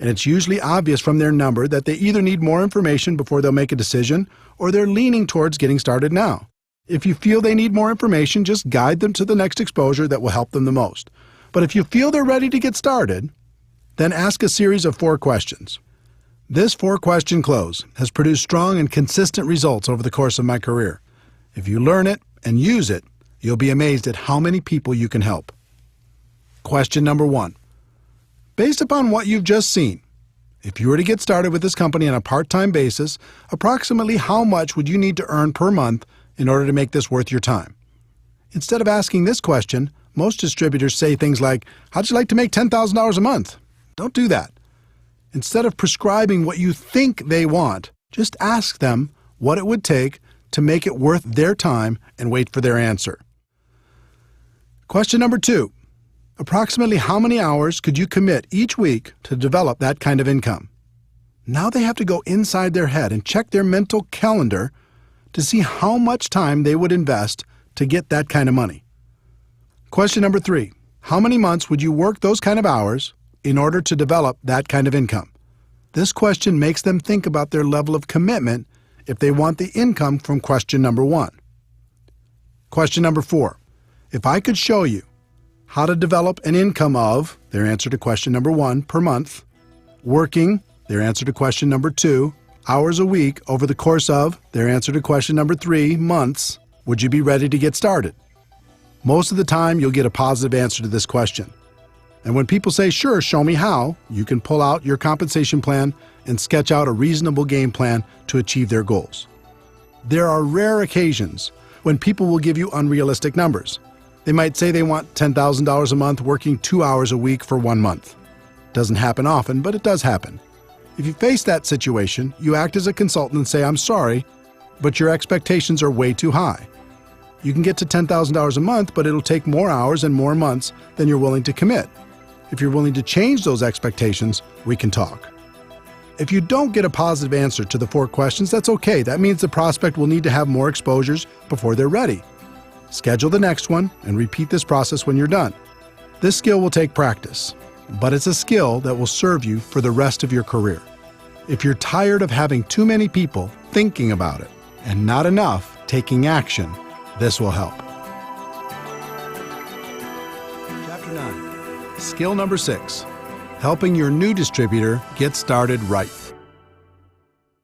And it's usually obvious from their number that they either need more information before they'll make a decision or they're leaning towards getting started now. If you feel they need more information, just guide them to the next exposure that will help them the most. But if you feel they're ready to get started, then ask a series of 4 questions. This 4-question close has produced strong and consistent results over the course of my career. If you learn it and use it, you'll be amazed at how many people you can help. Question number 1. Based upon what you've just seen, if you were to get started with this company on a part-time basis, approximately how much would you need to earn per month in order to make this worth your time? Instead of asking this question, most distributors say things like, "How'd you like to make $10,000 a month?" Don't do that. Instead of prescribing what you think they want, just ask them what it would take to make it worth their time and wait for their answer. Question number 2. Approximately how many hours could you commit each week to develop that kind of income? Now they have to go inside their head and check their mental calendar to see how much time they would invest to get that kind of money. Question number 3. How many months would you work those kind of hours in order to develop that kind of income? This question makes them think about their level of commitment if they want the income from question number 1. Question number 4. If I could show you how to develop an income of, their answer to question number 1, per month, working, their answer to question number 2, hours a week over the course of, their answer to question number 3, months, would you be ready to get started? Most of the time, you'll get a positive answer to this question. And when people say, "Sure, show me how," you can pull out your compensation plan and sketch out a reasonable game plan to achieve their goals. There are rare occasions when people will give you unrealistic numbers. They might say they want $10,000 a month working 2 hours a week for 1 month. Doesn't happen often, but it does happen. If you face that situation, you act as a consultant and say, "I'm sorry, but your expectations are way too high. You can get to $10,000 a month, but it'll take more hours and more months than you're willing to commit. If you're willing to change those expectations, we can talk." If you don't get a positive answer to the 4 questions, that's okay. That means the prospect will need to have more exposures before they're ready. Schedule the next one and repeat this process when you're done. This skill will take practice, but it's a skill that will serve you for the rest of your career. If you're tired of having too many people thinking about it and not enough taking action, this will help. Chapter 9. Skill number 6. Helping your new distributor get started right.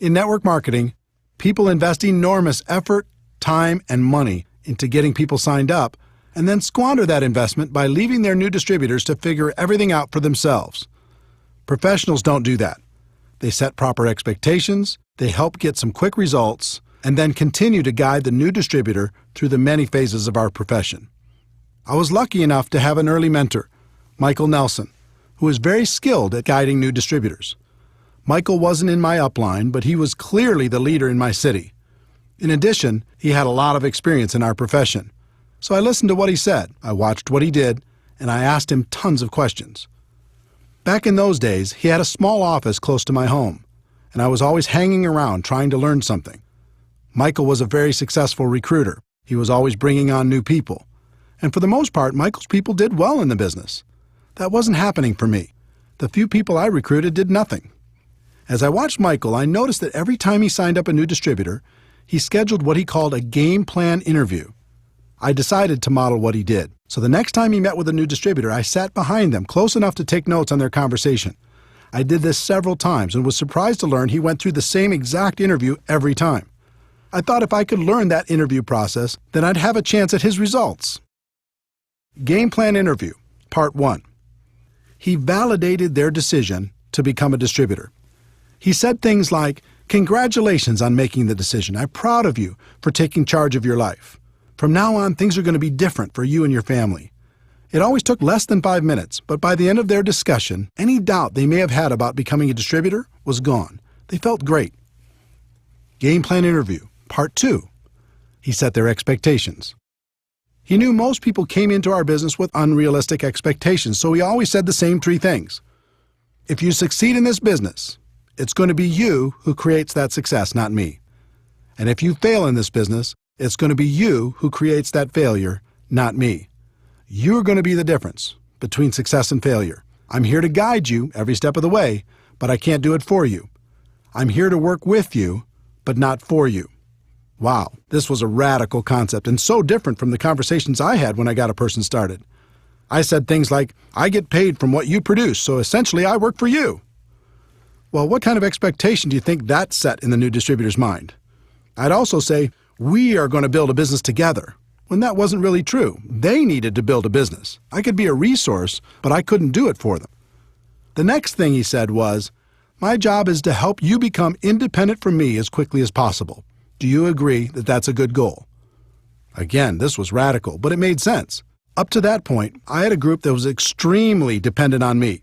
In network marketing, people invest enormous effort, time, and money into getting people signed up, and then squander that investment by leaving their new distributors to figure everything out for themselves. Professionals don't do that. They set proper expectations, they help get some quick results, and then continue to guide the new distributor through the many phases of our profession. I was lucky enough to have an early mentor, Michael Nelson, who is very skilled at guiding new distributors. Michael wasn't in my upline, but he was clearly the leader in my city. In addition, he had a lot of experience in our profession. So I listened to what he said, I watched what he did, and I asked him tons of questions. Back in those days, he had a small office close to my home, and I was always hanging around trying to learn something. Michael was a very successful recruiter. He was always bringing on new people. And for the most part, Michael's people did well in the business. That wasn't happening for me. The few people I recruited did nothing. As I watched Michael, I noticed that every time he signed up a new distributor, he scheduled what he called a game plan interview. I decided to model what he did. So the next time he met with a new distributor, I sat behind them, close enough to take notes on their conversation. I did this several times and was surprised to learn he went through the same exact interview every time. I thought if I could learn that interview process, then I'd have a chance at his results. Game plan interview, part 1. He validated their decision to become a distributor. He said things like, "Congratulations on making the decision. I'm proud of you for taking charge of your life. From now on, things are going to be different for you and your family." It always took less than 5 minutes, but by the end of their discussion, any doubt they may have had about becoming a distributor was gone. They felt great. Game plan interview, part 2. He set their expectations. He knew most people came into our business with unrealistic expectations, so he always said the same 3 things. If you succeed in this business, it's going to be you who creates that success, not me. And if you fail in this business, it's going to be you who creates that failure, not me. You're going to be the difference between success and failure. I'm here to guide you every step of the way, but I can't do it for you. I'm here to work with you, but not for you. Wow, this was a radical concept and so different from the conversations I had when I got a person started. I said things like, "I get paid from what you produce, so essentially I work for you." Well, what kind of expectation do you think that set in the new distributor's mind? I'd also say, "We are going to build a business together," when that wasn't really true. They needed to build a business. I could be a resource, but I couldn't do it for them. The next thing he said was, "My job is to help you become independent from me as quickly as possible. Do you agree that that's a good goal?" Again, this was radical, but it made sense. Up to that point, I had a group that was extremely dependent on me.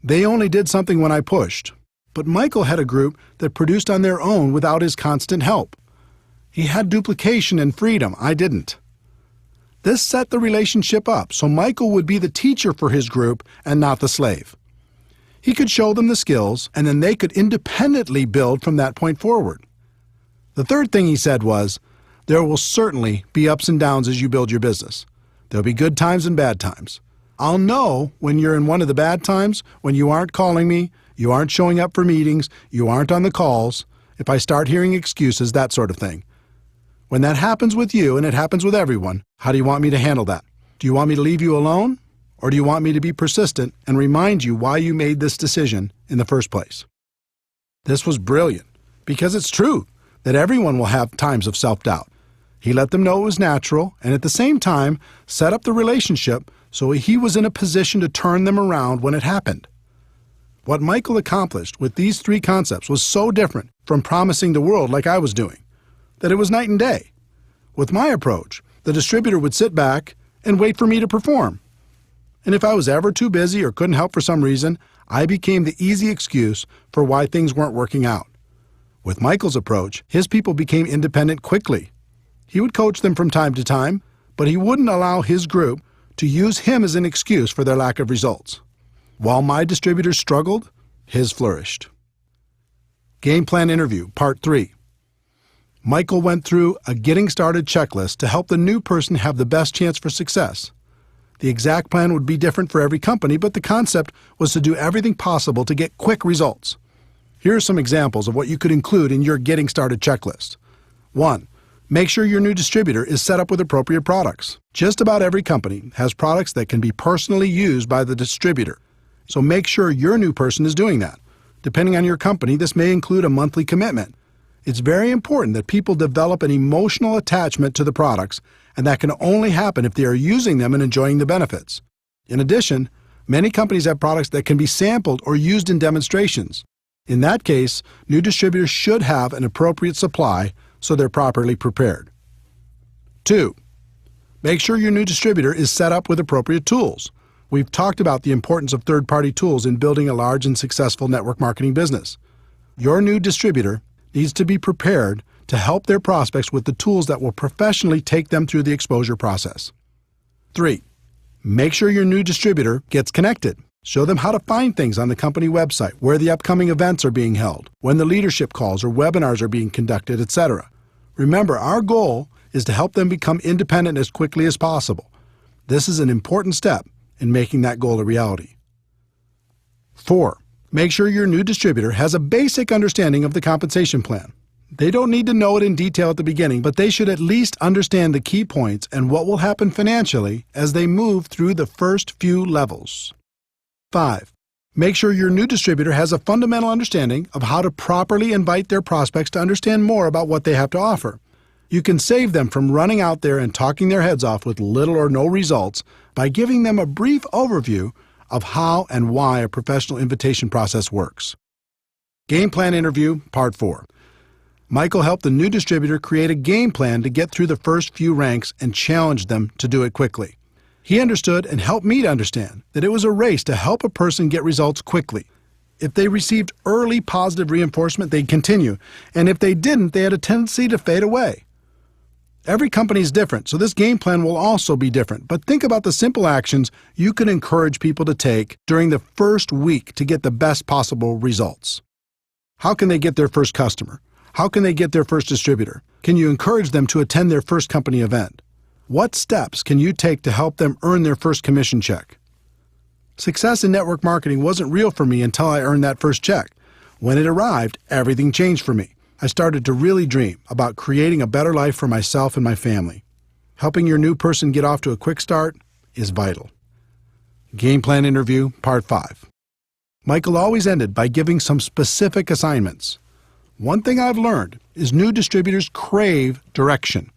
They only did something when I pushed. But Michael had a group that produced on their own without his constant help. He had duplication and freedom. I didn't. This set the relationship up, so Michael would be the teacher for his group and not the slave. He could show them the skills, and then they could independently build from that point forward. The third thing he said was, "There will certainly be ups and downs as you build your business. There'll be good times and bad times. I'll know when you're in one of the bad times, when you aren't calling me, you aren't showing up for meetings, you aren't on the calls, if I start hearing excuses, that sort of thing. When that happens with you, and it happens with everyone, how do you want me to handle that? Do you want me to leave you alone? Or do you want me to be persistent and remind you why you made this decision in the first place?" This was brilliant, because it's true that everyone will have times of self-doubt. He let them know it was natural, and at the same time, set up the relationship so he was in a position to turn them around when it happened. What Michael accomplished with these 3 concepts was so different from promising the world like I was doing, that it was night and day. With my approach, the distributor would sit back and wait for me to perform. And if I was ever too busy or couldn't help for some reason, I became the easy excuse for why things weren't working out. With Michael's approach, his people became independent quickly. He would coach them from time to time, but he wouldn't allow his group to use him as an excuse for their lack of results. While my distributors struggled, his flourished. Game plan interview, part 3. Michael went through a getting started checklist to help the new person have the best chance for success. The exact plan would be different for every company, but the concept was to do everything possible to get quick results. Here are some examples of what you could include in your getting started checklist. 1. Make sure your new distributor is set up with appropriate products. Just about every company has products that can be personally used by the distributor, so make sure your new person is doing that. Depending on your company, this may include a monthly commitment. It's very important that people develop an emotional attachment to the products, and that can only happen if they are using them and enjoying the benefits. In addition, many companies have products that can be sampled or used in demonstrations. In that case, new distributors should have an appropriate supply so they're properly prepared. 2. Make sure your new distributor is set up with appropriate tools. We've talked about the importance of third-party tools in building a large and successful network marketing business. Your new distributor needs to be prepared to help their prospects with the tools that will professionally take them through the exposure process. 3. Make sure your new distributor gets connected. Show them how to find things on the company website, where the upcoming events are being held, when the leadership calls or webinars are being conducted, etc. Remember, our goal is to help them become independent as quickly as possible. This is an important step in making that goal a reality. 4. Make sure your new distributor has a basic understanding of the compensation plan. They don't need to know it in detail at the beginning, but they should at least understand the key points and what will happen financially as they move through the first few levels. 5. Make sure your new distributor has a fundamental understanding of how to properly invite their prospects to understand more about what they have to offer. You can save them from running out there and talking their heads off with little or no results by giving them a brief overview of how and why a professional invitation process works. Game Plan Interview, Part 4. Michael helped the new distributor create a game plan to get through the first few ranks and challenged them to do it quickly. He understood and helped me to understand that it was a race to help a person get results quickly. If they received early positive reinforcement, they'd continue, and if they didn't, they had a tendency to fade away. Every company is different, so this game plan will also be different. But think about the simple actions you can encourage people to take during the first week to get the best possible results. How can they get their first customer? How can they get their first distributor? Can you encourage them to attend their first company event? What steps can you take to help them earn their first commission check? Success in network marketing wasn't real for me until I earned that first check. When it arrived, everything changed for me. I started to really dream about creating a better life for myself and my family. Helping your new person get off to a quick start is vital. Game Plan Interview, Part 5. Michael always ended by giving some specific assignments. One thing I've learned is new distributors crave direction,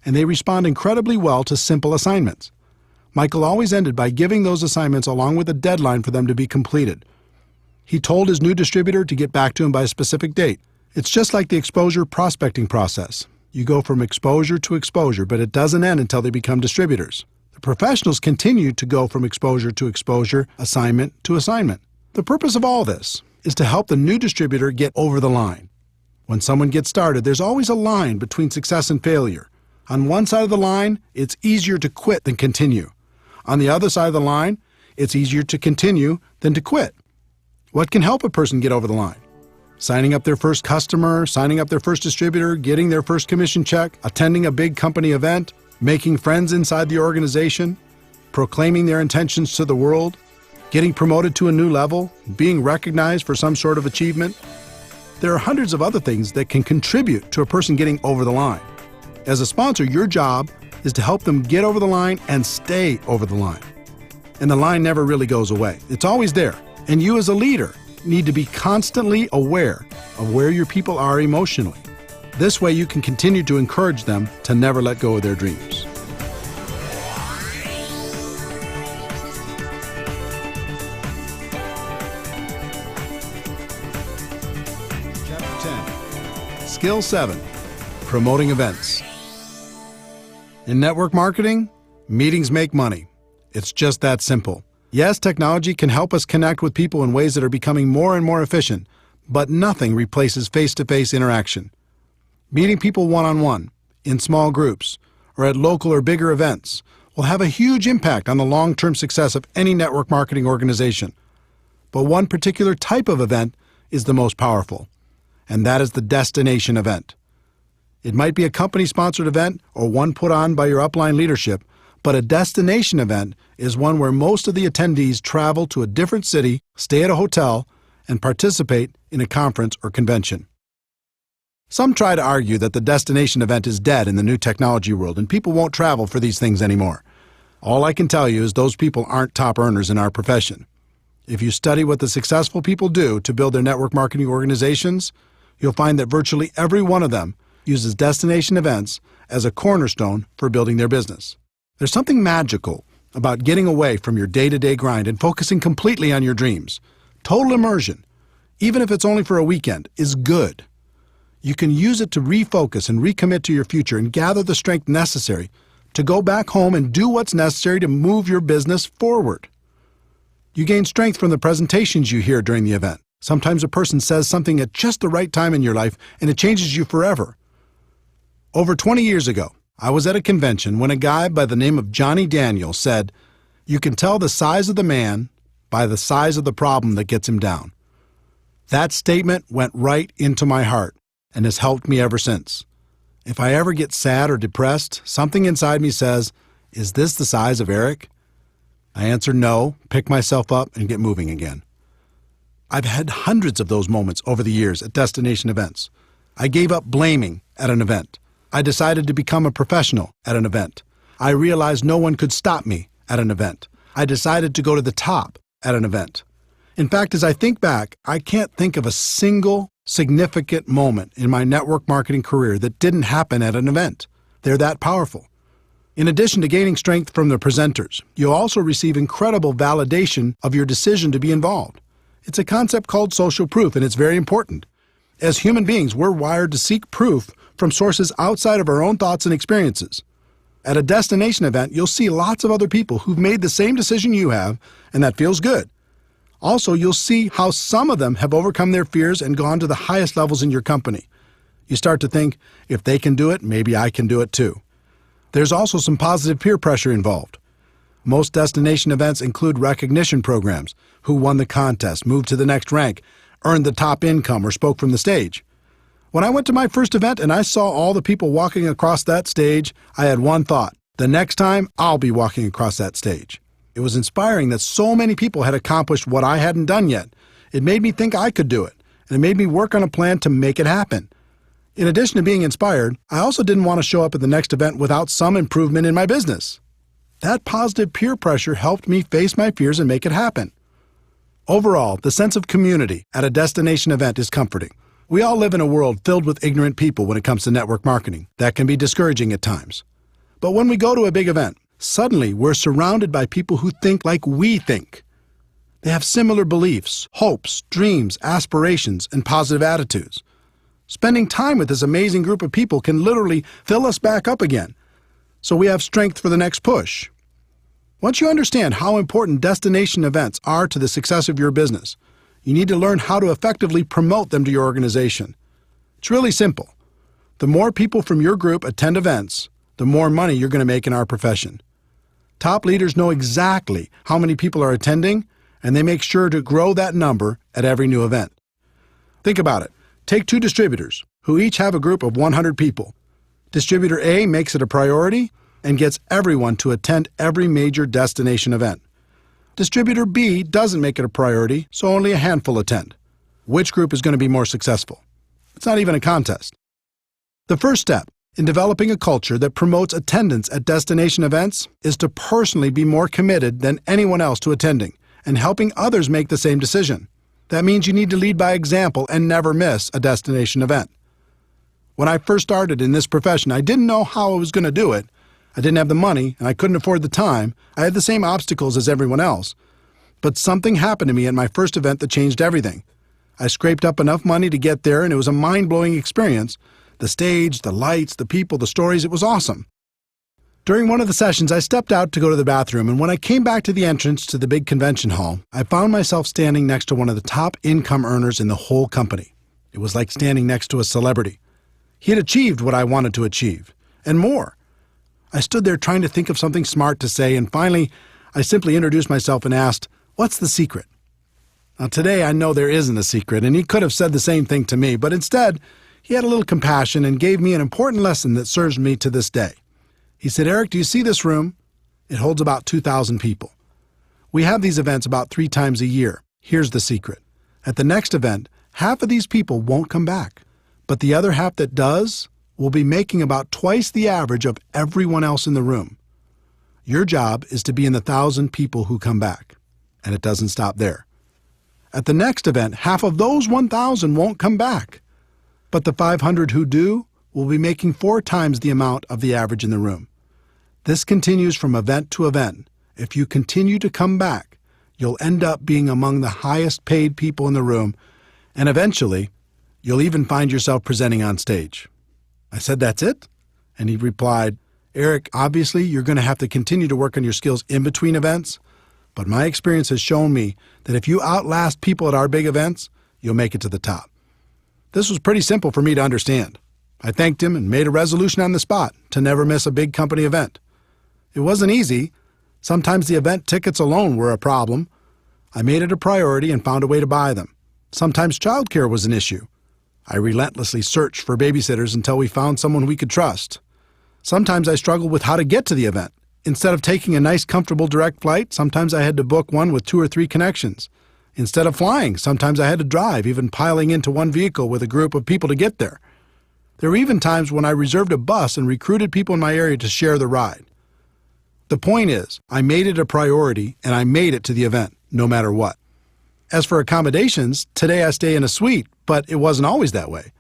and they respond incredibly well to simple assignments. Michael always ended by giving those assignments along with a deadline for them to be completed. He told his new distributor to get back to him by a specific date. It's just like the exposure prospecting process. You go from exposure to exposure, but it doesn't end until they become distributors. The professionals continue to go from exposure to exposure, assignment to assignment. The purpose of all this is to help the new distributor get over the line. When someone gets started, there's always a line between success and failure. On one side of the line, it's easier to quit than continue. On the other side of the line, it's easier to continue than to quit. What can help a person get over the line? Signing up their first customer, signing up their first distributor, getting their first commission check, attending a big company event, making friends inside the organization, proclaiming their intentions to the world, getting promoted to a new level, being recognized for some sort of achievement. There are hundreds of other things that can contribute to a person getting over the line. As a sponsor, your job is to help them get over the line and stay over the line. And the line never really goes away. It's always there. And you as a leader need to be constantly aware of where your people are emotionally. This way you can continue to encourage them to never let go of their dreams. Skill 7, promoting events. In network marketing, meetings make money. It's just that simple. Yes, technology can help us connect with people in ways that are becoming more and more efficient, but nothing replaces face-to-face interaction. Meeting people one-on-one, in small groups, or at local or bigger events will have a huge impact on the long-term success of any network marketing organization. But one particular type of event is the most powerful, and that is the destination event. It might be a company-sponsored event or one put on by your upline leadership, but a destination event is one where most of the attendees travel to a different city, stay at a hotel, and participate in a conference or convention. Some try to argue that the destination event is dead in the new technology world and people won't travel for these things anymore. All I can tell you is those people aren't top earners in our profession. If you study what the successful people do to build their network marketing organizations, you'll find that virtually every one of them uses destination events as a cornerstone for building their business. There's something magical about getting away from your day-to-day grind and focusing completely on your dreams. Total immersion, even if it's only for a weekend, is good. You can use it to refocus and recommit to your future and gather the strength necessary to go back home and do what's necessary to move your business forward. You gain strength from the presentations you hear during the event. Sometimes a person says something at just the right time in your life, and it changes you forever. Over 20 years ago, I was at a convention when a guy by the name of Johnny Daniels said, "You can tell the size of the man by the size of the problem that gets him down." That statement went right into my heart and has helped me ever since. If I ever get sad or depressed, something inside me says, "Is this the size of Eric?" I answer no, pick myself up, and get moving again. I've had hundreds of those moments over the years at destination events. I gave up blaming at an event. I decided to become a professional at an event. I realized no one could stop me at an event. I decided to go to the top at an event. In fact, as I think back, I can't think of a single significant moment in my network marketing career that didn't happen at an event. They're that powerful. In addition to gaining strength from the presenters, you'll also receive incredible validation of your decision to be involved. It's a concept called social proof, and it's very important. As human beings, we're wired to seek proof from sources outside of our own thoughts and experiences. At a destination event, you'll see lots of other people who've made the same decision you have, and that feels good. Also, you'll see how some of them have overcome their fears and gone to the highest levels in your company. You start to think, if they can do it, maybe I can do it too. There's also some positive peer pressure involved. Most destination events include recognition programs: who won the contest, moved to the next rank, earned the top income, or spoke from the stage. When I went to my first event and I saw all the people walking across that stage, I had one thought: the next time, I'll be walking across that stage. It was inspiring that so many people had accomplished what I hadn't done yet. It made me think I could do it, and it made me work on a plan to make it happen. In addition to being inspired, I also didn't want to show up at the next event without some improvement in my business. That positive peer pressure helped me face my fears and make it happen. Overall, the sense of community at a destination event is comforting. We all live in a world filled with ignorant people when it comes to network marketing. That can be discouraging at times. But when we go to a big event, suddenly we're surrounded by people who think like we think. They have similar beliefs, hopes, dreams, aspirations, and positive attitudes. Spending time with this amazing group of people can literally fill us back up again, so we have strength for the next push. Once you understand how important destination events are to the success of your business, you need to learn how to effectively promote them to your organization. It's really simple. The more people from your group attend events, the more money you're going to make in our profession. Top leaders know exactly how many people are attending, and they make sure to grow that number at every new event. Think about it. Take two distributors who each have a group of 100 people. Distributor A makes it a priority and gets everyone to attend every major destination event. Distributor B doesn't make it a priority, so only a handful attend. Which group is going to be more successful? It's not even a contest. The first step in developing a culture that promotes attendance at destination events is to personally be more committed than anyone else to attending and helping others make the same decision. That means you need to lead by example and never miss a destination event. When I first started in this profession, I didn't know how I was going to do it. I didn't have the money, and I couldn't afford the time. I had the same obstacles as everyone else. But something happened to me at my first event that changed everything. I scraped up enough money to get there, and it was a mind-blowing experience. The stage, the lights, the people, the stories, it was awesome. During one of the sessions, I stepped out to go to the bathroom, and when I came back to the entrance to the big convention hall, I found myself standing next to one of the top income earners in the whole company. It was like standing next to a celebrity. He had achieved what I wanted to achieve, and more. I stood there trying to think of something smart to say, and finally, I simply introduced myself and asked, "What's the secret?" Now, today I know there isn't a secret, and he could have said the same thing to me, but instead, he had a little compassion and gave me an important lesson that serves me to this day. He said, "Eric, do you see this room? It holds about 2,000 people. We have these events about 3 times a year. Here's the secret. At the next event, half of these people won't come back, but the other half that does will be making about twice the average of everyone else in the room. Your job is to be in the 1,000 people who come back, and it doesn't stop there. At the next event, half of those 1,000 won't come back, but the 500 who do will be making 4 times the amount of the average in the room. This continues from event to event. If you continue to come back, you'll end up being among the highest paid people in the room, and eventually, you'll even find yourself presenting on stage." I said, "That's it?" And he replied, "Eric, obviously you're going to have to continue to work on your skills in between events, but my experience has shown me that if you outlast people at our big events, you'll make it to the top." This was pretty simple for me to understand. I thanked him and made a resolution on the spot to never miss a big company event. It wasn't easy. Sometimes the event tickets alone were a problem. I made it a priority and found a way to buy them. Sometimes childcare was an issue. I relentlessly searched for babysitters until we found someone we could trust. Sometimes I struggled with how to get to the event. Instead of taking a nice, comfortable direct flight, sometimes I had to book one with 2 or 3 connections. Instead of flying, sometimes I had to drive, even piling into one vehicle with a group of people to get there. There were even times when I reserved a bus and recruited people in my area to share the ride. The point is, I made it a priority and I made it to the event, no matter what. As for accommodations, today I stay in a suite, but it wasn't always that way.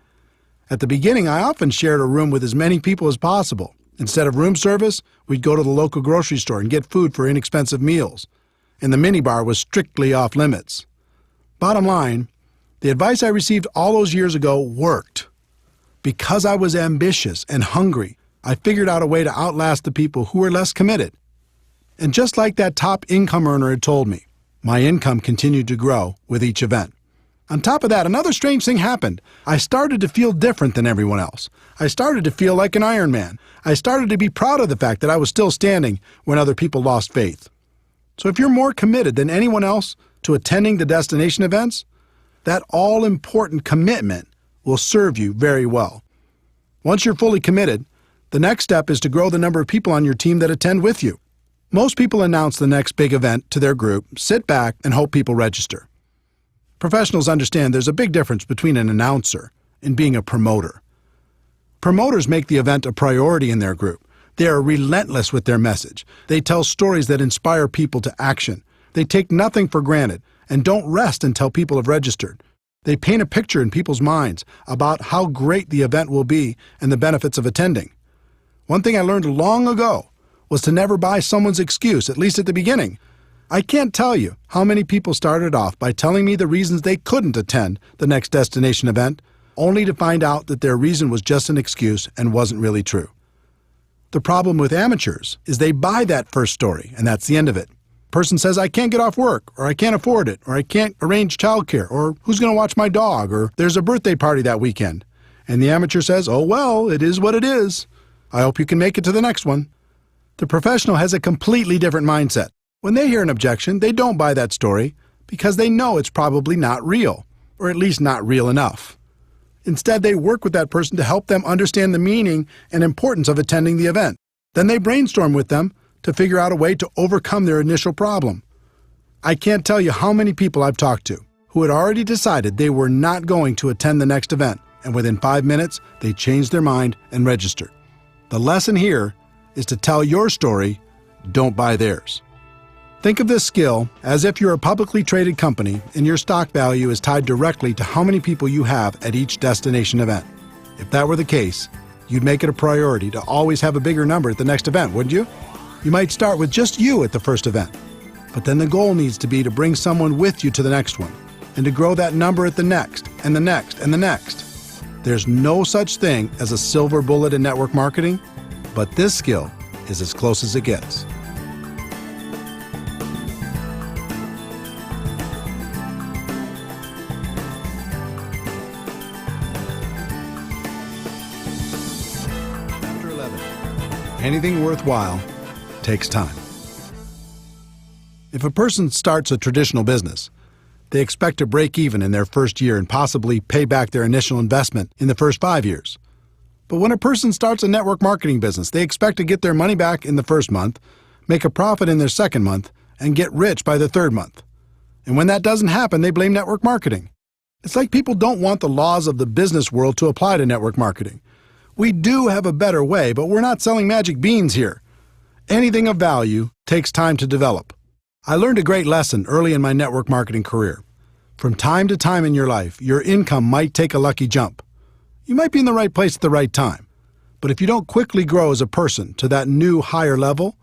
At the beginning, I often shared a room with as many people as possible. Instead of room service, we'd go to the local grocery store and get food for inexpensive meals. And the minibar was strictly off limits. Bottom line, the advice I received all those years ago worked. Because I was ambitious and hungry, I figured out a way to outlast the people who were less committed. And just like that top income earner had told me, my income continued to grow with each event. On top of that, another strange thing happened. I started to feel different than everyone else. I started to feel like an Iron Man. I started to be proud of the fact that I was still standing when other people lost faith. So if you're more committed than anyone else to attending the destination events, that all-important commitment will serve you very well. Once you're fully committed, the next step is to grow the number of people on your team that attend with you. Most people announce the next big event to their group, sit back, and hope people register. Professionals understand there's a big difference between an announcer and being a promoter. Promoters make the event a priority in their group. They are relentless with their message. They tell stories that inspire people to action. They take nothing for granted and don't rest until people have registered. They paint a picture in people's minds about how great the event will be and the benefits of attending. One thing I learned long ago was to never buy someone's excuse, at least at the beginning. I can't tell you how many people started off by telling me the reasons they couldn't attend the next destination event, only to find out that their reason was just an excuse and wasn't really true. The problem with amateurs is they buy that first story, and that's the end of it. Person says, I can't get off work, or I can't afford it, or I can't arrange childcare, or who's going to watch my dog, or there's a birthday party that weekend. And the amateur says, oh well, it is what it is. I hope you can make it to the next one. The professional has a completely different mindset. When they hear an objection, they don't buy that story because they know it's probably not real, or at least not real enough. Instead, they work with that person to help them understand the meaning and importance of attending the event. Then they brainstorm with them to figure out a way to overcome their initial problem. I can't tell you how many people I've talked to who had already decided they were not going to attend the next event, and within 5 minutes, they changed their mind and registered. The lesson here is to tell your story, don't buy theirs. Think of this skill as if you're a publicly traded company and your stock value is tied directly to how many people you have at each destination event. If that were the case, you'd make it a priority to always have a bigger number at the next event, wouldn't you? You might start with just you at the first event, but then the goal needs to be to bring someone with you to the next one and to grow that number at the next and the next and the next. There's no such thing as a silver bullet in network marketing, but this skill is as close as it gets. Anything worthwhile takes time. If a person starts a traditional business, they expect to break even in their first year and possibly pay back their initial investment in the first 5 years. But when a person starts a network marketing business, they expect to get their money back in the first month, make a profit in their second month, and get rich by the third month. And when that doesn't happen, they blame network marketing. It's like people don't want the laws of the business world to apply to network marketing. We do have a better way, but we're not selling magic beans here. Anything of value takes time to develop. I learned a great lesson early in my network marketing career. From time to time in your life, your income might take a lucky jump. You might be in the right place at the right time. But if you don't quickly grow as a person to that new higher level,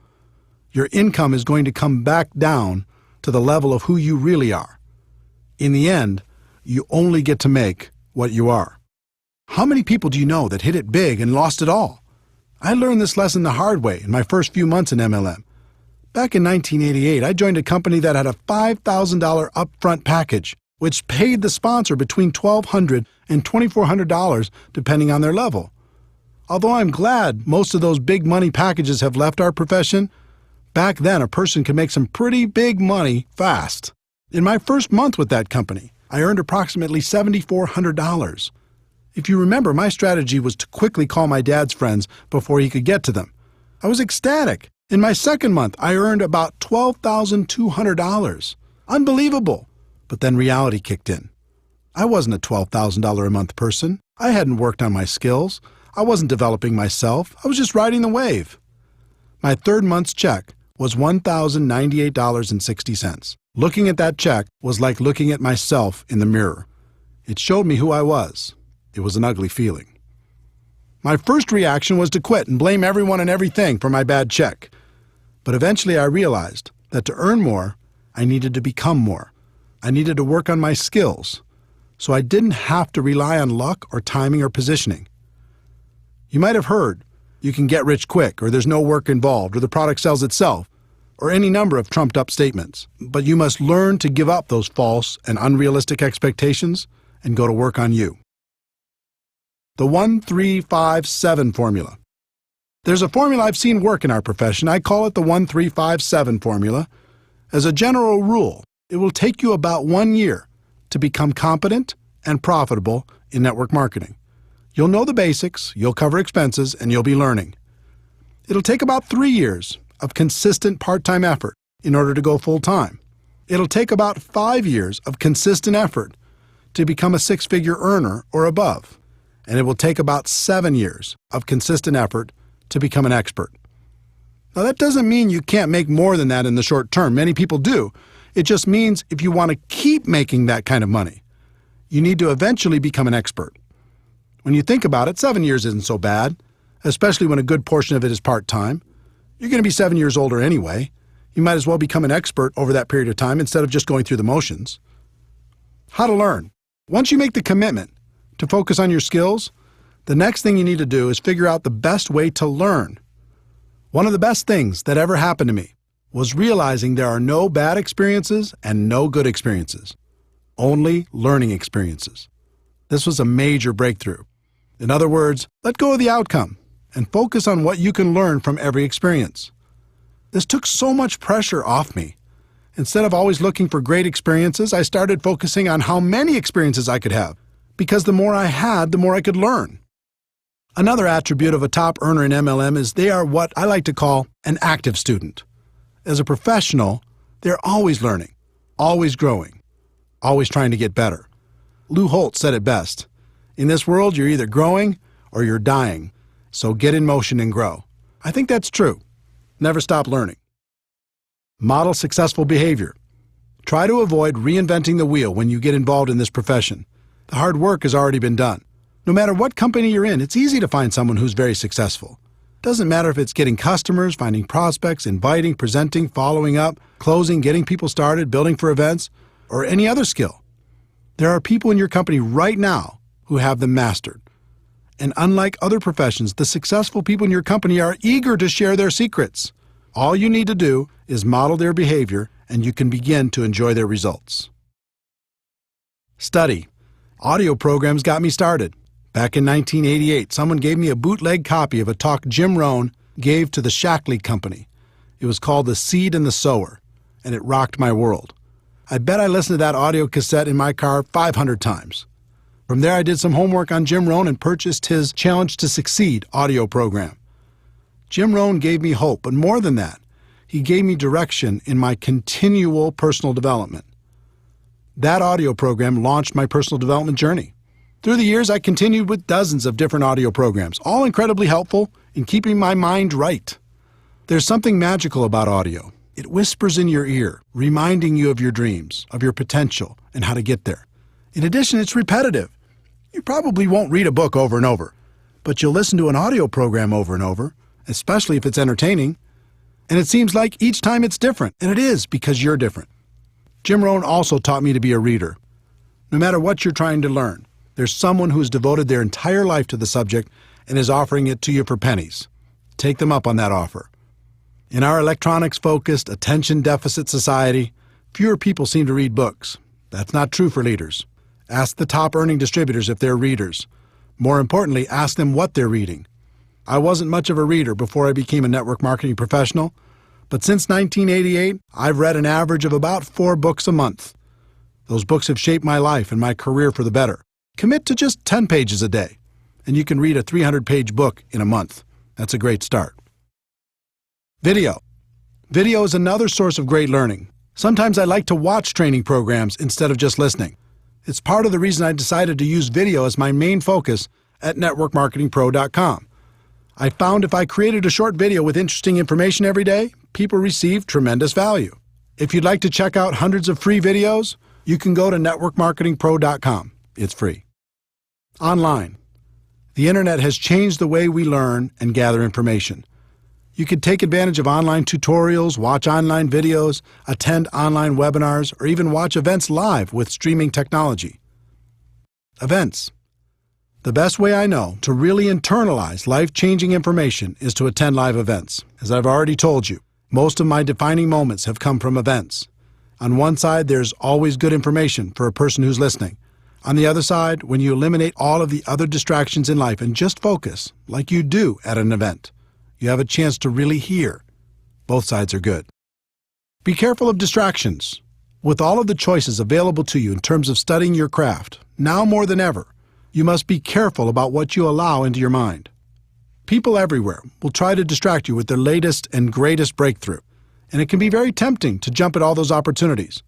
your income is going to come back down to the level of who you really are. In the end, you only get to make what you are. How many people do you know that hit it big and lost it all? I learned this lesson the hard way in my first few months in MLM. Back in 1988, I joined a company that had a $5,000 upfront package, which paid the sponsor between $1,200 and $2,400 depending on their level. Although I'm glad most of those big money packages have left our profession, back then a person could make some pretty big money fast. In my first month with that company, I earned approximately $7,400. If you remember, my strategy was to quickly call my dad's friends before he could get to them. I was ecstatic. In my second month, I earned about $12,200. Unbelievable. But then reality kicked in. I wasn't a $12,000 a month person. I hadn't worked on my skills. I wasn't developing myself. I was just riding the wave. My third month's check was $1,098.60. Looking at that check was like looking at myself in the mirror. It showed me who I was. It was an ugly feeling. My first reaction was to quit and blame everyone and everything for my bad check. But eventually I realized that to earn more, I needed to become more. I needed to work on my skills, so I didn't have to rely on luck or timing or positioning. You might have heard, you can get rich quick, or there's no work involved, or the product sells itself, or any number of trumped-up statements. But you must learn to give up those false and unrealistic expectations and go to work on you. The 1-3-5-7 formula. There's a formula I've seen work in our profession. I call it the 1-3-5-7 formula. As a general rule, it will take you about 1 year to become competent and profitable in network marketing. You'll know the basics, you'll cover expenses, and you'll be learning. It'll take about 3 years of consistent part-time effort in order to go full-time. It'll take about 5 years of consistent effort to become a six-figure earner or above. And it will take about 7 years of consistent effort to become an expert. Now, that doesn't mean you can't make more than that in the short term. Many people do. It just means if you want to keep making that kind of money, you need to eventually become an expert. When you think about it, 7 years isn't so bad, especially when a good portion of it is part-time. You're going to be 7 years older anyway. You might as well become an expert over that period of time instead of just going through the motions. How to learn. Once you make the commitment to focus on your skills, the next thing you need to do is figure out the best way to learn. One of the best things that ever happened to me was realizing there are no bad experiences and no good experiences, only learning experiences. This was a major breakthrough. In other words, let go of the outcome and focus on what you can learn from every experience. This took so much pressure off me. Instead of always looking for great experiences, I started focusing on how many experiences I could have, because the more I had, the more I could learn. Another attribute of a top earner in MLM is they are what I like to call an active student. As a professional, they're always learning, always growing, always trying to get better. Lou Holtz said it best. In this world, you're either growing or you're dying, so get in motion and grow. I think that's true. Never stop learning. Model successful behavior. Try to avoid reinventing the wheel when you get involved in this profession. The hard work has already been done. No matter what company you're in, it's easy to find someone who's very successful. Doesn't matter if it's getting customers, finding prospects, inviting, presenting, following up, closing, getting people started, building for events, or any other skill. There are people in your company right now who have them mastered. And unlike other professions, the successful people in your company are eager to share their secrets. All you need to do is model their behavior, and you can begin to enjoy their results. Study. Audio programs got me started. Back in 1988, someone gave me a bootleg copy of a talk Jim Rohn gave to the Shaklee Company. It was called The Seed and the Sower, and it rocked my world. I bet I listened to that audio cassette in my car 500 times. From there, I did some homework on Jim Rohn and purchased his Challenge to Succeed audio program. Jim Rohn gave me hope, but more than that, he gave me direction in my continual personal development. That audio program launched my personal development journey. Through the years, I continued with dozens of different audio programs, all incredibly helpful in keeping my mind right. There's something magical about audio. It whispers in your ear, reminding you of your dreams, of your potential, and how to get there. In addition, it's repetitive. You probably won't read a book over and over, but you'll listen to an audio program over and over, especially if it's entertaining. And it seems like each time it's different, and it is because you're different. Jim Rohn also taught me to be a reader. No matter what you're trying to learn, there's someone who's devoted their entire life to the subject and is offering it to you for pennies. Take them up on that offer. In our electronics-focused, attention-deficit society, fewer people seem to read books. That's not true for leaders. Ask the top-earning distributors if they're readers. More importantly, ask them what they're reading. I wasn't much of a reader before I became a network marketing professional, but since 1988, I've read an average of about 4 books a month. Those books have shaped my life and my career for the better. Commit to just 10 pages a day, and you can read a 300-page book in a month. That's a great start. Video. Video is another source of great learning. Sometimes I like to watch training programs instead of just listening. It's part of the reason I decided to use video as my main focus at networkmarketingpro.com. I found if I created a short video with interesting information every day, people received tremendous value. If you'd like to check out hundreds of free videos, you can go to networkmarketingpro.com. It's free. Online. The internet has changed the way we learn and gather information. You can take advantage of online tutorials, watch online videos, attend online webinars, or even watch events live with streaming technology. Events. The best way I know to really internalize life-changing information is to attend live events. As I've already told you, most of my defining moments have come from events. On one side, there's always good information for a person who's listening. On the other side, when you eliminate all of the other distractions in life and just focus, like you do at an event, you have a chance to really hear. Both sides are good. Be careful of distractions. With all of the choices available to you in terms of studying your craft, now more than ever, you must be careful about what you allow into your mind. People everywhere will try to distract you with their latest and greatest breakthrough, and it can be very tempting to jump at all those opportunities.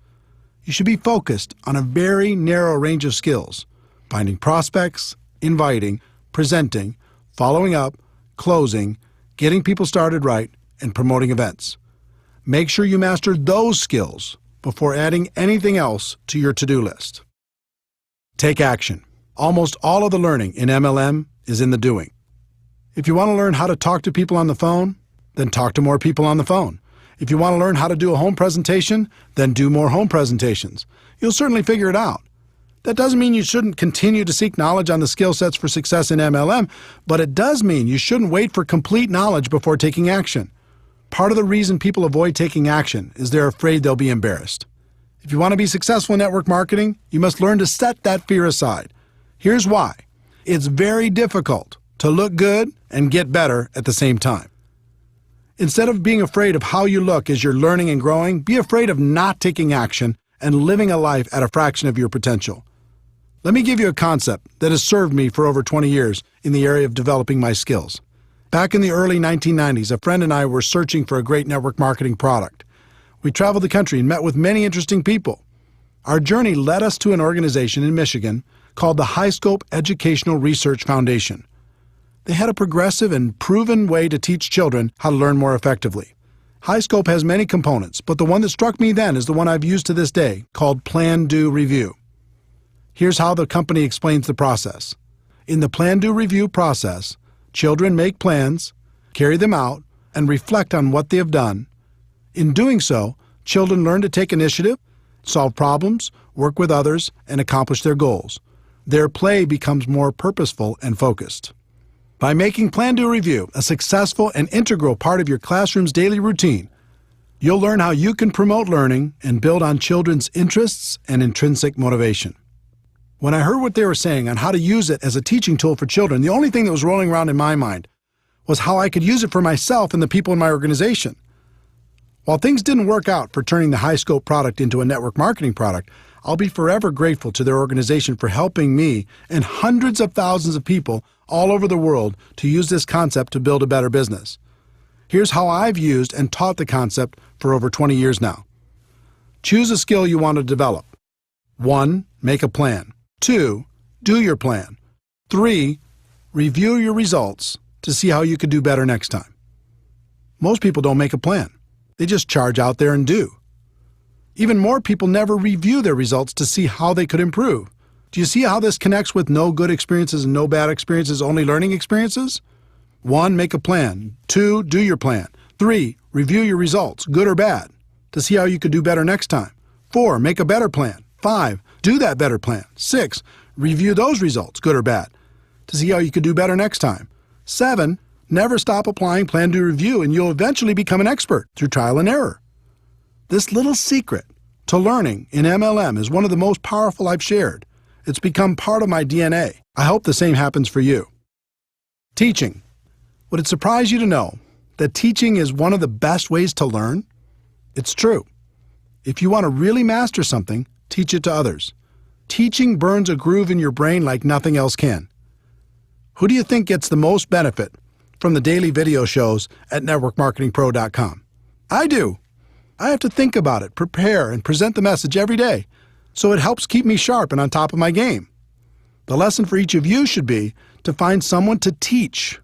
You should be focused on a very narrow range of skills: finding prospects, inviting, presenting, following up, closing, getting people started right, and promoting events. Make sure you master those skills before adding anything else to your to-do list. Take action. Almost all of the learning in MLM is in the doing. If you want to learn how to talk to people on the phone, then talk to more people on the phone. If you want to learn how to do a home presentation, then do more home presentations. You'll certainly figure it out. That doesn't mean you shouldn't continue to seek knowledge on the skill sets for success in MLM, but it does mean you shouldn't wait for complete knowledge before taking action. Part of the reason people avoid taking action is they're afraid they'll be embarrassed. If you want to be successful in network marketing, you must learn to set that fear aside. Here's why. It's very difficult to look good and get better at the same time. Instead of being afraid of how you look as you're learning and growing, be afraid of not taking action and living a life at a fraction of your potential. Let me give you a concept that has served me for over 20 years in the area of developing my skills. Back in the early 1990s, a friend and I were searching for a great network marketing product. We traveled the country and met with many interesting people. Our journey led us to an organization in Michigan called the HighScope Educational Research Foundation. They had a progressive and proven way to teach children how to learn more effectively. HighScope has many components, but the one that struck me then is the one I've used to this day, called Plan, Do, Review. Here's how the company explains the process. In the Plan, Do, Review process, children make plans, carry them out, and reflect on what they have done. In doing so, children learn to take initiative, solve problems, work with others, and accomplish their goals. Their play becomes more purposeful and focused. By making Plan, Do, Review a successful and integral part of your classroom's daily routine, you'll learn how you can promote learning and build on children's interests and intrinsic motivation. When I heard what they were saying on how to use it as a teaching tool for children, the only thing that was rolling around in my mind was how I could use it for myself and the people in my organization. While things didn't work out for turning the HighScope product into a network marketing product, I'll be forever grateful to their organization for helping me and hundreds of thousands of people all over the world to use this concept to build a better business. Here's how I've used and taught the concept for over 20 years now. Choose a skill you want to develop. 1. Make a plan. 2. Do your plan. 3. Review your results to see how you could do better next time. Most people don't make a plan. They just charge out there and do. Even more people never review their results to see how they could improve. Do you see how this connects with no good experiences and no bad experiences, only learning experiences? 1. Make a plan. 2. Do your plan. 3. Review your results, good or bad, to see how you could do better next time. 4. Make a better plan. 5. Do that better plan. 6. Review those results, good or bad, to see how you could do better next time. 7. Never stop applying Plan, Do, Review, and you'll eventually become an expert through trial and error. This little secret to learning in MLM is one of the most powerful I've shared. It's become part of my DNA. I hope the same happens for you. Teaching. Would it surprise you to know that teaching is one of the best ways to learn? It's true. If you want to really master something, teach it to others. Teaching burns a groove in your brain like nothing else can. Who do you think gets the most benefit from the daily video shows at networkmarketingpro.com? I do. I have to think about it, prepare, and present the message every day, so it helps keep me sharp and on top of my game. The lesson for each of you should be to find someone to teach.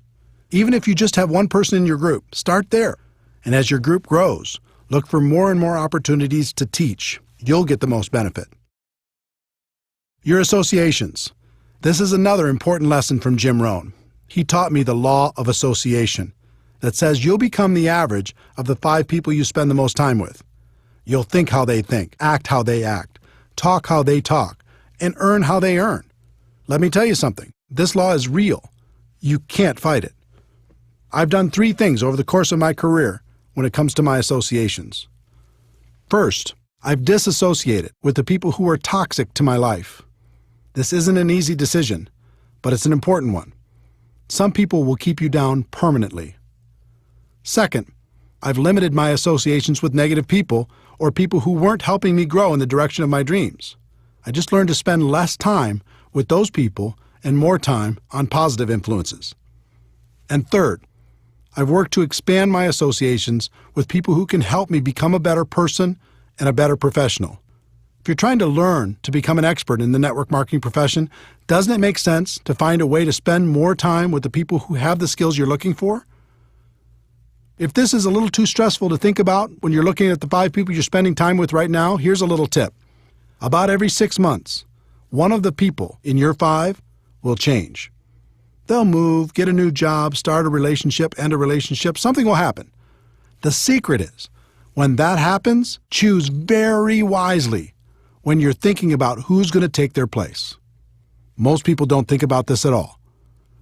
Even if you just have one person in your group, start there. And as your group grows, look for more and more opportunities to teach. You'll get the most benefit. Your associations. This is another important lesson from Jim Rohn. He taught me the law of association that says you'll become the average of the 5 people you spend the most time with. You'll think how they think, act how they act, talk how they talk, and earn how they earn. Let me tell you something. This law is real. You can't fight it. I've done 3 things over the course of my career when it comes to my associations. First, I've disassociated with the people who are toxic to my life. This isn't an easy decision, but it's an important one. Some people will keep you down permanently. Second, I've limited my associations with negative people or people who weren't helping me grow in the direction of my dreams. I just learned to spend less time with those people and more time on positive influences. And third, I've worked to expand my associations with people who can help me become a better person and a better professional. If you're trying to learn to become an expert in the network marketing profession, doesn't it make sense to find a way to spend more time with the people who have the skills you're looking for? If this is a little too stressful to think about when you're looking at the 5 people you're spending time with right now, here's a little tip. About every 6 months, one of the people in your 5 will change. They'll move, get a new job, start a relationship, end a relationship. Something will happen. The secret is, when that happens, choose very wisely when you're thinking about who's going to take their place. Most people don't think about this at all.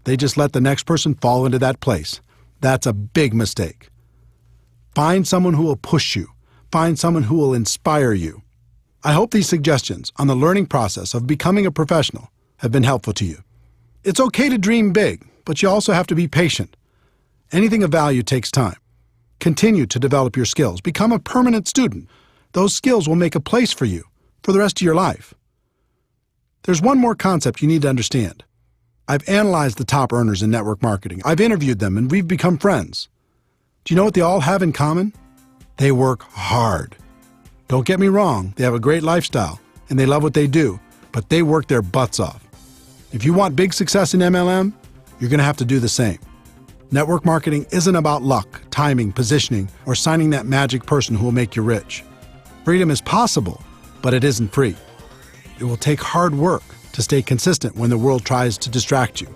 They just let the next person fall into that place. That's a big mistake. Find someone who will push you. Find someone who will inspire you. I hope these suggestions on the learning process of becoming a professional have been helpful to you. It's okay to dream big, but you also have to be patient. Anything of value takes time. Continue to develop your skills. Become a permanent student. Those skills will make a place for you for the rest of your life. There's one more concept you need to understand. I've analyzed the top earners in network marketing. I've interviewed them, and we've become friends. Do you know what they all have in common? They work hard. Don't get me wrong, they have a great lifestyle, and they love what they do, but they work their butts off. If you want big success in MLM, you're going to have to do the same. Network marketing isn't about luck, timing, positioning, or signing that magic person who will make you rich. Freedom is possible, but it isn't free. It will take hard work to stay consistent when the world tries to distract you.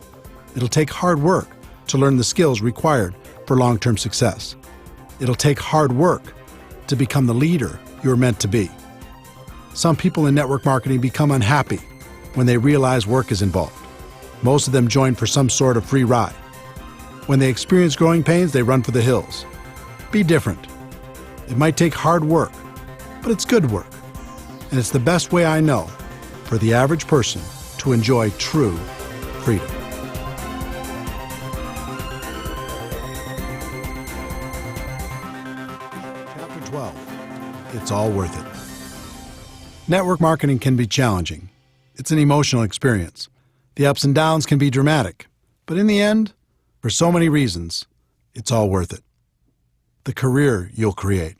It'll take hard work to learn the skills required for long-term success. It'll take hard work to become the leader you're meant to be. Some people in network marketing become unhappy when they realize work is involved. Most of them join for some sort of free ride. When they experience growing pains, they run for the hills. Be different. It might take hard work, but it's good work. And it's the best way I know for the average person to enjoy true freedom. Chapter 12. It's all worth it. Network marketing can be challenging. It's an emotional experience. The ups and downs can be dramatic. But in the end, for so many reasons, it's all worth it. The career you'll create.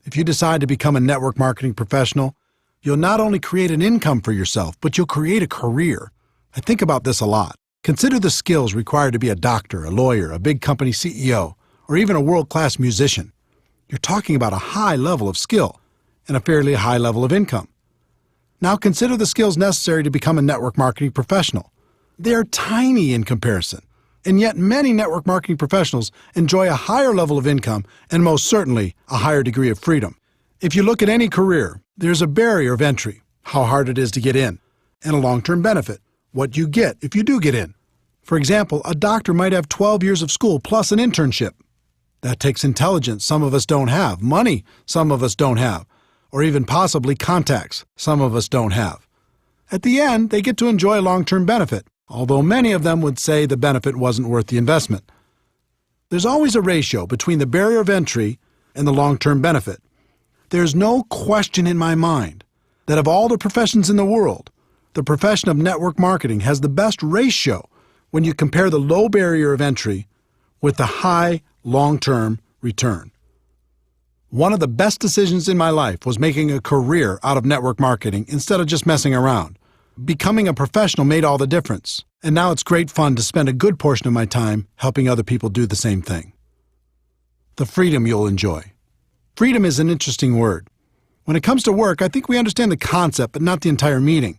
If you decide to become a network marketing professional, you'll not only create an income for yourself, but you'll create a career. I think about this a lot. Consider the skills required to be a doctor, a lawyer, a big company CEO, or even a world-class musician. You're talking about a high level of skill and a fairly high level of income. Now consider the skills necessary to become a network marketing professional. They're tiny in comparison, and yet many network marketing professionals enjoy a higher level of income and most certainly a higher degree of freedom. If you look at any career, there's a barrier of entry, how hard it is to get in, and a long-term benefit, what you get if you do get in. For example, a doctor might have 12 years of school plus an internship. That takes intelligence some of us don't have, money some of us don't have, or even possibly contacts some of us don't have. At the end, they get to enjoy a long-term benefit, although many of them would say the benefit wasn't worth the investment. There's always a ratio between the barrier of entry and the long-term benefit. There's no question in my mind that of all the professions in the world, the profession of network marketing has the best ratio when you compare the low barrier of entry with the high long-term return. One of the best decisions in my life was making a career out of network marketing instead of just messing around. Becoming a professional made all the difference, and now it's great fun to spend a good portion of my time helping other people do the same thing. The freedom you'll enjoy. Freedom is an interesting word. When it comes to work, I think we understand the concept, but not the entire meaning.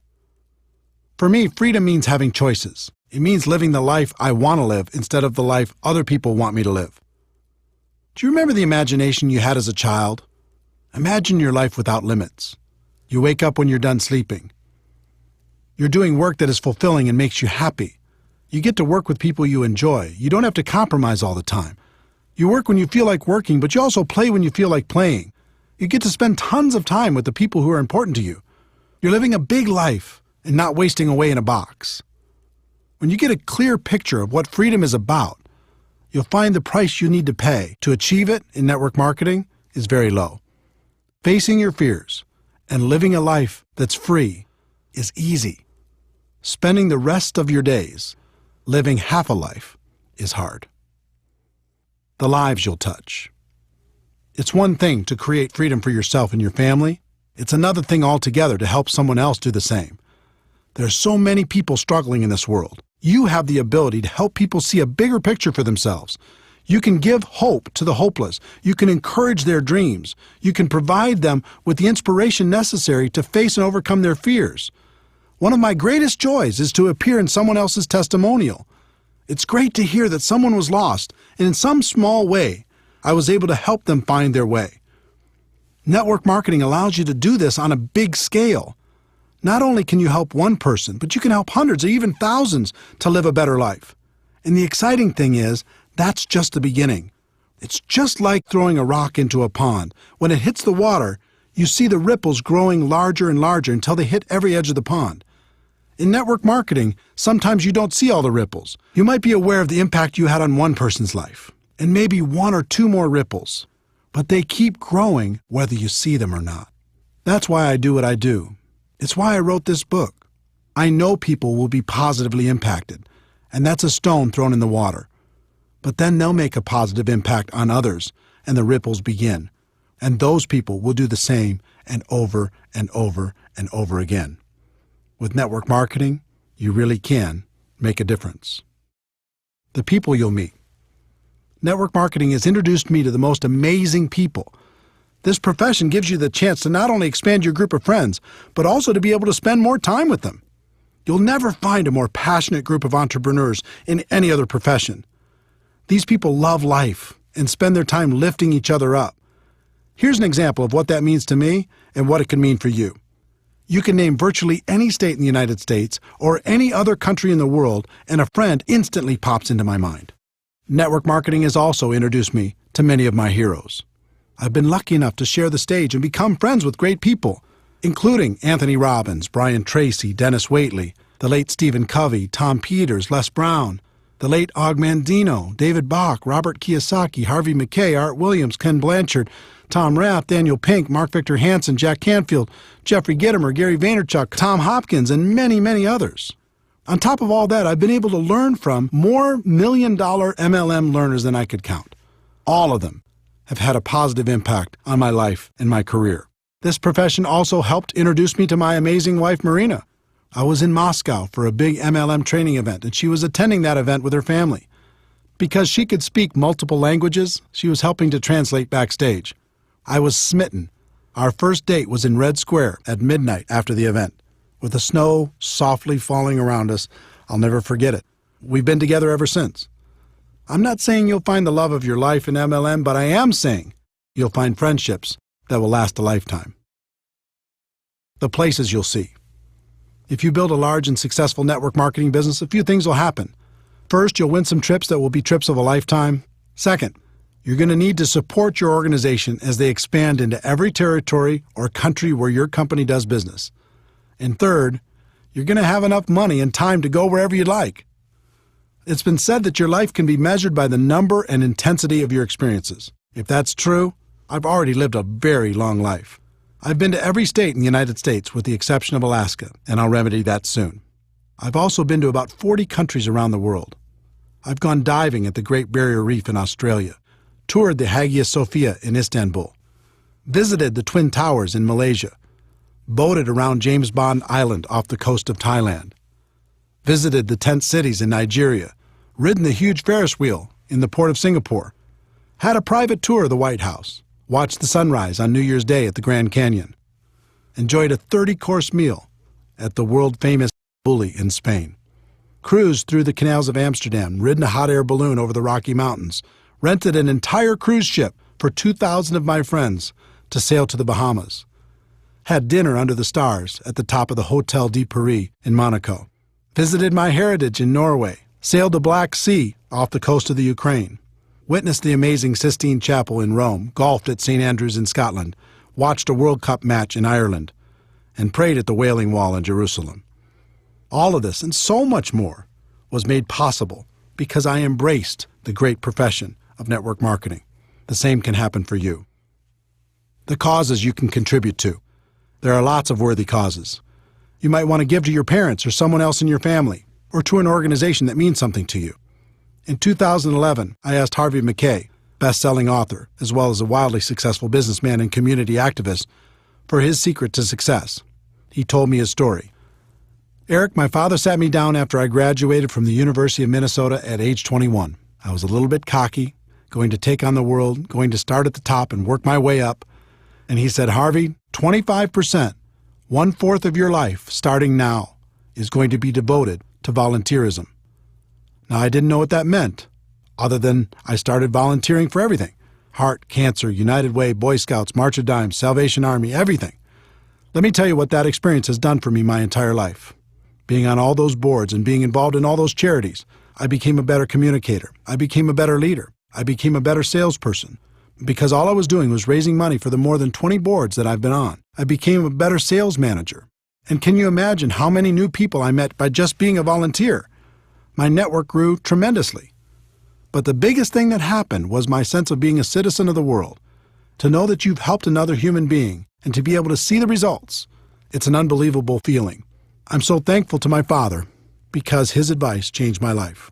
For me, freedom means having choices. It means living the life I want to live instead of the life other people want me to live. Do you remember the imagination you had as a child? Imagine your life without limits. You wake up when you're done sleeping. You're doing work that is fulfilling and makes you happy. You get to work with people you enjoy. You don't have to compromise all the time. You work when you feel like working, but you also play when you feel like playing. You get to spend tons of time with the people who are important to you. You're living a big life and not wasting away in a box. When you get a clear picture of what freedom is about, you'll find the price you need to pay to achieve it in network marketing is very low. Facing your fears and living a life that's free is easy. Spending the rest of your days living half a life is hard. The lives you'll touch. It's one thing to create freedom for yourself and your family. It's another thing altogether to help someone else do the same. There are so many people struggling in this world. You have the ability to help people see a bigger picture for themselves. You can give hope to the hopeless. You can encourage their dreams. You can provide them with the inspiration necessary to face and overcome their fears. One of my greatest joys is to appear in someone else's testimonial. It's great to hear that someone was lost, and in some small way, I was able to help them find their way. Network marketing allows you to do this on a big scale. Not only can you help one person, but you can help hundreds or even thousands to live a better life. And the exciting thing is, that's just the beginning. It's just like throwing a rock into a pond. When it hits the water, you see the ripples growing larger and larger until they hit every edge of the pond. In network marketing, sometimes you don't see all the ripples. You might be aware of the impact you had on one person's life, and maybe one or two more ripples, but they keep growing whether you see them or not. That's why I do what I do. It's why I wrote this book. I know people will be positively impacted, and that's a stone thrown in the water. But then they'll make a positive impact on others, and the ripples begin. And those people will do the same and over and over and over again. With network marketing, you really can make a difference. The people you'll meet. Network marketing has introduced me to the most amazing people. This profession gives you the chance to not only expand your group of friends, but also to be able to spend more time with them. You'll never find a more passionate group of entrepreneurs in any other profession. These people love life and spend their time lifting each other up. Here's an example of what that means to me and what it can mean for you. You can name virtually any state in the United States or any other country in the world, and a friend instantly pops into my mind. Network marketing has also introduced me to many of my heroes. I've been lucky enough to share the stage and become friends with great people, including Anthony Robbins, Brian Tracy, Dennis Waitley, the late Stephen Covey, Tom Peters, Les Brown, the late Og Mandino, David Bach, Robert Kiyosaki, Harvey Mackay, Art Williams, Ken Blanchard, Tom Rath, Daniel Pink, Mark Victor Hansen, Jack Canfield, Jeffrey Gitomer, Gary Vaynerchuk, Tom Hopkins, and many, many others. On top of all that, I've been able to learn from more million-dollar MLM learners than I could count. All of them have had a positive impact on my life and my career. This profession also helped introduce me to my amazing wife, Marina. I was in Moscow for a big MLM training event, and she was attending that event with her family. Because she could speak multiple languages, she was helping to translate backstage. I was smitten. Our first date was in Red Square at midnight after the event. With the snow softly falling around us, I'll never forget it. We've been together ever since. I'm not saying you'll find the love of your life in MLM, but I am saying you'll find friendships that will last a lifetime. The places you'll see. If you build a large and successful network marketing business, a few things will happen. First, you'll win some trips that will be trips of a lifetime. Second, you're going to need to support your organization as they expand into every territory or country where your company does business. And third, you're going to have enough money and time to go wherever you'd like. It's been said that your life can be measured by the number and intensity of your experiences. If that's true, I've already lived a very long life. I've been to every state in the United States with the exception of Alaska, and I'll remedy that soon. I've also been to about 40 countries around the world. I've gone diving at the Great Barrier Reef in Australia, toured the Hagia Sophia in Istanbul, visited the Twin Towers in Malaysia, boated around James Bond Island off the coast of Thailand, visited the tent cities in Nigeria, ridden the huge Ferris wheel in the port of Singapore, had a private tour of the White House, watched the sunrise on New Year's Day at the Grand Canyon, enjoyed a 30-course meal at the world-famous Bulli in Spain. Cruised through the canals of Amsterdam, ridden a hot air balloon over the Rocky Mountains, rented an entire cruise ship for 2,000 of my friends to sail to the Bahamas. Had dinner under the stars at the top of the Hotel de Paris in Monaco. Visited my heritage in Norway. Sailed the Black Sea off the coast of the Ukraine. Witnessed the amazing Sistine Chapel in Rome. Golfed at St. Andrews in Scotland. Watched a World Cup match in Ireland. And prayed at the Wailing Wall in Jerusalem. All of this and so much more was made possible because I embraced the great profession of network marketing. The same can happen for you. The causes you can contribute to. There are lots of worthy causes. You might want to give to your parents or someone else in your family, or to an organization that means something to you. In 2011, I asked Harvey Mackay, best-selling author, as well as a wildly successful businessman and community activist, for his secret to success. He told me his story. Eric, my father sat me down after I graduated from the University of Minnesota at age 21. I was a little bit cocky, going to take on the world, going to start at the top and work my way up. And he said, Harvey, 25%, 1/4 of your life starting now is going to be devoted to volunteerism. Now, I didn't know what that meant, other than I started volunteering for everything. Heart, Cancer, United Way, Boy Scouts, March of Dimes, Salvation Army, everything. Let me tell you what that experience has done for me my entire life. Being on all those boards and being involved in all those charities, I became a better communicator. I became a better leader. I became a better salesperson. Because all I was doing was raising money for the more than 20 boards that I've been on. I became a better sales manager. And can you imagine how many new people I met by just being a volunteer? My network grew tremendously. But the biggest thing that happened was my sense of being a citizen of the world. To know that you've helped another human being and to be able to see the results, it's an unbelievable feeling. I'm so thankful to my father because his advice changed my life.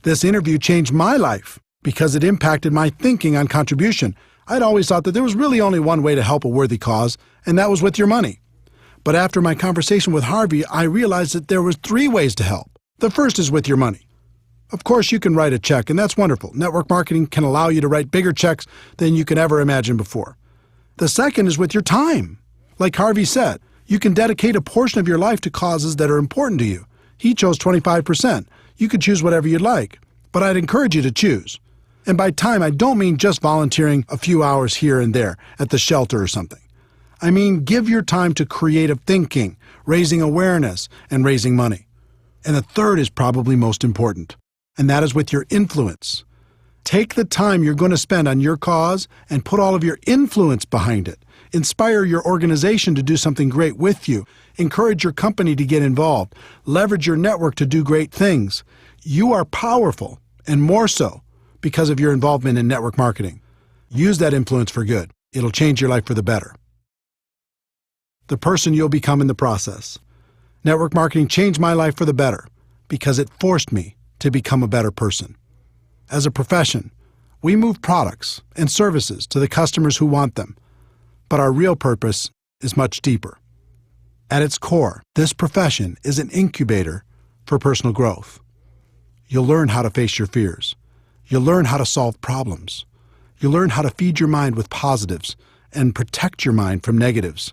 This interview changed my life because it impacted my thinking on contribution. I'd always thought that there was really only one way to help a worthy cause, and that was with your money. But after my conversation with Harvey, I realized that there was 3 ways to help. The first is with your money. Of course, you can write a check, and that's wonderful. Network marketing can allow you to write bigger checks than you could ever imagine before. The second is with your time. Like Harvey said, you can dedicate a portion of your life to causes that are important to you. He chose 25%. You could choose whatever you'd like, but I'd encourage you to choose. And by time, I don't mean just volunteering a few hours here and there at the shelter or something. I mean, give your time to creative thinking, raising awareness, and raising money. And the third is probably most important, and that is with your influence. Take the time you're going to spend on your cause and put all of your influence behind it. Inspire your organization to do something great with you. Encourage your company to get involved. Leverage your network to do great things. You are powerful, and more so because of your involvement in network marketing. Use that influence for good. It'll change your life for the better. The person you'll become in the process. Network marketing changed my life for the better because it forced me to become a better person. As a profession, we move products and services to the customers who want them, but our real purpose is much deeper. At its core, this profession is an incubator for personal growth. You'll learn how to face your fears. You'll learn how to solve problems. You'll learn how to feed your mind with positives and protect your mind from negatives.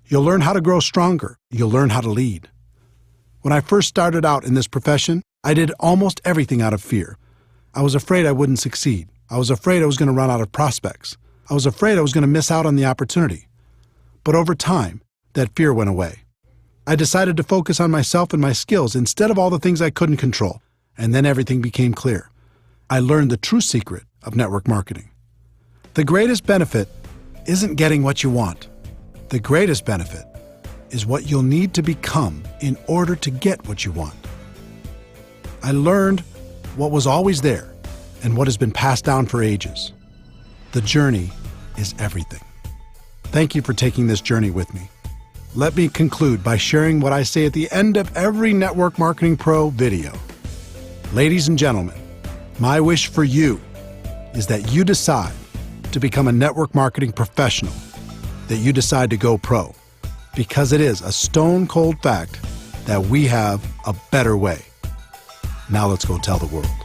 You'll learn how to grow stronger. You'll learn how to lead. When I first started out in this profession, I did almost everything out of fear. I was afraid I wouldn't succeed. I was afraid I was going to run out of prospects. I was afraid I was going to miss out on the opportunity. But over time, that fear went away. I decided to focus on myself and my skills instead of all the things I couldn't control, and then everything became clear. I learned the true secret of network marketing. The greatest benefit isn't getting what you want. The greatest benefit is what you'll need to become in order to get what you want. I learned what was always there and what has been passed down for ages. The journey is everything. Thank you for taking this journey with me. Let me conclude by sharing what I say at the end of every Network Marketing Pro video. Ladies and gentlemen, my wish for you is that you decide to become a network marketing professional, that you decide to go pro, because it is a stone-cold fact that we have a better way. Now let's go tell the world.